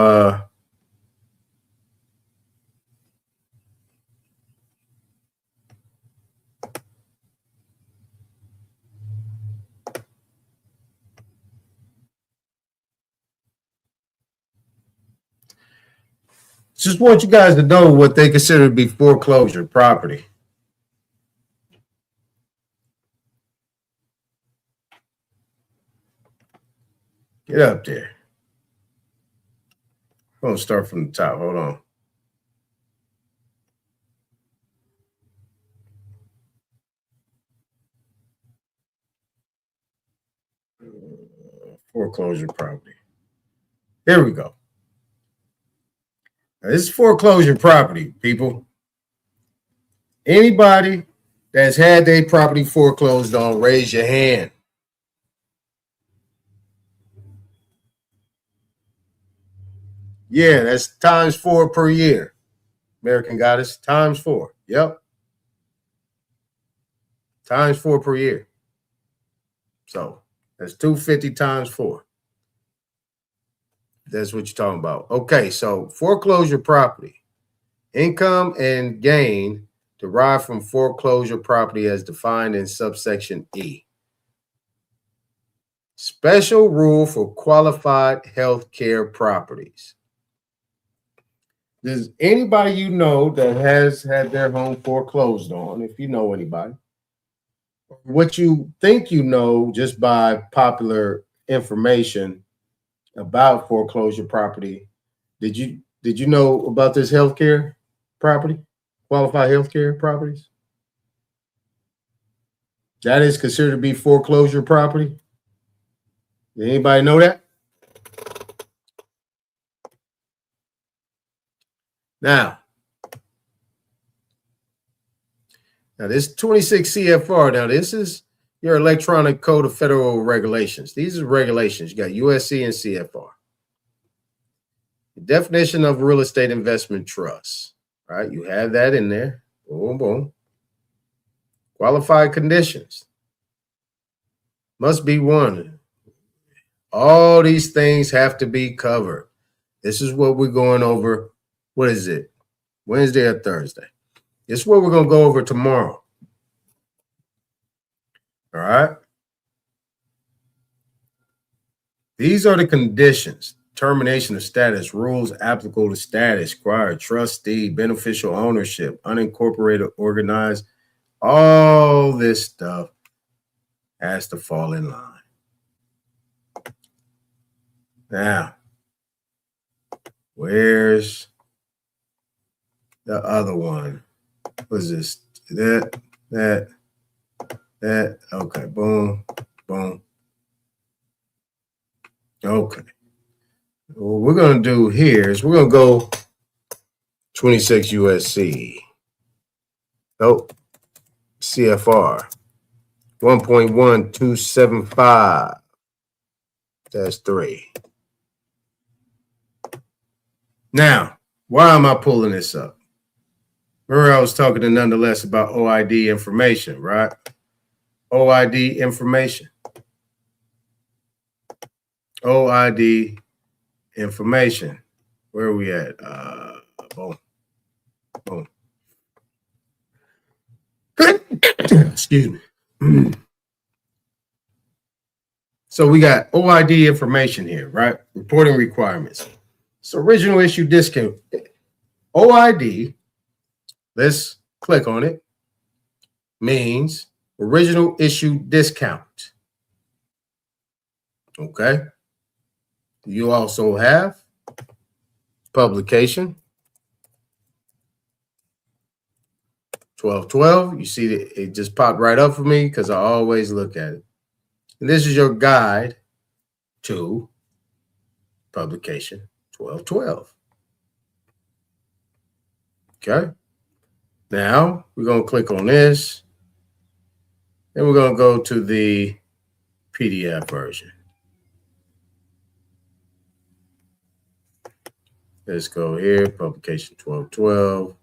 Speaker 1: just want you guys to know what they consider to be foreclosure property. Get up there. I'm going to start from the top. Hold on. Foreclosure property. Here we go. Now, this is foreclosure property, people. Anybody that's had their property foreclosed on, raise your hand. Yeah, that's times 4 per year. American Goddess, times 4. Yep. Times 4 per year. So that's 250 times 4. That's what you're talking about. Okay, so foreclosure property. Income and gain derived from foreclosure property as defined in subsection E. Special rule for qualified health care properties. Does anybody you know that has had their home foreclosed on, if you know anybody, what you think you know just by popular information about foreclosure property, did you know about this healthcare property, qualified healthcare properties? That is considered to be foreclosure property. Did anybody know that? Now this 26 CFR, now this is your electronic code of federal regulations. These are regulations. You got USC and CFR. The definition of real estate investment trust, right? You have that in there. Boom, boom. Qualified conditions. Must be one. All these things have to be covered. This is what we're going over. What is it? Wednesday or Thursday? This is what we're going to go over tomorrow. All right. These are the conditions. Termination of status, rules applicable to status, required trustee, beneficial ownership, unincorporated, organized. All this stuff has to fall in line. Now, where's the other one? What is this? That. Okay, boom, boom. Okay. What we're going to do here is we're going to go 26 USC. Nope. CFR 1.1275-3. Now, why am I pulling this up? Remember, I was talking to Nonetheless about OID information, right? OID information. OID information. Where are we at? Boom. Boom. Excuse me. So we got OID information here, right? Reporting requirements. So original issue discount. OID, let's click on it, means original issue discount. Okay. You also have publication 1212. You see that it just popped right up for me because I always look at it. And this is your guide to publication 1212. Okay. Now we're going to click on this and we're going to go to the PDF version. Let's go here, publication 1212.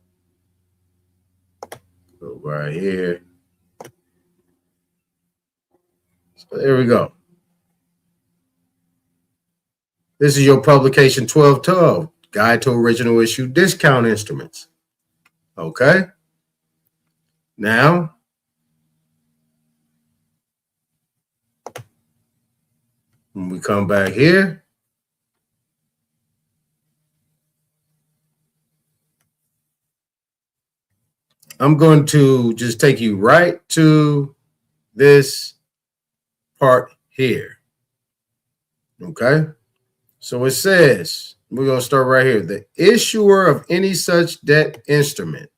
Speaker 1: Go right here. So there we go. This is your publication 1212, Guide to Original Issue Discount Instruments. Okay. Now, when we come back here, I'm going to just take you right to this part here. Okay. So it says, we're going to start right here. The issuer of any such debt instrument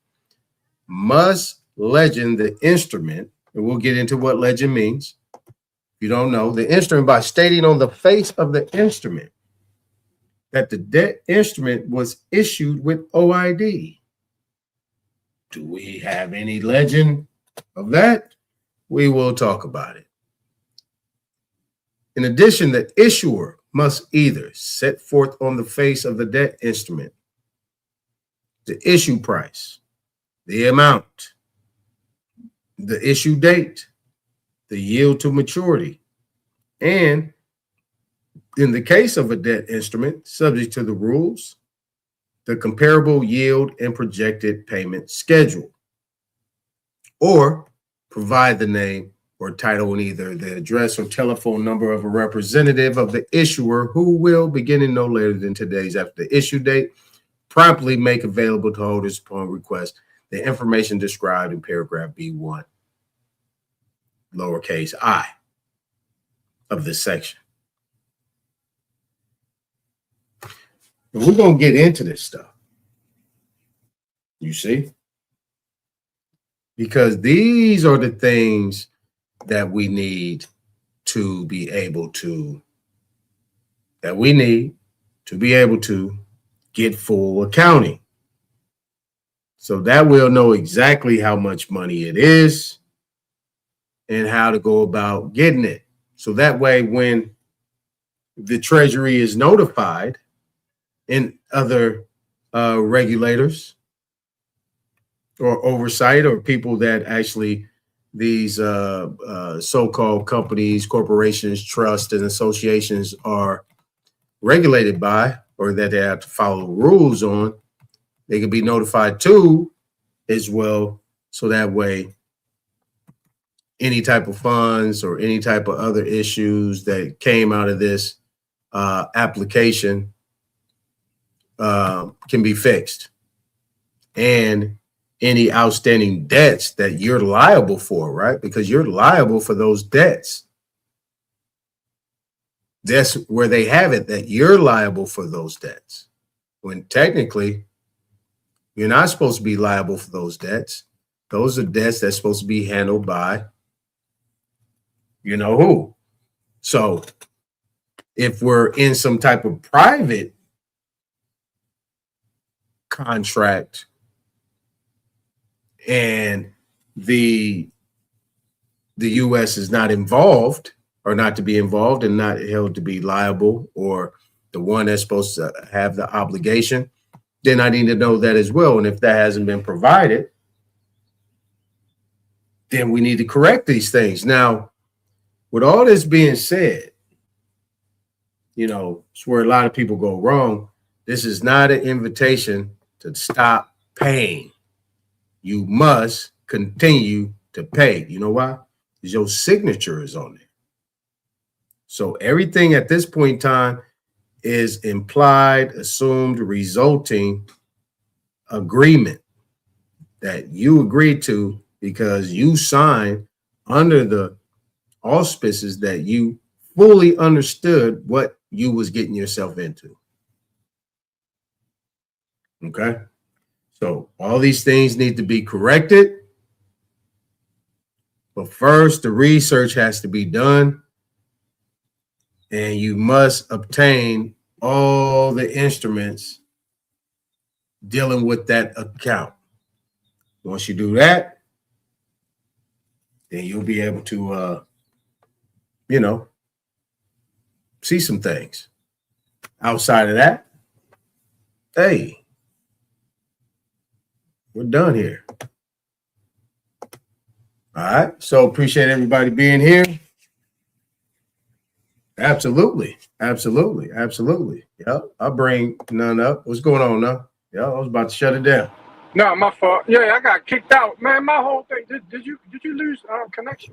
Speaker 1: must legend the instrument, and we'll get into what legend means. If you don't know, the instrument by stating on the face of the instrument that the debt instrument was issued with OID. Do we have any legend of that? We will talk about it. In addition, the issuer must either set forth on the face of the debt instrument the issue price, the amount, the issue date, the yield to maturity, and in the case of a debt instrument, subject to the rules, the comparable yield and projected payment schedule, or provide the name or title and either the address or telephone number of a representative of the issuer who will, beginning no later than 2 days after the issue date, promptly make available to holders upon request the information described in paragraph B1, lowercase I, of this section. And we're going to get into this stuff. You see? Because these are the things that we need to be able to, get full accounting. So that we'll know exactly how much money it is and how to go about getting it. So that way, when the Treasury is notified and other regulators or oversight or people that actually these so-called companies, corporations, trusts, and associations are regulated by, or that they have to follow rules on, they can be notified too as well. So that way, any type of funds or any type of other issues that came out of this application can be fixed. And any outstanding debts that you're liable for, right? Because you're liable for those debts. That's where they have it, that you're liable for those debts. When technically, you're not supposed to be liable for those debts. Those are debts that's supposed to be handled by you know who. So if we're in some type of private contract and the U.S. is not involved or not to be involved and not held to be liable or the one that's supposed to have the obligation, then I need to know that as well. And if that hasn't been provided, then we need to correct these things. Now, with all this being said, you know, it's where a lot of people go wrong. This is not an invitation to stop paying. You must continue to pay. You know why? Because your signature is on there. So everything at this point in time is implied, assumed, resulting agreement that you agreed to because you signed under the auspices that you fully understood what you was getting yourself into. Okay? So all these things need to be corrected. But first, the research has to be done. And you must obtain all the instruments dealing with that account. Once you do that, then you'll be able to, you know, see some things. Outside of that, hey, we're done here. All right. So appreciate everybody being here. Absolutely. Absolutely. Absolutely. Yep. I'll bring none up. What's going on now? Yeah, I was about to shut it down.
Speaker 3: No, my fault. Yeah, I got kicked out. Man, my whole thing. Did you lose connection?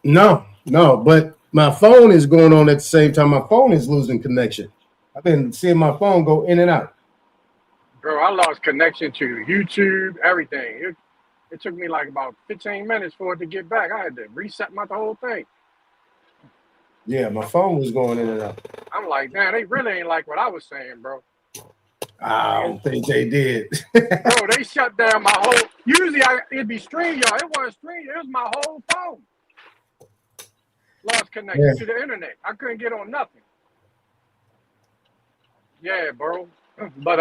Speaker 1: No, but my phone is going on at the same time. My phone is losing connection. I've been seeing my phone go in and out.
Speaker 3: Bro, I lost connection to YouTube, everything. It took me like about 15 minutes for it to get back. I had to reset the whole thing.
Speaker 1: Yeah, my phone was going in and out.
Speaker 3: I'm like, man, they really ain't like what I was saying, bro.
Speaker 1: I don't think they did.
Speaker 3: Bro, they shut down my whole. Usually it'd be StreamYard. It wasn't StreamYard. It was my whole phone. Lost connection to the internet. I couldn't get on nothing. Yeah, bro. But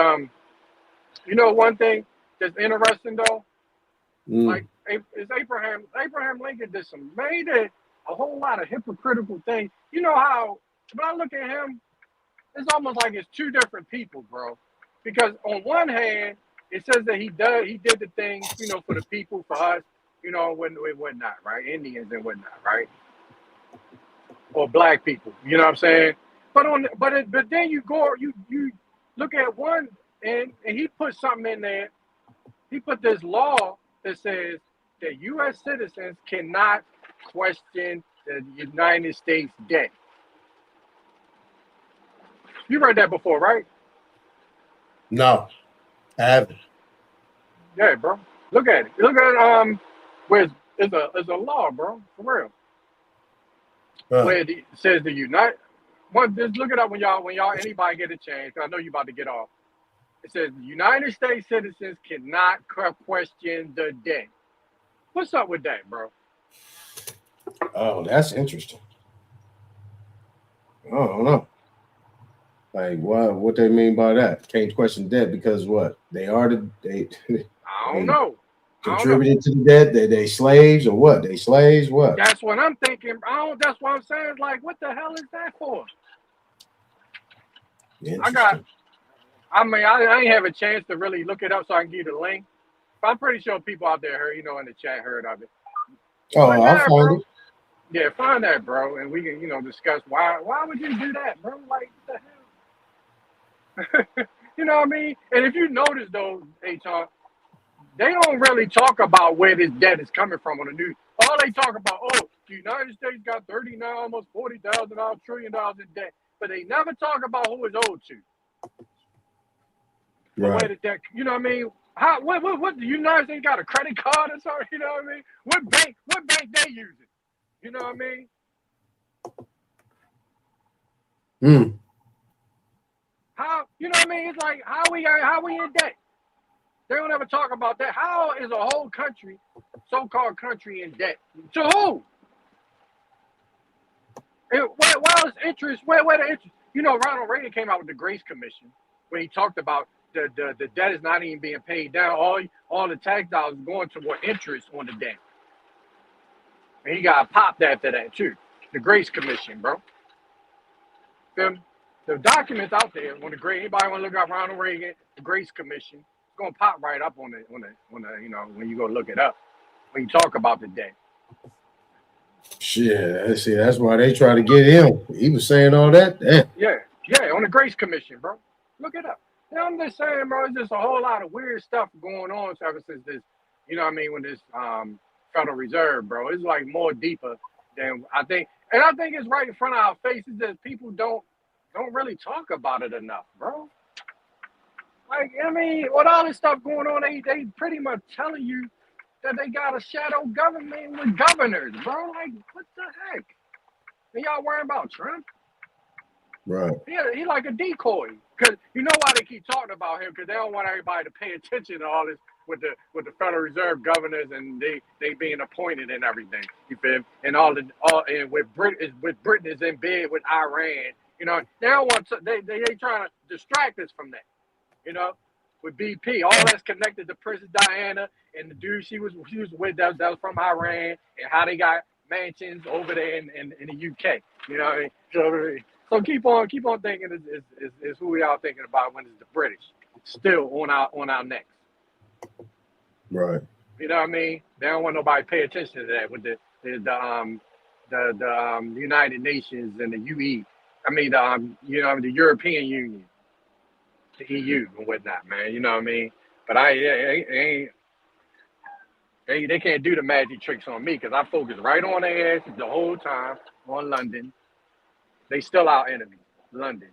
Speaker 3: you know one thing that's interesting though, like is Abraham Lincoln did a whole lot of hypocritical things. You know how when I look at him, it's almost like it's two different people, bro. Because on one hand, it says that he did the things, you know, for the people, for us, you know, when whatnot, right? Indians and whatnot, right? Or black people, you know what I'm saying? But then you look at one and he put something in there. He put this law that says that U.S. citizens cannot question the United States debt. You read that before, right?
Speaker 1: No, I haven't.
Speaker 3: Yeah, bro. Look at it. Look at where it's a law, bro, for real. Where it says the United. Just look it up when y'all anybody get a chance. Cause I know you about to get off. It says the United States citizens cannot question the debt. What's up with that, bro?
Speaker 1: Oh, that's interesting. I don't know. Like what they mean by that? Can't question debt because what? They
Speaker 3: I don't know.
Speaker 1: Contributed to the debt? They slaves or what? They slaves? What?
Speaker 3: That's what I'm thinking. That's what I'm saying. Like, what the hell is that for? I didn't have a chance to really look it up so I can give you the link. But I'm pretty sure people out there heard, you know, in the chat heard of it.
Speaker 1: Oh, I'll find it.
Speaker 3: Yeah, find that, bro, and we can, you know, discuss why would you do that, bro? Like, what the hell? You know what I mean? And if you notice, though, Aton, they don't really talk about where this debt is coming from on the news. All they talk about, the United States got almost $40,000 trillion in debt, but they never talk about who it's owed to.
Speaker 1: Right.
Speaker 3: Where the debt, you know what I mean? What the United States got a credit card or something? You know what I mean? What bank they using? You know what I mean? How, you know what I mean? It's like how we in debt? They don't ever talk about that. How is a whole country, so-called country, in debt? To who? And where is interest? Where the interest? You know, Ronald Reagan came out with the Grace Commission, where he talked about the debt is not even being paid down. All the tax dollars going toward interest on the debt. And he got popped after that too. The Grace Commission, bro. Feel me? The documents out there on the Grace. Anybody want to look up Ronald Reagan, the Grace Commission? It's gonna pop right up on the you know, when you go look it up. When you talk about the debt.
Speaker 1: Shit, see, that's why they try to get him. He was saying all that. Damn.
Speaker 3: Yeah, on the Grace Commission, bro. Look it up. You know, I'm just saying, bro, it's just a whole lot of weird stuff going on ever since this, you know what I mean, when this Federal Reserve, bro. It's like more deeper than I think. And I think it's right in front of our faces that people don't really talk about it enough, bro. Like, I mean, with all this stuff going on, they pretty much telling you that they got a shadow government with governors, bro. Like, what the heck? And y'all worrying about Trump?
Speaker 1: Right.
Speaker 3: Yeah, he like a decoy. Cause you know why they keep talking about him? Because they don't want everybody to pay attention to all this with the Federal Reserve governors and they being appointed and everything. You feel? And and with Britain is in bed with Iran. You know, they don't want to, they trying to distract us from that. You know, with BP, all that's connected to Princess Diana and the dude she was with that was from Iran, and how they got mansions over there in the UK. You know what I mean? So keep on thinking is who we are thinking about when it's the British still on our necks.
Speaker 1: Right.
Speaker 3: You know what I mean? They don't want nobody to pay attention to that with the United Nations and the UE. I mean the European Union, the EU and whatnot, man. You know what I mean? But they can't do the magic tricks on me because I focus right on their ass the whole time on London. They still our enemy, London,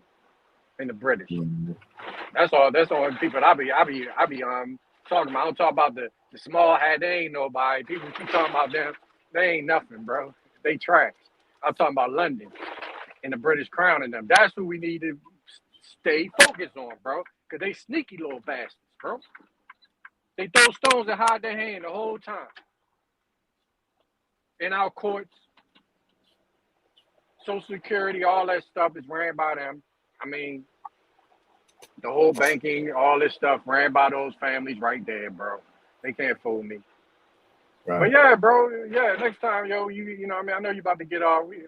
Speaker 3: and the British.
Speaker 1: Mm-hmm.
Speaker 3: That's all people I be talking about. I don't talk about the small hat. They ain't nobody. People keep talking about them. They ain't nothing, bro. They trash. I'm talking about London and the British Crown and them. That's who we need to stay focused on, bro. Because they sneaky little bastards, bro. They throw stones and hide their hand the whole time. In our courts, Social Security, all that stuff is ran by them. I mean, the whole banking, all this stuff ran by those families right there, bro. They can't fool me. Right. But yeah, bro, next time, yo, you know what I mean? I know you about to get off. We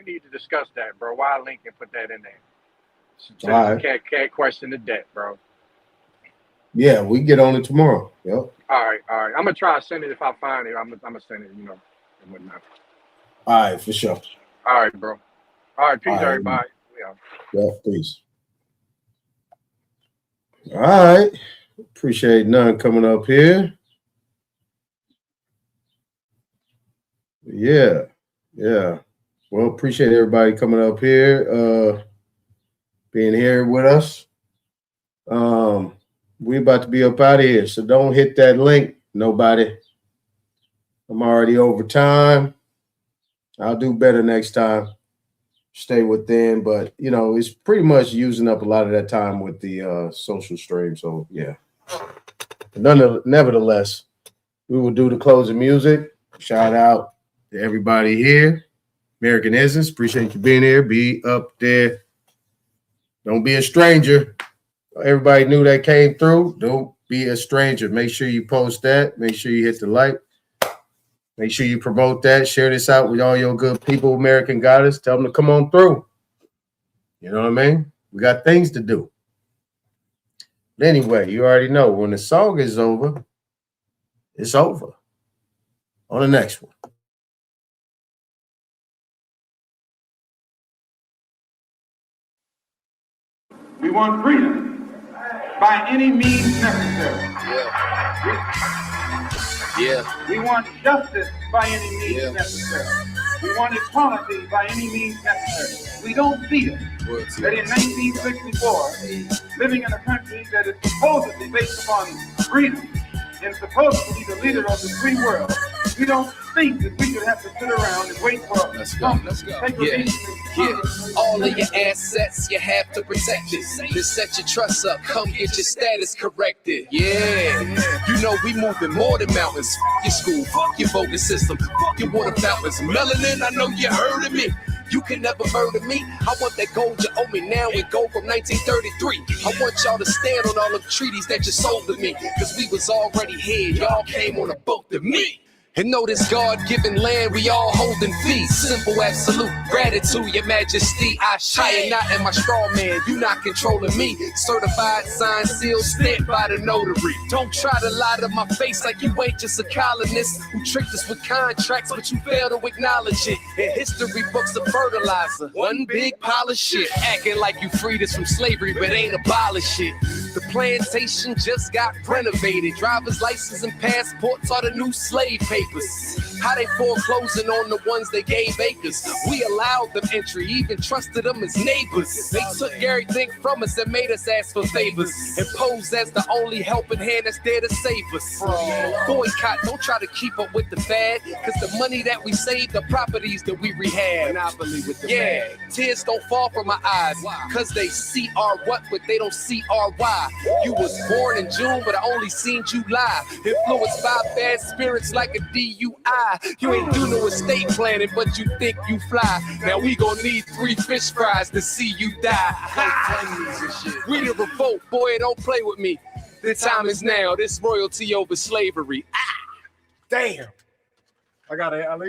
Speaker 3: need to discuss that, bro. Why Lincoln put that in there? So right. Can't question the debt, bro.
Speaker 1: Yeah, we get on it tomorrow. Yep.
Speaker 3: All right. I'm gonna try to send it if I find it. I'm gonna send it, you know, and whatnot.
Speaker 1: All right, for sure.
Speaker 3: All right, bro. All right, peace, everybody.
Speaker 1: Yeah, peace. All right. Appreciate none coming up here. Yeah. Well, appreciate everybody coming up here, being here with us. We about to be up out of here, so don't hit that link, nobody. I'm already over time. I'll do better next time. Stay within, but you know, it's pretty much using up a lot of that time with the social stream. So yeah. Nevertheless, we will do the closing music. Shout out to everybody here. American Essence, appreciate you being here. Be up there. Don't be a stranger. Everybody knew that came through. Don't be a stranger. Make sure you post that. Make sure you hit the like. Make sure you promote that. Share this out with all your good people. American Goddess. Tell them to come on through. You know what I mean? We got things to do. But anyway, you already know when the song is over, it's over. On the next one.
Speaker 6: We want freedom by any means necessary. We want justice by any means necessary. We want equality by any means necessary. We don't feel that in 1964, living in a country that is supposedly based upon freedom and supposedly the leader of the free world, we don't think that we should have to sit around and wait for
Speaker 5: all of your assets, you have to protect it. Then set your trust up, come get your status corrected. Yeah, you know we moving more than mountains. Fuck your school, fuck your voting system, fuck your water fountains. Melanin, I know you heard of me. You can never murder me. I want that gold you owe me now and gold from 1933. I want y'all to stand on all the treaties that you sold to me. Cause we was already here, y'all came on a boat to me. And know this God-given land we all holding fees. Simple, absolute gratitude, your majesty. I am not in my straw man, you not controlling me. Certified, signed, sealed, stamped by the notary. Don't try to lie to my face like you ain't just a colonist who tricked us with contracts, but you fail to acknowledge it. And history books of fertilizer, one big pile of shit. Acting like you freed us from slavery, but ain't abolished it. The plantation just got renovated. Driver's license and passports are the new slave papers. How they foreclosing on the ones they gave acres. We allowed them entry, even trusted them as neighbors. They took everything from us and made us ask for favors, and posed as the only helping hand that's there to save us. Boycott, don't try to keep up with the fad, cause the money that we save, the properties that we rehab. Monopoly with the fad. Tears don't fall from my eyes, cause they see our what, but they don't see our why. You was born in June, but I only seen July. Influenced by bad spirits like a DUI. You ain't do no estate planning, but you think you fly. Now we gon' need 3 fish fries to see you die. We the revolt, boy, don't play with me. The time is now, this royalty over slavery.
Speaker 3: Damn. I gotta.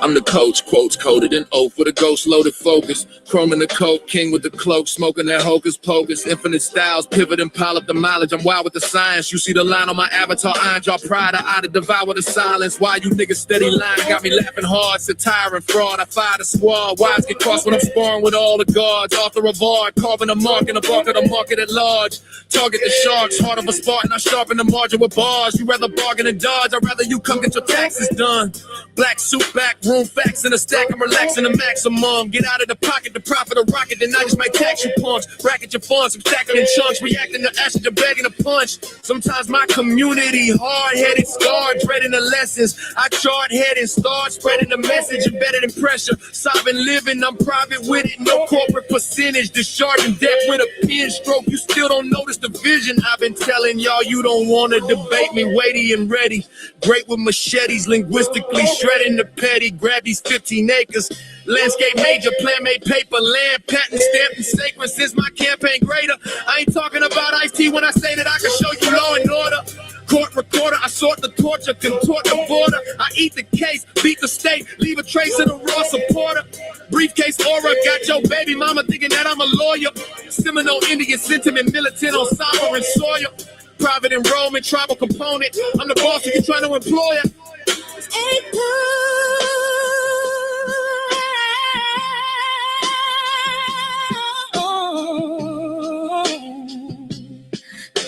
Speaker 8: I'm the coach, quotes coded in oath with a ghost loaded focus. Chrome in the coat, king with the cloak, smoking that hocus pocus. Infinite styles, pivot and pile up the mileage. I'm wild with the science. You see the line on my avatar, iron jaw pride. I to devour the silence. Why you niggas steady lying? Got me laughing hard, satire and fraud. I fire the squad. Wives get crossed when I'm sparring with all the guards. Author of art, carving a mark in the bark of the market at large. Target the sharks, heart of a Spartan. I sharpen the margin with bars. You rather bargain and dodge. I'd rather you come get your taxes done. Black suit back, room facts in a stack. I'm relaxing the maximum. Get out of the pocket, the profit of rocket. Then I just might tax you punks. Bracket your funds, I'm stacking in chunks. Reacting to acid, you're begging a punch. Sometimes my community hard-headed, scarred, dreading the lessons. I chart head and start spreading the message embedded in pressure. Sovereign living, I'm private with it. No corporate percentage. Discharging debt with a pen stroke. You still don't notice the vision. I've been telling y'all you don't want to debate me. Weighty and ready. Great with machetes, linguistically shredding the petty. Grab these 15 acres. Landscape major, plan made paper. Land patent stamped and sacred since my campaign greater. I ain't talking about Ice-T when I say that I can show you law and order. Court recorder, I sort the torture, contort the border. I eat the case, beat the state, leave a trace of the raw supporter. Briefcase aura, got your baby mama thinking that I'm a lawyer. Seminole Indian sentiment, militant on sovereign soil. Private enrollment, tribal component. I'm the boss if you're trying to employ it.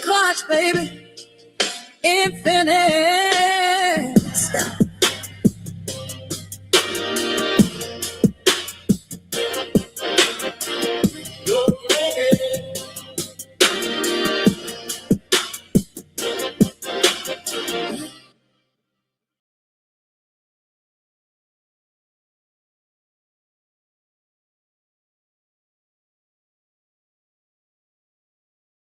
Speaker 9: Gosh, baby, infinite.